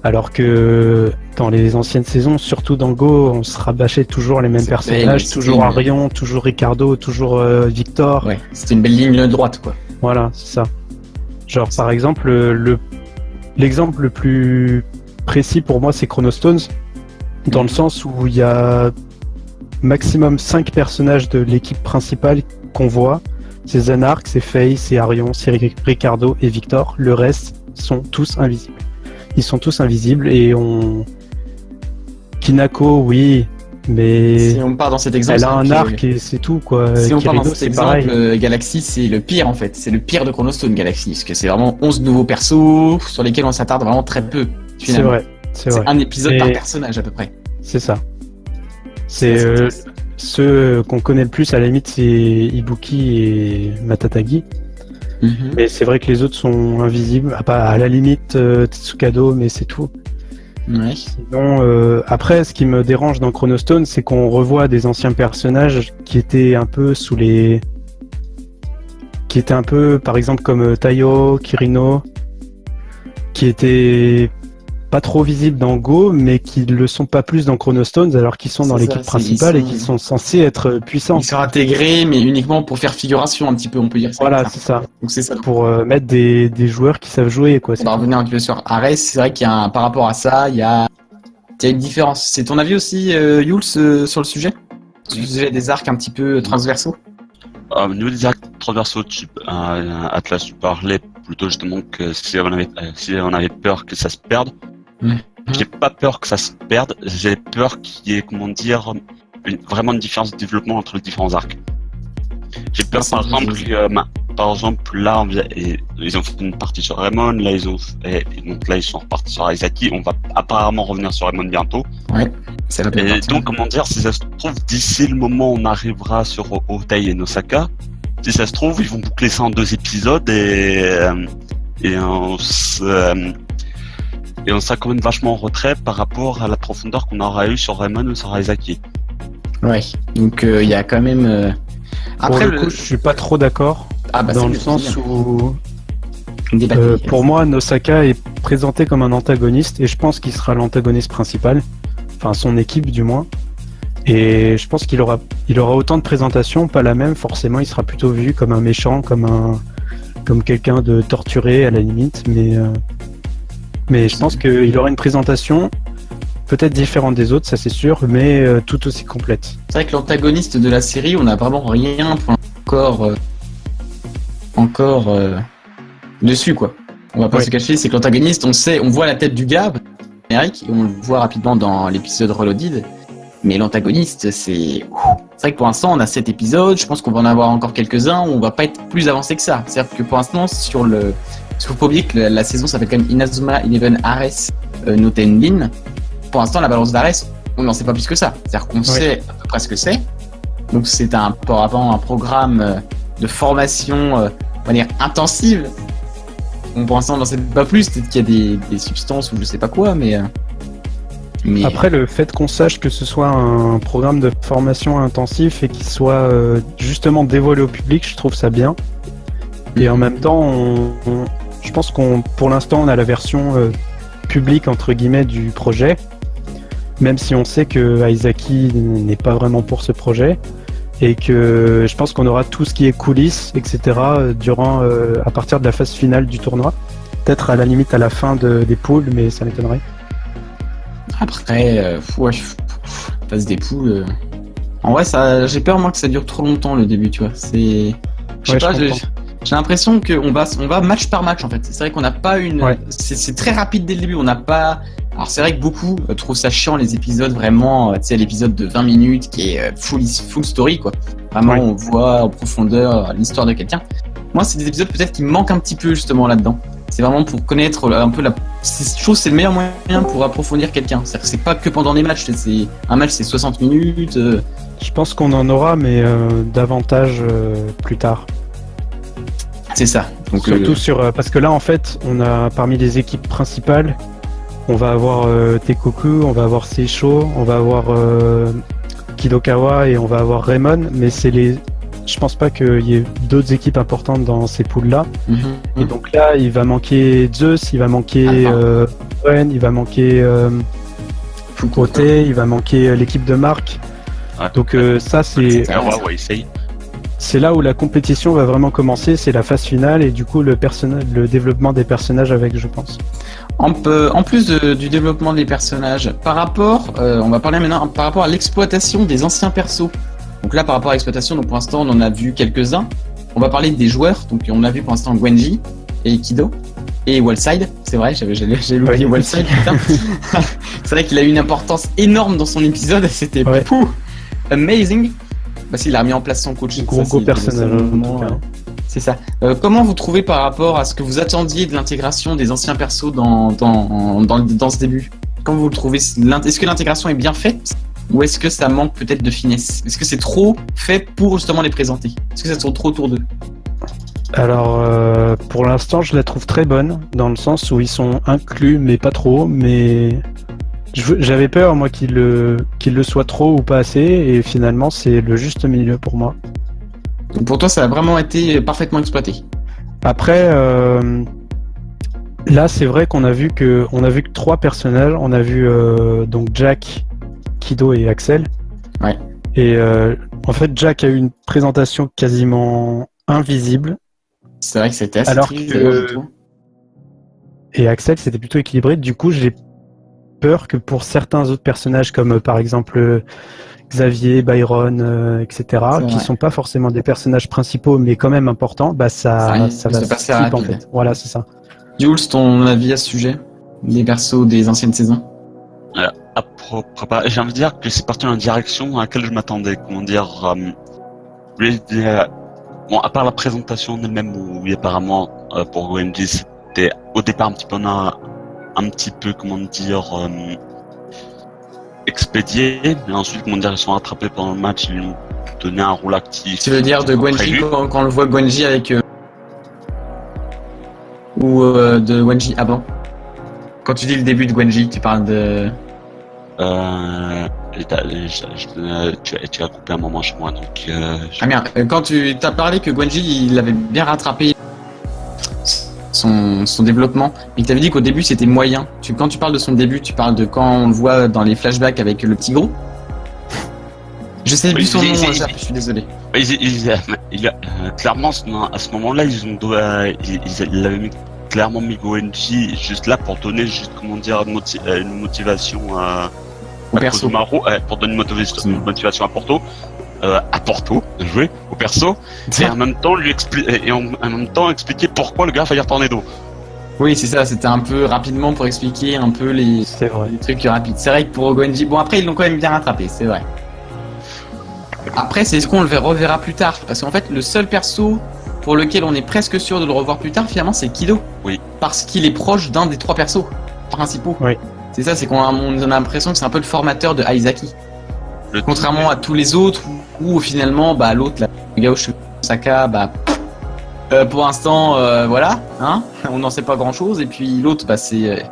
Alors que dans les anciennes saisons, surtout dans Go, on se rabâchait toujours les mêmes personnages, toujours Arion, toujours Ricardo, toujours Victor. Ouais, c'était une belle ligne droite, quoi. Voilà, c'est ça. Genre par exemple, l'exemple le plus précis pour moi, c'est Chronostones, dans le sens où il y a maximum 5 personnages de l'équipe principale qu'on voit. C'est Zanark, c'est Faye, c'est Arion, c'est Ricardo et Victor. Le reste sont tous invisibles. Ils sont tous invisibles et Kinako, oui, mais si on part dans cet exemple, elle a un arc et c'est tout, quoi. Si on part Kirino, dans cet exemple, Galaxy, c'est le pire en fait. C'est le pire de Chronostone, Galaxy, parce que c'est vraiment 11 nouveaux persos sur lesquels on s'attarde vraiment très peu. Finalement. C'est vrai. C'est un épisode par personnage à peu près. C'est ça. C'est ceux qu'on connaît le plus à la limite, c'est Ibuki et Matatagi. Mais c'est vrai que les autres sont invisibles, à la limite Tsukado, mais c'est tout. Ouais. Sinon, après, ce qui me dérange dans Chronostone, c'est qu'on revoit des anciens personnages qui étaient un peu par exemple comme Taiyo, Kirino, qui étaient pas trop visibles dans Go, mais qui le sont pas plus dans Chronostones, alors qu'ils sont dans l'équipe principale et qui sont censés être puissants. Ils sont intégrés, mais uniquement pour faire figuration un petit peu, on peut dire ça. Voilà, c'est ça. Donc c'est ça. Pour mettre des joueurs qui savent jouer, quoi. On va revenir un petit peu sur Ares. C'est vrai qu'il y a par rapport à ça, il y a une différence. C'est ton avis aussi, Yules, sur le sujet? Sur le sujet des arcs un petit peu transversaux? Au niveau des arcs transversaux, Atlas, tu parlais plutôt justement que si on avait peur que ça se perde. J'ai pas peur que ça se perde, j'ai peur qu'il y ait, vraiment une différence de développement entre les différents arcs. J'ai peur, par exemple, là, ils ont fait une partie sur Raymond, là, ils sont repartis sur Aizaki, on va apparemment revenir sur Raymond bientôt. Ouais, c'est la Et donc, si ça se trouve, d'ici le moment où on arrivera sur Otei et Nosaka, si ça se trouve, ils vont boucler ça en 2 épisodes et on sera quand même vachement en retrait par rapport à la profondeur qu'on aura eu sur Raymond ou sur Aizaki. Ouais, donc il y a quand même... Après, pour le coup, je suis pas trop d'accord, dans le sens où... pour moi, Nosaka est présenté comme un antagoniste, et je pense qu'il sera l'antagoniste principal, enfin son équipe du moins. Et je pense qu'il aura autant de présentations, pas la même, forcément, il sera plutôt vu comme un méchant, comme quelqu'un de torturé à la limite, mais je pense qu'il aura une présentation peut-être différente des autres, ça c'est sûr, mais tout aussi complète. C'est vrai que l'antagoniste de la série, on n'a vraiment rien pour encore dessus, quoi. On va pas se cacher, c'est que l'antagoniste, on voit la tête du gars, Eric, et on le voit rapidement dans l'épisode Reloaded, Mais l'antagoniste, c'est vrai que pour l'instant, on a 7 épisodes. Je pense qu'on va en avoir encore quelques-uns. On va pas être plus avancé que ça. C'est-à-dire que pour l'instant, parce qu'il faut pas oublier que la saison s'appelle quand même Inazuma Eleven Ares no Tenbin. Pour l'instant, la balance d'Ares, on n'en sait pas plus que ça. C'est-à-dire qu'on sait à peu près ce que c'est. Donc c'est un programme de formation, on va dire, intensive. Bon, pour l'instant, on n'en sait pas plus. Peut-être qu'il y a des substances ou je sais pas quoi, mais... Après, le fait qu'on sache que ce soit un programme de formation intensif et qu'il soit justement dévoilé au public, je trouve ça bien. Et en même temps, je pense pour l'instant, on a la version publique, entre guillemets, du projet. Même si on sait que Aizaki n'est pas vraiment pour ce projet. Et que je pense qu'on aura tout ce qui est coulisses, etc. À partir de la phase finale du tournoi. Peut-être à la limite à la fin des poules, mais ça m'étonnerait. Après, phase des poules. En vrai, j'ai peur moi que ça dure trop longtemps le début, tu vois. J'ai l'impression qu'on va match par match en fait. C'est vrai qu'on n'a pas une. Ouais. C'est très rapide dès le début. On n'a pas. Alors c'est vrai que beaucoup trouvent ça chiant les épisodes vraiment. Tu sais, l'épisode de 20 minutes qui est full story quoi. Vraiment, on voit en profondeur l'histoire de quelqu'un. Moi, c'est des épisodes peut-être qui me manquent un petit peu justement là-dedans. C'est vraiment pour connaître un peu c'est le meilleur moyen pour approfondir quelqu'un. C'est-à-dire que c'est pas que pendant les matchs. Un match, c'est 60 minutes. Je pense qu'on en aura, mais davantage plus tard. C'est ça. Donc, surtout parce que là, en fait, on a parmi les équipes principales, on va avoir Teikoku, on va avoir Seisho, on va avoir Kidokawa et on va avoir Raymond, mais je pense pas qu'il y ait d'autres équipes importantes dans ces poules-là. Et donc là, il va manquer Zeus, il va manquer Ren, il va manquer Ote, il va manquer l'équipe de Marc. Ouais. Donc ça, c'est là où la compétition va vraiment commencer, c'est la phase finale et du coup le développement des personnages avec, je pense. En plus du développement des personnages, on va parler maintenant par rapport à l'exploitation des anciens persos. Donc là, par rapport à l'exploitation, donc pour l'instant, on en a vu quelques-uns. On va parler des joueurs. Donc on a vu pour l'instant Gwenji et Kido et Wildside. C'est vrai, j'ai oublié Wildside. C'est vrai qu'il a eu une importance énorme dans son épisode. C'était amazing. Parce qu'il a remis en place son coach. Gros personnage. C'est ça. Comment vous trouvez par rapport à ce que vous attendiez de l'intégration des anciens persos dans ce début? Comment vous le trouvez? Est-ce que l'intégration est bien faite? Ou est-ce que ça manque peut-être de finesse? Est-ce que c'est trop fait pour justement les présenter? Est-ce que ça tourne trop autour d'eux? Alors, pour l'instant, je la trouve très bonne, dans le sens où ils sont inclus, mais pas trop. Mais j'avais peur, moi, qu'ils le soient trop ou pas assez, et finalement, c'est le juste milieu pour moi. Donc pour toi, ça a vraiment été parfaitement exploité. Après, là, c'est vrai qu'on a vu que 3 personnages. On a vu donc Jack, Kido et Axel. Ouais. Et en fait, Jack a eu une présentation quasiment invisible. C'est vrai que c'était assez triste. Et Axel, c'était plutôt équilibré. Du coup, j'ai peur que pour certains autres personnages, comme par exemple Xavier, Byron, etc., qui sont pas forcément des personnages principaux, mais quand même importants, ça va se passer rapide. En fait. Voilà, c'est ça. Jules, ton avis à ce sujet? Les persos des anciennes saisons? J'ai envie de dire que c'est parti dans une direction à laquelle je m'attendais. Comment dire, bon, à part la présentation elle-même où apparemment pour Gwenji c'était au départ un petit peu comment dire expédié, mais ensuite comment dire ils sont rattrapés pendant le match, ils lui ont donné un rôle actif. Tu veux dire de Gwenji quand on le voit Gwenji avec ou de Gwenji avant? Quand tu dis le début de Gwenji, tu parles de tu as coupé un moment chez moi donc Ah merde, quand tu t'as parlé que Gwenji il avait bien rattrapé son développement, mais que t'avais dit qu'au début c'était moyen. Quand tu parles de son début, tu parles de quand on le voit dans les flashbacks avec le petit gros. Je sais plus son nom, je suis désolé. Clairement à ce moment-là ils avaient clairement mis Gwenji juste là pour donner une motivation au perso. Pour donner une motivation à Porto, jouer au perso, et en même temps expliquer pourquoi le gars a failli retourner d'eau. Oui, c'est ça, c'était un peu rapidement pour expliquer un peu les trucs rapides. C'est vrai que pour Goenji, bon après ils l'ont quand même bien rattrapé, c'est vrai. Après, c'est ce qu'on le reverra plus tard, parce qu'en fait le seul perso pour lequel on est presque sûr de le revoir plus tard, finalement, c'est Kido. Oui. Parce qu'il est proche d'un des 3 persos principaux. Oui. C'est ça, c'est qu'on a l'impression que c'est un peu le formateur de Aizaki. Contrairement à tous les autres, où finalement, bah, l'autre, la Gao Saka, bah, pour l'instant, voilà, hein, on n'en sait pas grand-chose. Et puis l'autre, bah, c'est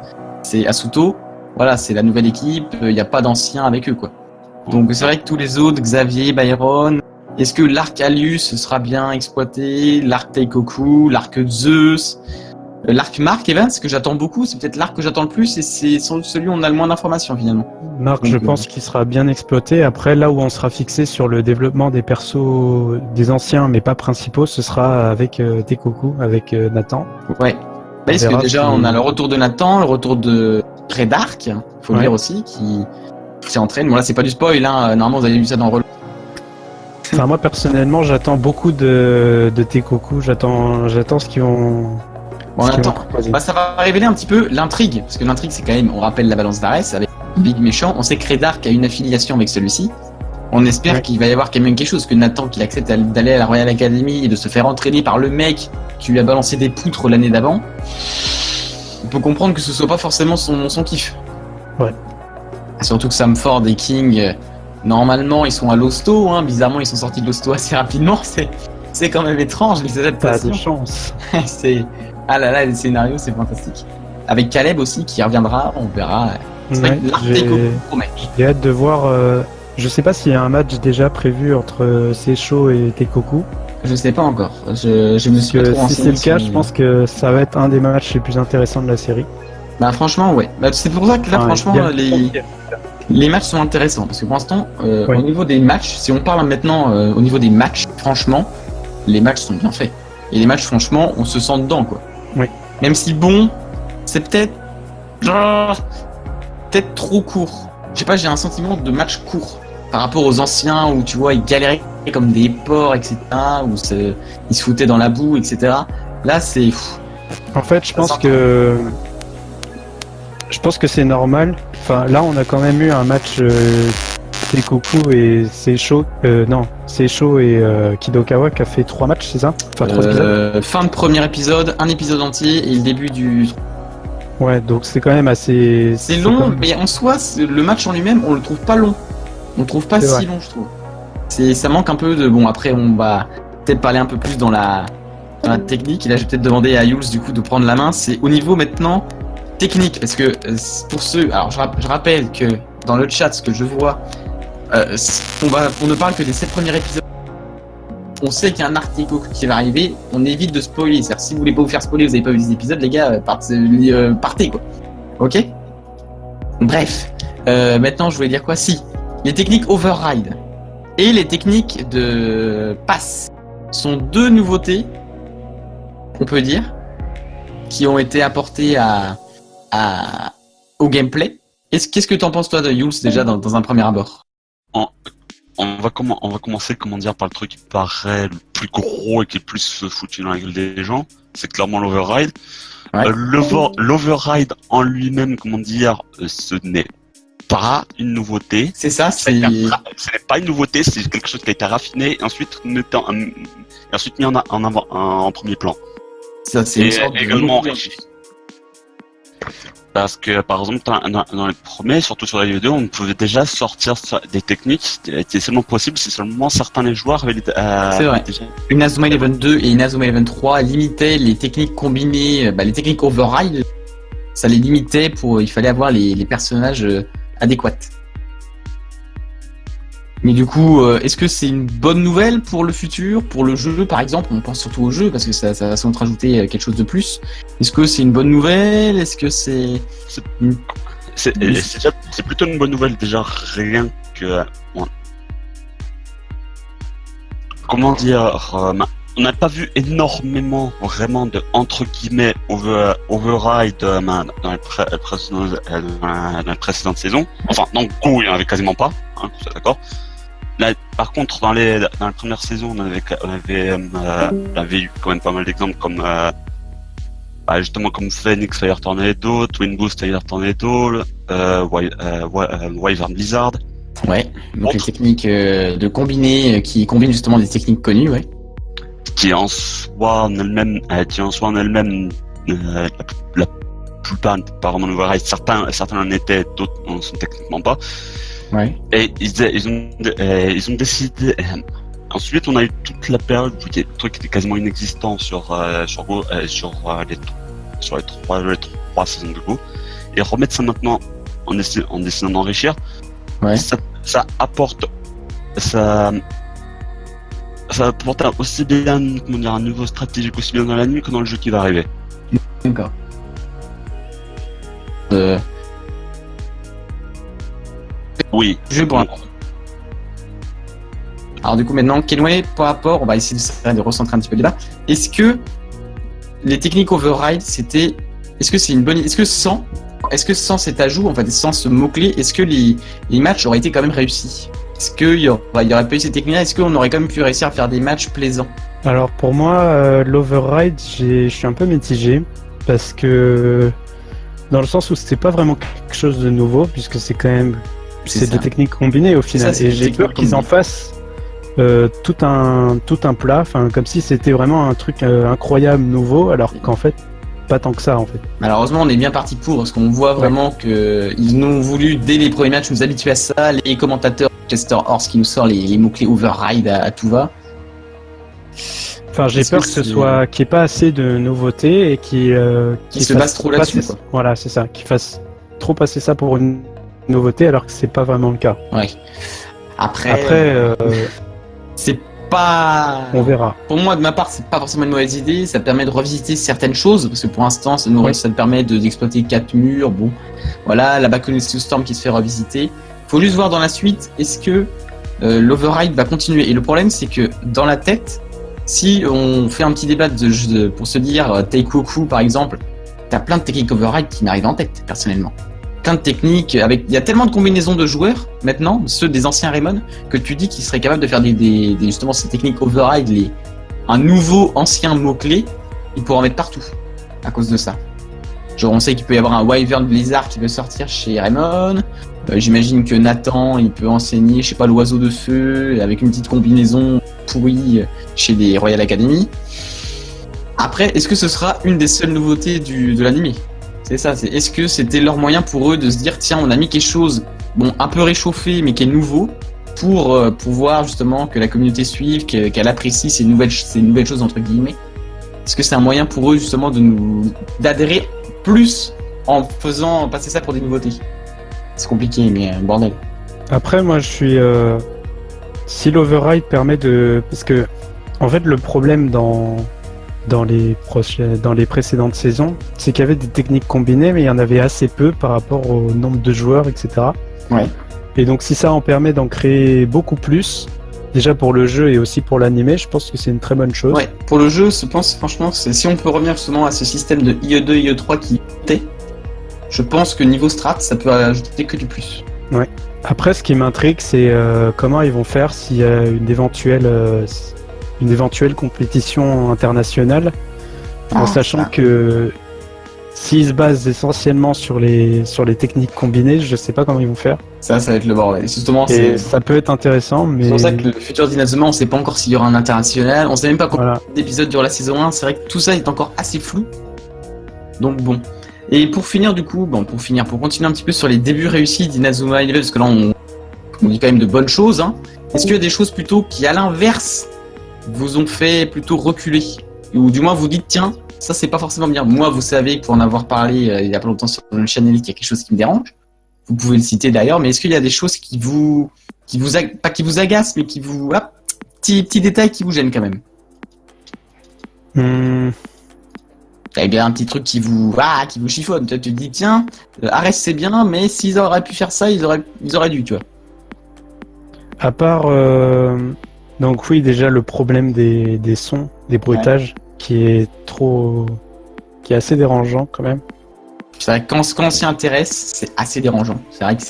Asuto. Voilà, c'est la nouvelle équipe. Il n'y a pas d'anciens avec eux, quoi. Donc c'est vrai que tous les autres, Xavier, Byron. Est-ce que l'arc Alius sera bien exploité? L'arc Teikoku, l'arc Zeus, l'arc Mark Evans, que j'attends beaucoup, c'est peut-être l'arc que j'attends le plus et c'est celui où on a le moins d'informations finalement. Mark, donc, je pense qu'il sera bien exploité. Après, là où on sera fixé sur le développement des persos, des anciens mais pas principaux, ce sera avec Teikoku, avec Nathan. Ouais. Parce que déjà, on a le retour de Nathan, le retour de Redark, faut le dire aussi, qui s'entraîne. Bon là, c'est pas du spoil, hein. Normalement, vous avez vu ça dans Roll. Enfin, moi personnellement, j'attends beaucoup de Teikoku. J'attends ce qu'ils vont. Bon, bah, ça va révéler un petit peu l'intrigue, parce que l'intrigue, c'est quand même, on rappelle la balance d'Arès avec Big Méchant. On sait que Redark a une affiliation avec celui-ci. On espère qu'il va y avoir quand même quelque chose, que Nathan, qu'il accepte d'aller à la Royal Academy et de se faire entraîner par le mec qui lui a balancé des poutres l'année d'avant. On peut comprendre que ce soit pas forcément son kiff. Ouais. Surtout que Sam Ford et King. Normalement, ils sont à l'hosto, hein. Bizarrement, ils sont sortis de l'hosto assez rapidement. C'est quand même étrange, les adaptations. Pas de chance. Ah là là, les scénarios, c'est fantastique. Avec Caleb aussi, qui reviendra, on verra. Ouais, j'ai hâte de voir. Je sais pas s'il y a un match déjà prévu entre Seisho et Teikoku. Je sais pas encore. Je me suis pas trop si c'est le cas, je pense que ça va être un des matchs les plus intéressants de la série. Bah franchement, ouais. Bah, c'est pour ça que là, franchement, les matchs sont intéressants parce que pour l'instant, au niveau des matchs, si on parle maintenant au niveau des matchs, franchement, les matchs sont bien faits. Et les matchs, franchement, on se sent dedans, quoi. Oui. Même si bon, c'est peut-être trop court. Je sais pas, j'ai un sentiment de match court par rapport aux anciens où tu vois ils galéraient comme des porcs, etc. Où ils se foutaient dans la boue, etc. Là, c'est. En fait, je pense que c'est normal. Enfin, là, on a quand même eu un match Teikoku et Seisho. Seisho et Kidokawa qui a fait 3 matchs, c'est ça? Enfin, 3 épisodes. Fin de premier épisode, un épisode entier et le début du. Ouais, donc c'est quand même assez. C'est long, mais en soi, le match en lui-même, on le trouve pas long. On le trouve pas si long, je trouve. Ça manque un peu de. Bon, après, on va peut-être parler un peu plus dans la technique. Et là, je vais peut-être demander à Yules du coup de prendre la main. C'est au niveau maintenant technique, parce que pour ceux. Alors, je rappelle que dans le chat, ce que je vois, on ne parle que des 7 premiers épisodes. On sait qu'il y a un arc qui va arriver, on évite de spoiler. C'est-à-dire, si vous voulez pas vous faire spoiler, vous avez pas vu les épisodes, les gars, partez quoi. Ok? Bref. Maintenant, je voulais dire quoi? Si. Les techniques override et les techniques de passe sont 2 nouveautés, on peut dire, qui ont été apportées au gameplay. Qu'est-ce que t'en penses toi de Yules déjà dans un premier abord? On va commencer, par le truc qui paraît le plus gros et qui est le plus foutu dans la gueule des gens. C'est clairement l'override. Ouais. L'override en lui-même, ce n'est pas une nouveauté. C'est ça, ce n'est pas une nouveauté, c'est quelque chose qui a été raffiné et ensuite mis en premier plan. Ça, c'est une sorte également enrichi. Parce que, par exemple, dans les premiers, surtout sur la vidéo, on pouvait déjà sortir des techniques qui étaient seulement possibles si seulement certains des joueurs avaient c'est vrai. Déjà... Une Inazuma Eleven 2 et une Inazuma Eleven 3 limitaient les techniques combinées, les techniques override, ça les limitait il fallait avoir les personnages adéquats. Mais du coup, est-ce que c'est une bonne nouvelle pour le futur, pour le jeu par exemple? On pense surtout au jeu parce que ça va sans doute rajouter quelque chose de plus. Est-ce que c'est une bonne nouvelle? Est-ce que c'est plutôt une bonne nouvelle déjà, rien que... Comment dire, on n'a pas vu énormément vraiment de entre guillemets override dans les précédentes saisons. Enfin, dans le coup, il n'y en avait quasiment pas, hein, d'accord. Là, par contre, dans la première saison, on avait eu quand même pas mal d'exemples comme justement comme Phoenix Fire Tornado, Twin Boost Fire Tornado, Wyvern Blizzard. Ouais, donc les techniques de combiner, qui combinent justement des techniques connues, ouais. Qui en soi en elle-même, la plupart n'étaient pas vraiment nouveaux. Certains en étaient, d'autres n'en sont techniquement pas. Ouais. Et ils ont décidé. Ensuite, on a eu toute la période où le truc était quasiment inexistant sur les trois saisons de Go. Et remettre ça maintenant en décidant d'enrichir, ouais. Ça apporte. Ça va apporter aussi bien un niveau stratégique aussi bien dans la nuit que dans le jeu qui va arriver. D'accord. Oui. Jeu pour Alors du coup maintenant, Kenway, par rapport, on va essayer de recentrer un petit peu le débat. Est-ce que les techniques override, est-ce que c'est une bonne, est-ce que sans cet ajout, en fait, sans ce mot-clé, est-ce que les matchs auraient été quand même réussis? Est-ce qu'il y aurait pas eu ces techniques-là? Est-ce qu'on aurait quand même pu réussir à faire des matchs plaisants? Alors pour moi, l'override, je suis un peu mitigé parce que dans le sens où c'était pas vraiment quelque chose de nouveau puisque c'est quand même des techniques combinées au final. Et j'ai peur qu'ils en fassent tout un plat, enfin comme si c'était vraiment un truc incroyable nouveau, alors qu'en fait pas tant que ça en fait. Malheureusement on est bien parti pour, parce qu'on voit vraiment qu'ils nous ont voulu dès les premiers matchs nous habituer à ça, les commentateurs Chester Horse qui nous sort les mots-clés override à tout va. Enfin j'ai peur qu'il n'y ait pas assez de nouveautés et qui se base trop là-dessus. Voilà c'est ça, qu'ils fassent trop passer ça pour une nouveauté alors que c'est pas vraiment le cas. Ouais. Après c'est pas... On verra. Pour moi, de ma part, c'est pas forcément une mauvaise idée. Ça permet de revisiter certaines choses, parce que pour l'instant, ça te permet d'exploiter 4 murs. Bon, voilà, la Baconess Storm qui se fait revisiter. Faut juste voir dans la suite, est-ce que l'override va continuer? Et le problème, c'est que dans la tête, si on fait un petit débat pour se dire Taikoku, par exemple, t'as plein de techniques override qui m'arrivent en tête, personnellement. Plein de techniques, il y a tellement de combinaisons de joueurs maintenant, ceux des anciens Raymond, que tu dis qu'ils seraient capables de faire justement ces techniques override, un nouveau ancien mot-clé, ils pourraient en mettre partout à cause de ça. Genre on sait qu'il peut y avoir un Wyvern Blizzard qui veut sortir chez Raymond, j'imagine que Nathan il peut enseigner, je sais pas, l'oiseau de feu avec une petite combinaison pourrie chez les Royal Academy. Après, est-ce que ce sera une des seules nouveautés de l'anime? C'est ça, est-ce que c'était leur moyen pour eux de se dire tiens on a mis quelque chose un peu réchauffé mais qui est nouveau pour pouvoir justement que la communauté suive, qu'elle apprécie ces nouvelles choses entre guillemets. Est-ce que c'est un moyen pour eux justement d'adhérer plus en faisant passer ça pour des nouveautés? C'est compliqué mais bordel. Après moi je suis si l'override permet parce que en fait le problème dans les précédentes saisons, c'est qu'il y avait des techniques combinées, mais il y en avait assez peu par rapport au nombre de joueurs, etc. Ouais. Et donc si ça en permet d'en créer beaucoup plus, déjà pour le jeu et aussi pour l'animé, je pense que c'est une très bonne chose. Ouais, pour le jeu, je pense franchement, si on peut revenir justement à ce système de IE2, IE3 qui était, je pense que niveau strat, ça peut ajouter que du plus. Ouais. Après, ce qui m'intrigue, c'est comment ils vont faire s'il y a une éventuelle compétition internationale, en sachant que s'ils se basent essentiellement sur les techniques combinées, je sais pas comment ils vont faire. Ça va être le bordel. Justement, ça peut être intéressant, mais... C'est pour ça que le futur d'Inazuma, on sait pas encore s'il y aura un international, on sait même pas combien d'épisodes dure la saison 1, c'est vrai que tout ça est encore assez flou. Donc bon. Et pour finir du coup, pour continuer un petit peu sur les débuts réussis d'Inazuma Eleven, parce que là on dit quand même de bonnes choses, hein. Est-ce qu'il y a des choses plutôt qui à l'inverse vous ont fait plutôt reculer, ou du moins vous dites tiens ça c'est pas forcément bien? Moi vous savez que pour en avoir parlé il y a pas longtemps sur le channel, il y a quelque chose qui me dérange, vous pouvez le citer d'ailleurs, mais est-ce qu'il y a des choses pas qui vous agacent mais qui vous petits détails qui vous gênent quand même? Eh bien un petit truc qui vous chiffonne, tu te dis tiens Ares c'est bien mais s'ils auraient pu faire ça ils auraient dû, tu vois. À part donc oui, déjà le problème des sons, des bruitages, qui est assez dérangeant quand même. C'est vrai que quand on s'y intéresse, c'est assez dérangeant. C'est vrai que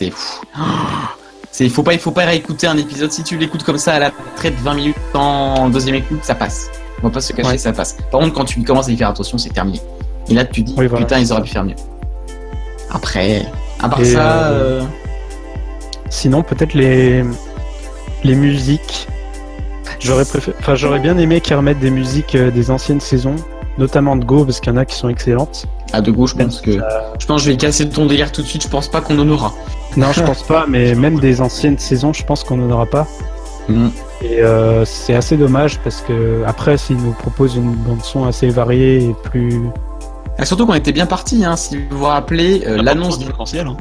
il faut pas réécouter un épisode. Si tu l'écoutes comme ça à la traite 20 minutes en deuxième écoute, ça passe. On va pas se cacher, ça passe. Par contre, quand tu commences à y faire attention, c'est terminé. Et là, tu dis, Oui, voilà. putain, ils auraient pu faire mieux. Après, à part Et, ça, Sinon, peut-être les musiques. J'aurais bien aimé qu'ils remettent des musiques des anciennes saisons, notamment de Go, parce qu'il y en a qui sont excellentes. à de gauche, je pense que je vais casser ton délire tout de suite. Je pense pas qu'on en aura. Non, je pense pas, mais même des anciennes saisons, je pense qu'on n'en aura pas. Mhm. Et c'est assez dommage parce que après, s'ils nous proposent une bande son assez variée et plus. Ah, surtout qu'on était bien parti, hein. Si vous vous rappelez, l'annonce du potentiel. Hein.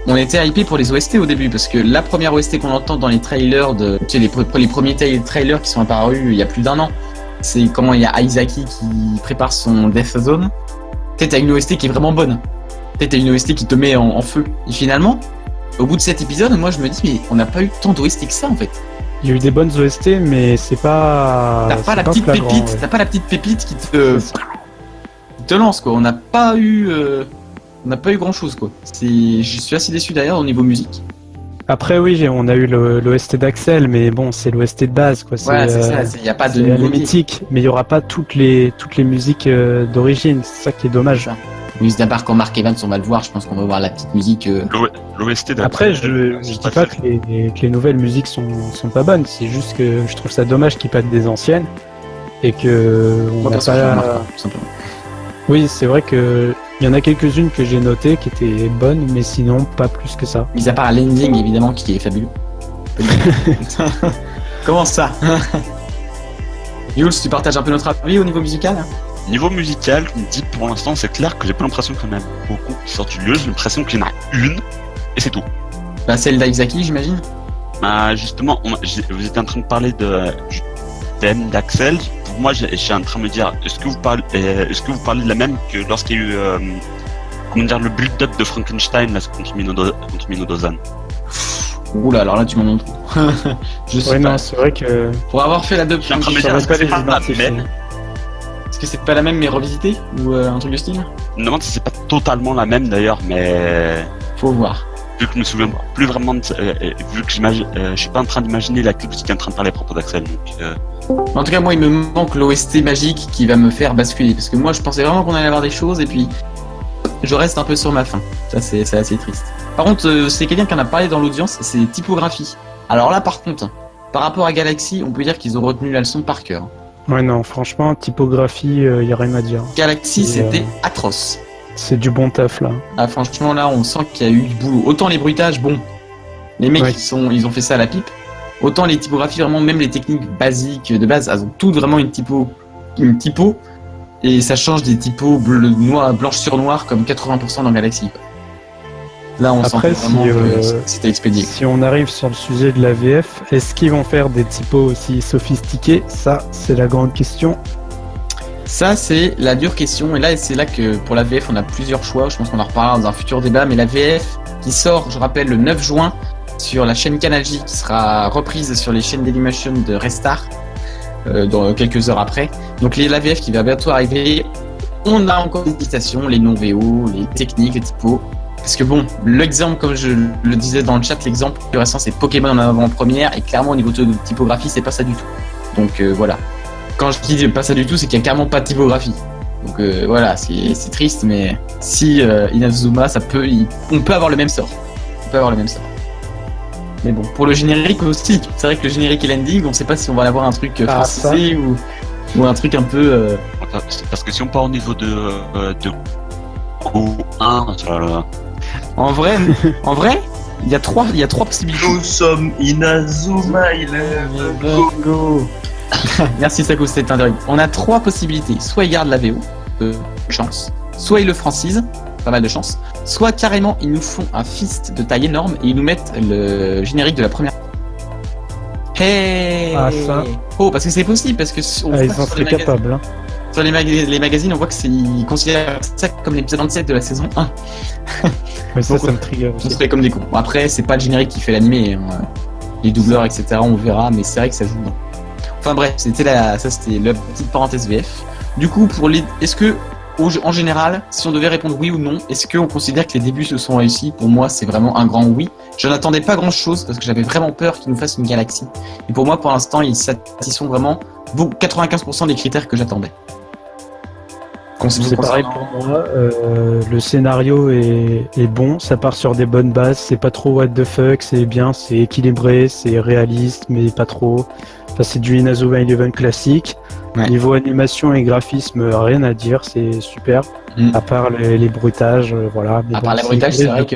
on était hypé pour les OST au début parce que la première OST qu'on entend dans les trailers tu sais, les premiers trailers qui sont apparus il y a plus d'1 an, c'est comment il y a Isaki qui prépare son Death Zone. T'as une OST qui est vraiment bonne. T'as une OST qui te met en feu. Et finalement, au bout de cet épisode, moi je me dis mais on n'a pas eu tant d'OST que ça en fait. Il y a eu des bonnes OST, mais c'est pas. T'as pas la petite flagrant, pépite, ouais. t'as pas la petite pépite qui te lance quoi. On n'a pas eu grand chose quoi. Je suis assez déçu d'ailleurs au niveau musique. Après, oui, on a eu l'OST d'Axel, mais bon, c'est l'OST de base, quoi. Ouais, c'est ça. Il y a pas de nouveau mythique, mais il y aura pas toutes les musiques d'origine. C'est ça qui est dommage. Oui, d'abord quand Mark Evans on va le voir, je pense qu'on va voir la petite musique. L'OST d'Axel. Après, je dis pas que les nouvelles musiques sont pas bonnes. C'est juste que je trouve ça dommage qu'ils perdent des anciennes et que on n'a pas. Tout simplement. Oui, c'est vrai que il y en a quelques-unes que j'ai notées qui étaient bonnes, mais sinon pas plus que ça. Mis à part l'ending évidemment qui est fabuleux. Comment ça Jules, tu partages un peu notre avis au niveau musical? Niveau musical, je me dis pour l'instant c'est clair que j'ai pas l'impression qu'il y en a beaucoup qui sortent du lieu, j'ai l'impression qu'il y en a une et c'est tout. Bah celle d'Isaki j'imagine. Bah justement, vous étiez en train de parler du thème d'Axel. Pour moi, j'ai en train de me dire, est-ce que vous parlez de la même que lorsqu'il y a eu le build-up de Frankenstein là, contre Minodozan? Oula, alors là tu m'en montres. Je sais pas. Non, c'est vrai que pour avoir fait la dub, Je suis en train de me dire, est-ce que c'est pas la même? Est-ce que c'est pas la même mais revisitée ou un truc de style? Je me demande si c'est pas totalement la même d'ailleurs, mais faut voir. Vu que je me souviens plus vraiment vu que je suis pas en train d'imaginer la clip qui est en train de parler à propos d'Axel. En tout cas, moi il me manque l'OST magique qui va me faire basculer parce que moi je pensais vraiment qu'on allait avoir des choses et puis je reste un peu sur ma faim. Ça c'est assez triste. Par contre, c'est quelqu'un qui en a parlé dans l'audience, c'est typographie. Alors là par contre, par rapport à Galaxy, on peut dire qu'ils ont retenu la leçon par cœur. Ouais non, franchement, typographie, y a rien à dire. Galaxy, c'était atroce. C'est du bon taf là. Ah franchement là, on sent qu'il y a eu du boulot. Autant les bruitages, bon, les mecs ils ont fait ça à la pipe. Autant les typographies, vraiment même les techniques basiques de base, elles ont toutes vraiment une typo, et ça change des typos blanche sur noir comme 80% dans Galaxy. Là on sent vraiment que c'était expédié. Si on arrive sur le sujet de la VF, est-ce qu'ils vont faire des typos aussi sophistiqués? Ça, c'est la grande question. Ça, c'est la dure question. Et là, c'est là que pour la VF, on a plusieurs choix. Je pense qu'on en reparlera dans un futur débat. Mais la VF qui sort, je rappelle, le 9 juin sur la chaîne Kanaji, qui sera reprise sur les chaînes Dailymotion de Restar dans quelques heures après. Donc la VF qui va bientôt arriver. On a encore des citations, les non-VO, les techniques, les typos. Parce que bon, l'exemple, comme je le disais dans le chat, l'exemple plus récent, c'est Pokémon en avant-première. Et clairement, au niveau de typographie, c'est pas ça du tout. Donc voilà. Quand je dis pas ça du tout, c'est qu'il n'y a carrément pas de typographie. Donc voilà, c'est triste, mais si Inazuma, on peut avoir le même sort. Mais bon, pour le générique aussi, c'est vrai que le générique et l'ending, on sait pas si on va avoir un truc français ou un truc un peu... Parce que si on part au niveau de Go 1, En vrai, il y a trois possibilités. Nous sommes Inazuma Go. Merci Sako, c'était intéressant. On a 3 possibilités. Soit ils gardent la VO, chance. Soit ils le francisent, pas mal de chance. Soit carrément ils nous font un fist de taille énorme et ils nous mettent le générique de la première. Hey. Ça. Oh, parce que c'est possible, parce que ils en seraient capables. Hein. Sur les magazines, on voit qu'ils considèrent ça comme l'épisode 27 de la saison 1. Mais ça me trigger aussi. On serait comme des cons. Bon, après, c'est pas le générique qui fait l'animé. Hein. Les doubleurs, etc., on verra, mais c'est vrai que ça joue bien. Enfin bref, c'était la petite parenthèse VF. Du coup, est-ce que, en général, si on devait répondre oui ou non, est-ce qu'on considère que les débuts se sont réussis? Pour moi, c'est vraiment un grand oui. Je n'attendais pas grand-chose parce que j'avais vraiment peur qu'ils nous fassent une galaxie. Et pour moi, pour l'instant, ils satisfont vraiment 95% des critères que j'attendais. C'est pareil pour moi. Le scénario est bon, ça part sur des bonnes bases. C'est pas trop what the fuck, c'est bien, c'est équilibré, c'est réaliste, mais pas trop. Enfin, c'est du Inazuma Eleven classique. Ouais. Niveau animation et graphisme, rien à dire, c'est super. À part les bruitages, voilà. Mais à part les bruitages, c'est vrai que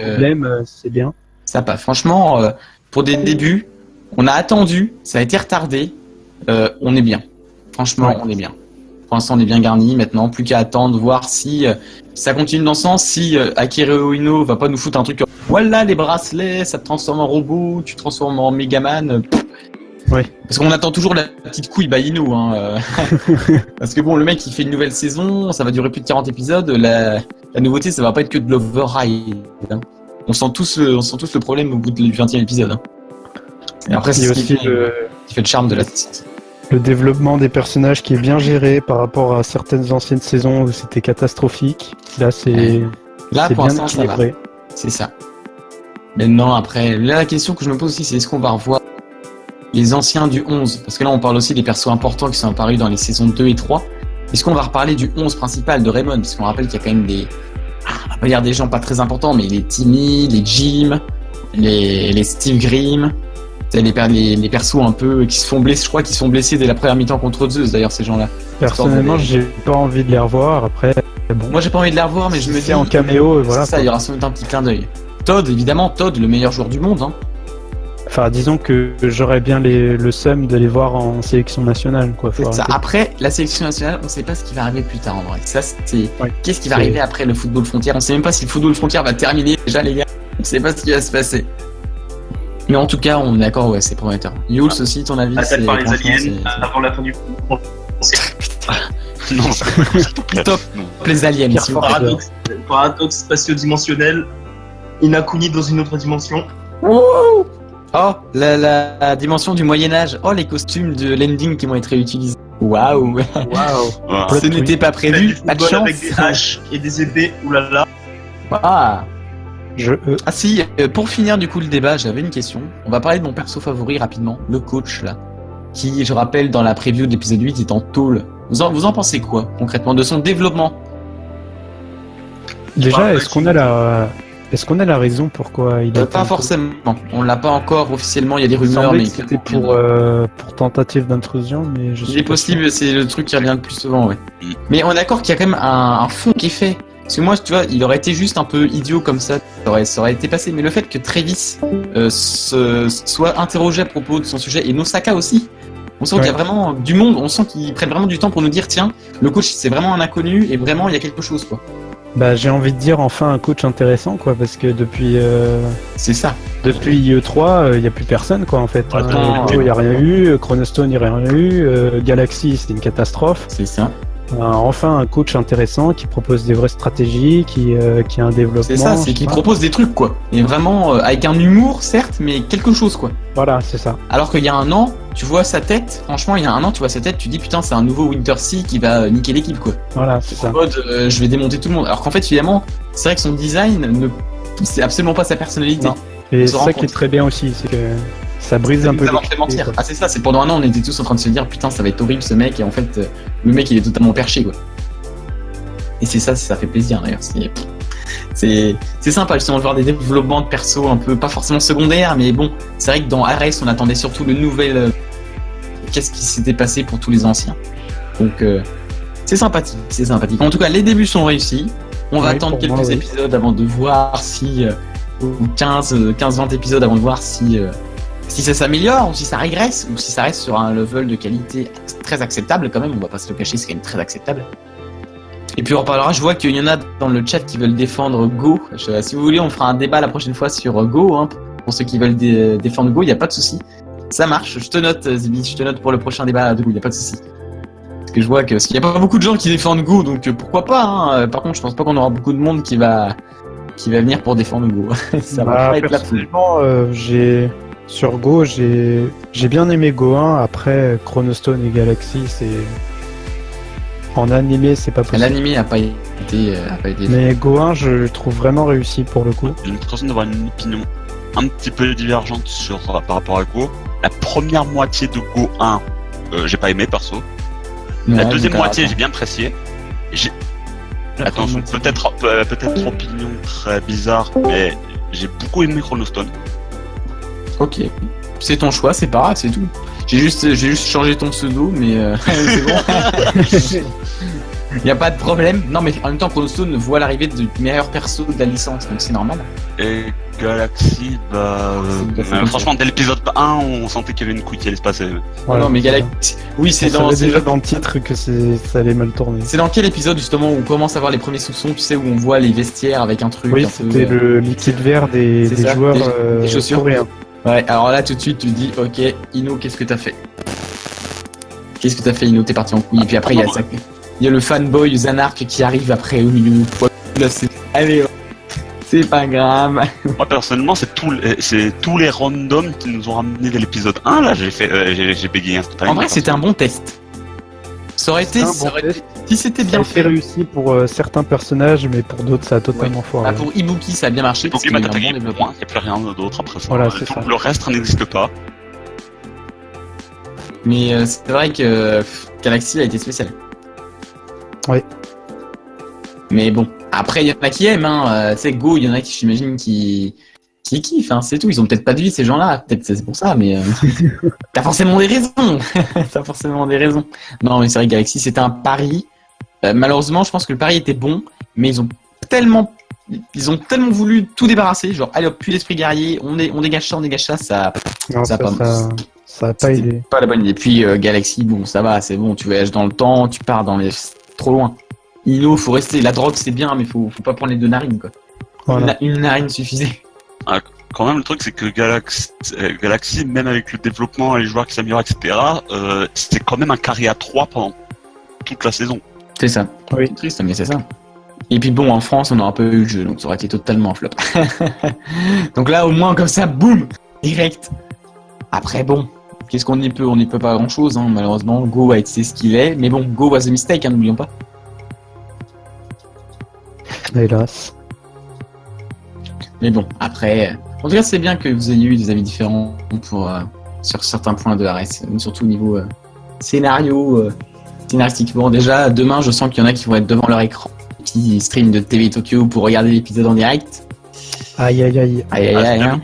c'est bien. Ça passe. Franchement, pour des débuts, on a attendu, ça a été retardé. On est bien. Franchement, on est bien. Pour l'instant, on est bien garni. Maintenant, plus qu'à attendre, voir si ça continue dans ce sens, si Akira Ueno va pas nous foutre un truc comme voilà, les bracelets, ça te transforme en robot, tu te transformes en Megaman. Ouais. Parce qu'on attend toujours la petite couille Baino. Parce que bon, le mec, il fait une nouvelle saison, ça va durer plus de 40 épisodes. La nouveauté, ça va pas être que de l'override. On sent tous le problème au bout du 20e épisode. Et après, c'est ce qui fait le charme de la série. Le développement des personnages qui est bien géré par rapport à certaines anciennes saisons où c'était catastrophique. Là, Là, pour bien l'instant, ça va. équilibré. C'est ça. Maintenant, après, là, la question que je me pose aussi, c'est est-ce qu'on va revoir les anciens du 11? Parce que là, on parle aussi des persos importants qui sont apparus dans les saisons 2 et 3. Est-ce qu'on va reparler du 11 principal de Raymond? Parce qu'on rappelle qu'il y a quand même on va pas dire des gens pas très importants, mais les Timmy, les Jim, les Steve Grimm, les persos un peu qui se font blesser, je crois qu'ils se font blessés dès la première mi-temps contre Zeus d'ailleurs, ces gens-là. Personnellement, j'ai pas envie de les revoir. Après, bon. Moi, j'ai pas envie de les revoir, mais je me dis en caméo, et voilà. Ça, il y aura sans doute un petit clin d'œil. Todd, évidemment, Todd, le meilleur joueur du monde. Enfin, disons que j'aurais bien le seum de les voir en sélection nationale, quoi. C'est ça. Après, la sélection nationale, on sait pas ce qui va arriver plus tard en vrai. Ça, qu'est-ce qui va arriver après le football frontière? On sait même pas si le football frontière va terminer déjà, les gars. On sait pas ce qui va se passer. Mais en tout cas, on est d'accord, ouais, c'est prometteur. Yules aussi, ton avis? Attaque par les aliens avant la fin du coup. Non, top. Les aliens. Paradoxe spatio-dimensionnel. Inakuni dans une autre dimension. Oh, la dimension du Moyen-Âge. Oh, les costumes de l'ending qui vont être réutilisés. Waouh. Ce n'était pas prévu. Pas de chance. Avec des haches et des épées. Oulala. Ah. Ah si, pour finir du coup le débat, j'avais une question. On va parler de mon perso favori rapidement, le coach là, qui, je rappelle, dans la preview de l'épisode 8 est en tôle. Vous en pensez quoi concrètement de son développement? Déjà, est-ce qu'on a la raison pourquoi il est pas forcément. On l'a pas encore officiellement. Il y a des rumeurs, mais c'était pour tentative d'intrusion, mais il est possible. C'est le truc qui revient le plus souvent, ouais. Mais on est d'accord qu'il y a quand même un fond qui est fait. Parce que moi, tu vois, il aurait été juste un peu idiot comme ça aurait été passé. Mais le fait que Travis soit interrogé à propos de son sujet, et Nosaka aussi, on sent qu'il y a vraiment du monde, on sent qu'ils prennent vraiment du temps pour nous dire, tiens, le coach, c'est vraiment un inconnu, et vraiment, il y a quelque chose, quoi. Bah, j'ai envie de dire enfin un coach intéressant, quoi, parce que depuis... C'est ça. Depuis E3, il n'y a plus personne, quoi, en fait. Il n'y a rien eu, Chronostone, il n'y a rien eu, Galaxy, c'était une catastrophe. C'est ça. Enfin un coach intéressant qui propose des vraies stratégies, qui a un développement. C'est ça, c'est qui propose des trucs, quoi. Et vraiment avec un humour, certes, mais quelque chose, quoi. Voilà, c'est ça. Alors qu'il y a un an, tu vois sa tête, franchement, il y a un an, tu vois sa tête, tu dis putain, c'est un nouveau Winter Sea qui va niquer l'équipe, quoi. Voilà, c'est ça. En mode, je vais démonter tout le monde. Alors qu'en fait, finalement, c'est vrai que son design c'est absolument pas sa personnalité. Non. Et c'est ça qui est très bien aussi, c'est que ça brise un peu. Mentir. Ah, c'est ça, c'est pendant un an, on était tous en train de se dire putain, ça va être horrible ce mec, et en fait, le mec il est totalement perché, quoi. Et c'est ça fait plaisir d'ailleurs. C'est sympa justement de voir des développements de persos un peu, pas forcément secondaires, mais bon, c'est vrai que dans Ares, on attendait surtout le nouvel. Qu'est-ce qui s'était passé pour tous les anciens. Donc, c'est sympathique, c'est sympathique. En tout cas, les débuts sont réussis. On va attendre quelques épisodes avant de voir si. Ou 15-20 épisodes avant de voir si ça s'améliore ou si ça régresse ou si ça reste sur un level de qualité très acceptable quand même, on va pas se le cacher, c'est quand même très acceptable. Et puis on reparlera, je vois qu'il y en a dans le chat qui veulent défendre Go. Si vous voulez, on fera un débat la prochaine fois sur Go, hein, pour ceux qui veulent défendre Go, il n'y a pas de souci. Ça marche, je te note Zibi, je te note pour le prochain débat de Go, il n'y a pas de souci. Parce que je vois qu'il n'y a pas beaucoup de gens qui défendent Go, donc pourquoi pas, hein. Par contre, je pense pas qu'on aura beaucoup de monde qui va venir pour défendre Go. Ça va pas être la foule. Sur Go, j'ai bien aimé Go 1. Après, Chronostone et Galaxy, c'est... En animé, c'est pas possible. L'animé n'a pas été... Mais Go 1, je le trouve vraiment réussi pour le coup. J'ai l'impression d'avoir une opinion un petit peu divergente par rapport à Go. La première moitié de Go 1, j'ai pas aimé perso. La deuxième moitié, j'ai bien apprécié. Attends, peut-être opinion très bizarre, mais j'ai beaucoup aimé Chronostone. Ok. C'est ton choix, c'est pas grave, c'est tout. J'ai juste changé ton pseudo, mais c'est bon. Y a pas de problème. Non, mais en même temps, Chronostone voit l'arrivée du meilleur perso de la licence, donc c'est normal. Et Galaxy, franchement, dès l'épisode 1, on sentait qu'il y avait une couille qui allait se passer. Ouais, non, mais Galaxy. Oui, c'est déjà dans le titre que ça allait mal tourner. C'est dans quel épisode justement où on commence à voir les premiers soupçons, tu sais, où on voit les vestiaires avec un truc. Oui, c'était le liquide vert des joueurs des chaussures coréens. Ouais, alors là tout de suite tu dis, ok, Ino, qu'est-ce que t'as fait? Qu'est-ce que t'as fait, Ino? T'es parti en couille. Et puis après, il y a le fanboy Zanark qui arrive après au milieu. Là, allez, c'est pas grave. Moi personnellement, c'est tous les randoms qui nous ont ramené dès l'épisode 1. Là, j'ai bégayé instantanément. En vrai, c'était un bon test. Ça aurait été, si c'était bien fait. Réussi pour certains personnages, mais pour d'autres, ça a totalement foiré. Ah, pour Ibuki, ça a bien marché. Ibuki m'a attaqué, il n'y a plus rien d'autre après ça. Voilà, c'est ça. Le reste n'existe pas. Mais c'est vrai que Galaxy a été spécial. Oui. Mais bon, après, il y en a qui aiment, hein. Tu sais, Go, il y en a qui, j'imagine, qui kiffent, hein. C'est tout. Ils ont peut-être pas de vie, ces gens-là. Peut-être c'est pour ça, mais t'as forcément des raisons. T'as forcément des raisons. Non, mais c'est vrai que Galaxy, c'était un pari. Malheureusement, je pense que le pari était bon, mais ils ont tellement voulu tout débarrasser. Genre, allez hop, plus l'esprit guerrier, on dégage ça, ça a pas aidé. Pas la bonne idée. Puis Galaxy, bon, ça va, c'est bon, tu voyages dans le temps, tu pars dans les... trop loin. Ino, faut rester. La drogue, c'est bien, mais faut pas prendre les 2 narines, quoi. Voilà. Une narine suffisait. Ah, quand même, le truc, c'est que Galaxy, même avec le développement, les joueurs qui s'améliorent, etc., c'est quand même un carré à 3 pendant toute la saison. C'est ça. Oui. C'est triste, mais c'est ça. Et puis bon, en France, on n'aura pas eu le jeu, donc ça aurait été totalement flop. Donc là, au moins, comme ça, boum, direct. Après, bon, qu'est-ce qu'on y peut? On n'y peut pas grand-chose, hein, malheureusement. Go a été ce qu'il est, mais bon, Go was a mistake, hein, n'oublions pas. Hélas. Mais bon, après... En tout cas, c'est bien que vous ayez eu des avis différents sur certains points de RS, surtout au niveau scénario, scénaristique. Bon, déjà, demain, je sens qu'il y en a qui vont être devant leur écran, qui stream de TV Tokyo pour regarder l'épisode en direct. Aïe. Hein.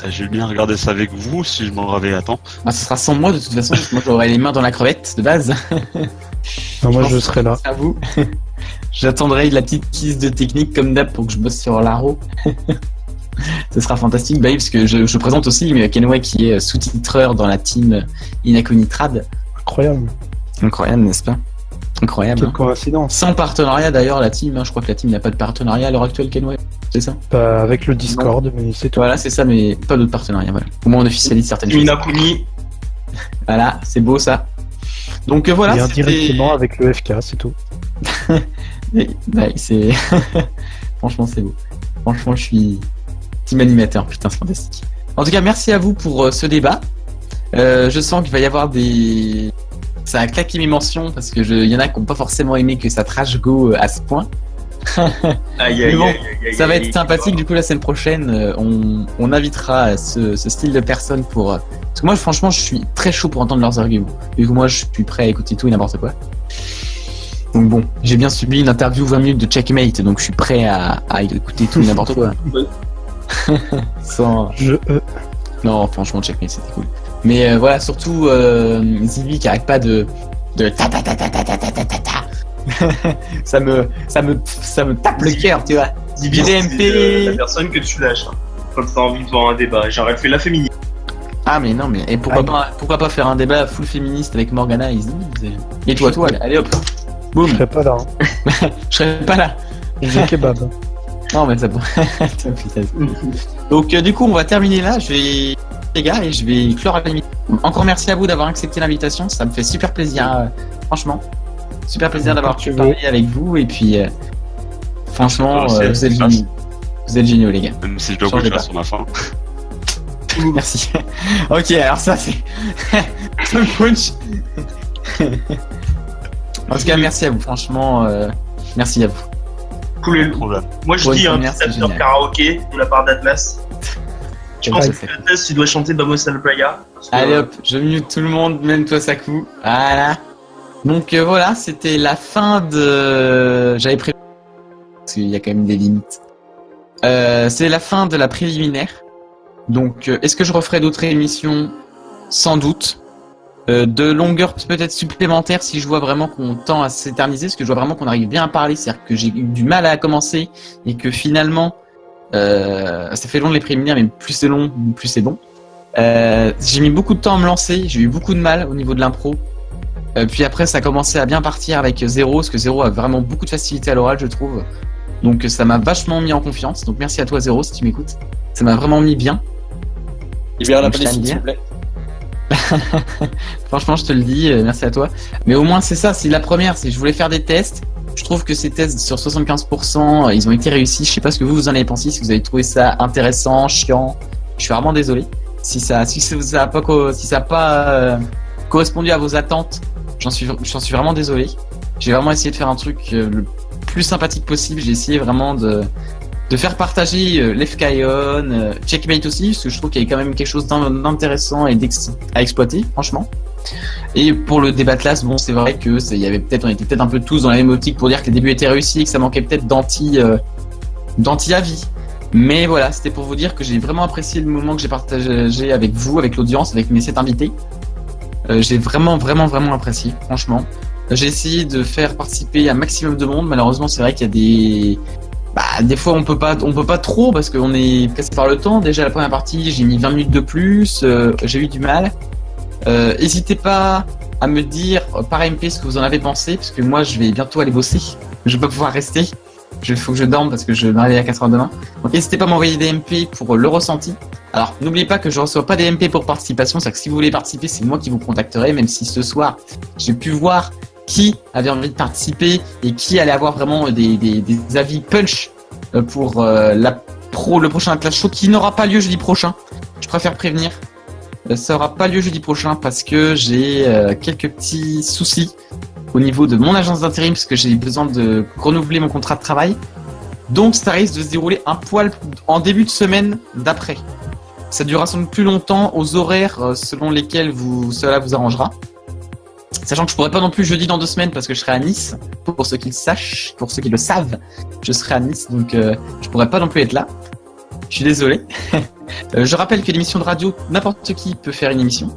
J'ai bien regardé ça avec vous, si je m'en réveille à temps. Ah, ce sera sans moi, de toute façon, parce que moi, j'aurai les mains dans la crevette, de base. Non, moi, je serai là. À vous. J'attendrai la petite kiss de technique, comme d'hab, pour que je bosse sur l'aro. Ce sera fantastique, bah oui, parce que je présente aussi Kenway qui est sous-titreur dans la team Inakonitrad. Incroyable, n'est-ce pas? Incroyable. Quelle coïncidence. Sans partenariat d'ailleurs, la team, hein. Je crois que la team n'a pas de partenariat à l'heure actuelle, Kenway. C'est ça? Pas avec le Discord, mais c'est tout. Voilà, c'est ça, mais pas d'autres partenariats. Voilà. Au moins on officialise certaines choses. Inakuni. Voilà, c'est beau ça. Donc voilà. Et indirectement avec le FK, c'est tout. C'est franchement c'est beau. Franchement je suis team animateur, putain c'est fantastique. En tout cas merci à vous pour ce débat. Je sens qu'il va y avoir des... Ça a claqué mes mentions parce que il y en a qui n'ont pas forcément aimé que ça trash Go à ce point. Aïe, ça va être sympathique. Du coup la semaine prochaine on invitera ce style de personnes pour... Parce que moi franchement je suis très chaud pour entendre leurs arguments. Du coup moi je suis prêt à écouter tout et n'importe quoi. Donc bon, j'ai bien subi une interview 20 minutes de Checkmate, donc je suis prêt à écouter tout et n'importe quoi. Sans... Non, franchement, Checkmate, c'était cool. Mais voilà, surtout Zibi qui arrête pas de ta ta ta ta ta ta ta ta ta. ça me tape le cœur, tu vois. Zibi, c'est la personne que tu lâches hein, quand t'as envie de voir un débat. J'aurais fait la féminine. Ah mais non, mais et pourquoi pas faire un débat full féministe avec Morgana et Zibi. Et toi, allez hop. Boum. Je serais pas là. Hein. Je serais pas là. J'ai kebab. Non mais ça bon. Donc du coup on va terminer là. Les gars, et je vais clore l'émission. Encore merci à vous d'avoir accepté l'invitation. Ça me fait super plaisir, franchement. Super plaisir d'avoir pu parler avec vous. Et puis franchement, vous êtes géniaux. Vous êtes géniaux les gars. Même si je dois bouger sur ma fin. Merci. Ok, alors ça c'est le punch. En tout cas, merci à vous, franchement, merci à vous. Cool. Moi je dis un petit acteur karaoké de la part d'Atlas. Je pense que Atlas, tu dois chanter Vamos al Playa. Allez hop, je mute tout le monde, même toi Saku. Voilà. Donc voilà, c'était la fin de... J'avais prévu qu'il y a quand même des limites. C'est la fin de la préliminaire. Donc, est-ce que je referai d'autres émissions? Sans doute. De longueur peut-être supplémentaire si je vois vraiment qu'on tend à s'éterniser, parce que je vois vraiment qu'on arrive bien à parler, c'est-à-dire que j'ai eu du mal à commencer et que finalement ça fait long les préliminaires, mais plus c'est long, plus c'est bon. J'ai mis beaucoup de temps à me lancer, j'ai eu beaucoup de mal au niveau de l'impro. Puis après ça a commencé à bien partir avec Zéro, parce que Zéro a vraiment beaucoup de facilité à l'oral, je trouve. Donc ça m'a vachement mis en confiance. Donc merci à toi Zéro si tu m'écoutes. Ça m'a vraiment mis bien. Il vient l'appeler s'il te plaît. Franchement, je te le dis, merci à toi. Mais au moins, c'est ça, c'est la première. Je voulais faire des tests. Je trouve que ces tests sur 75%, ils ont été réussis. Je sais pas ce que vous en avez pensé, si vous avez trouvé ça intéressant, chiant. Je suis vraiment désolé. Si ça a pas correspondu à vos attentes, j'en suis vraiment désolé. J'ai vraiment essayé de faire un truc le plus sympathique possible. J'ai essayé vraiment de faire partager l'FKION, Checkmate aussi, parce que je trouve qu'il y avait quand même quelque chose d'intéressant et à exploiter, franchement. Et pour le débat classe, bon, c'est vrai que on était peut-être un peu tous dans la même optique pour dire que les débuts étaient réussis et que ça manquait peut-être d'anti-avis. Mais voilà, c'était pour vous dire que j'ai vraiment apprécié le moment que j'ai partagé avec vous, avec l'audience, avec mes 7 invités. J'ai vraiment apprécié, franchement. J'ai essayé de faire participer un maximum de monde. Malheureusement, c'est vrai qu'il y a des fois on peut pas trop parce qu'on est pressé par le temps. Déjà la première partie, j'ai mis 20 minutes de plus, j'ai eu du mal. N'hésitez pas à me dire par MP ce que vous en avez pensé, parce que moi je vais bientôt aller bosser. Je vais pas pouvoir rester. Il faut que je dorme parce que je me réveille à 4h demain. Donc n'hésitez pas à m'envoyer des MP pour le ressenti. Alors n'oubliez pas que je reçois pas des MP pour participation, c'est-à-dire que si vous voulez participer, c'est moi qui vous contacterai, même si ce soir j'ai pu voir qui avait envie de participer et qui allait avoir vraiment des avis punch pour le prochain Atlas Show qui n'aura pas lieu jeudi prochain. Je préfère prévenir. Ça n'aura pas lieu jeudi prochain parce que j'ai quelques petits soucis au niveau de mon agence d'intérim parce que j'ai besoin de renouveler mon contrat de travail. Donc ça risque de se dérouler un poil en début de semaine d'après. Ça durera sans doute plus longtemps aux horaires selon lesquels cela vous arrangera. Sachant que je pourrais pas non plus jeudi dans 2 semaines parce que je serai à Nice. Pour ceux qui le savent, je serai à Nice, donc je pourrais pas non plus être là. Je suis désolé. Je rappelle que l'émission de radio, n'importe qui peut faire une émission.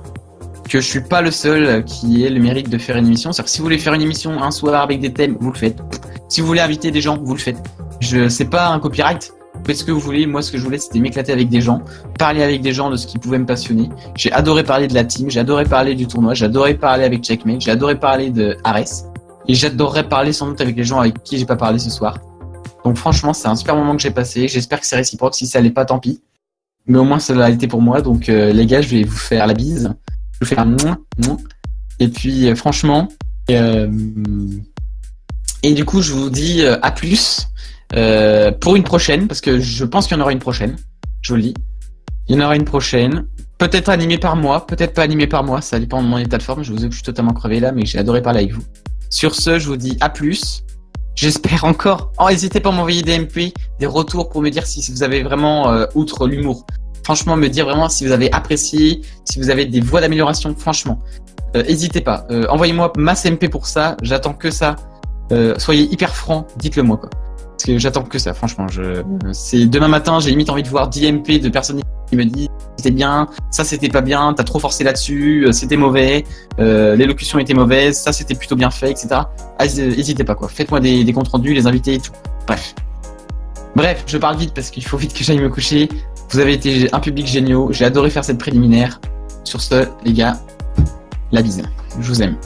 Que je suis pas le seul qui ait le mérite de faire une émission. C'est-à-dire que si vous voulez faire une émission un soir avec des thèmes, vous le faites. Si vous voulez inviter des gens, vous le faites. C'est pas un copyright. Vous faites ce que vous voulez. Moi, ce que je voulais, c'était m'éclater avec des gens, parler avec des gens de ce qui pouvait me passionner. J'ai adoré parler de la team, j'ai adoré parler du tournoi, j'ai adoré parler avec Checkmate, j'ai adoré parler de Ares. Et j'adorerais parler sans doute avec les gens avec qui j'ai pas parlé ce soir. Donc franchement, c'est un super moment que j'ai passé. J'espère que c'est réciproque. Si ça l'est pas, tant pis. Mais au moins, ça l'a été pour moi. Donc les gars, je vais vous faire la bise. Je vais vous faire un mouah. Et puis franchement, et du coup, je vous dis à plus. Pour une prochaine, parce que je pense qu'il y en aura une prochaine, je vous le dis. Il y en aura une prochaine, peut-être animée par moi, peut-être pas animée par moi, ça dépend de mon état de forme. Je vous ai que je suis totalement crevé là, mais j'ai adoré parler avec vous. Sur ce, je vous dis à plus. J'espère encore. N'hésitez pas à m'envoyer des MP, des retours pour me dire si vous avez vraiment, outre l'humour, franchement, me dire vraiment si vous avez apprécié, si vous avez des voies d'amélioration, franchement. N'hésitez pas. Envoyez-moi masse MP pour ça, j'attends que ça. Soyez hyper francs, dites-le moi quoi. Parce que j'attends que ça, franchement. C'est demain matin, j'ai limite envie de voir 10 MP de personnes qui me disent c'était bien, ça c'était pas bien, t'as trop forcé là-dessus, c'était mauvais, l'élocution était mauvaise, ça c'était plutôt bien fait, etc. N'hésitez pas quoi, faites-moi des comptes rendus, les invités et tout. Bref, je parle vite parce qu'il faut vite que j'aille me coucher. Vous avez été un public génial, j'ai adoré faire cette préliminaire. Sur ce, les gars, la bise. Je vous aime.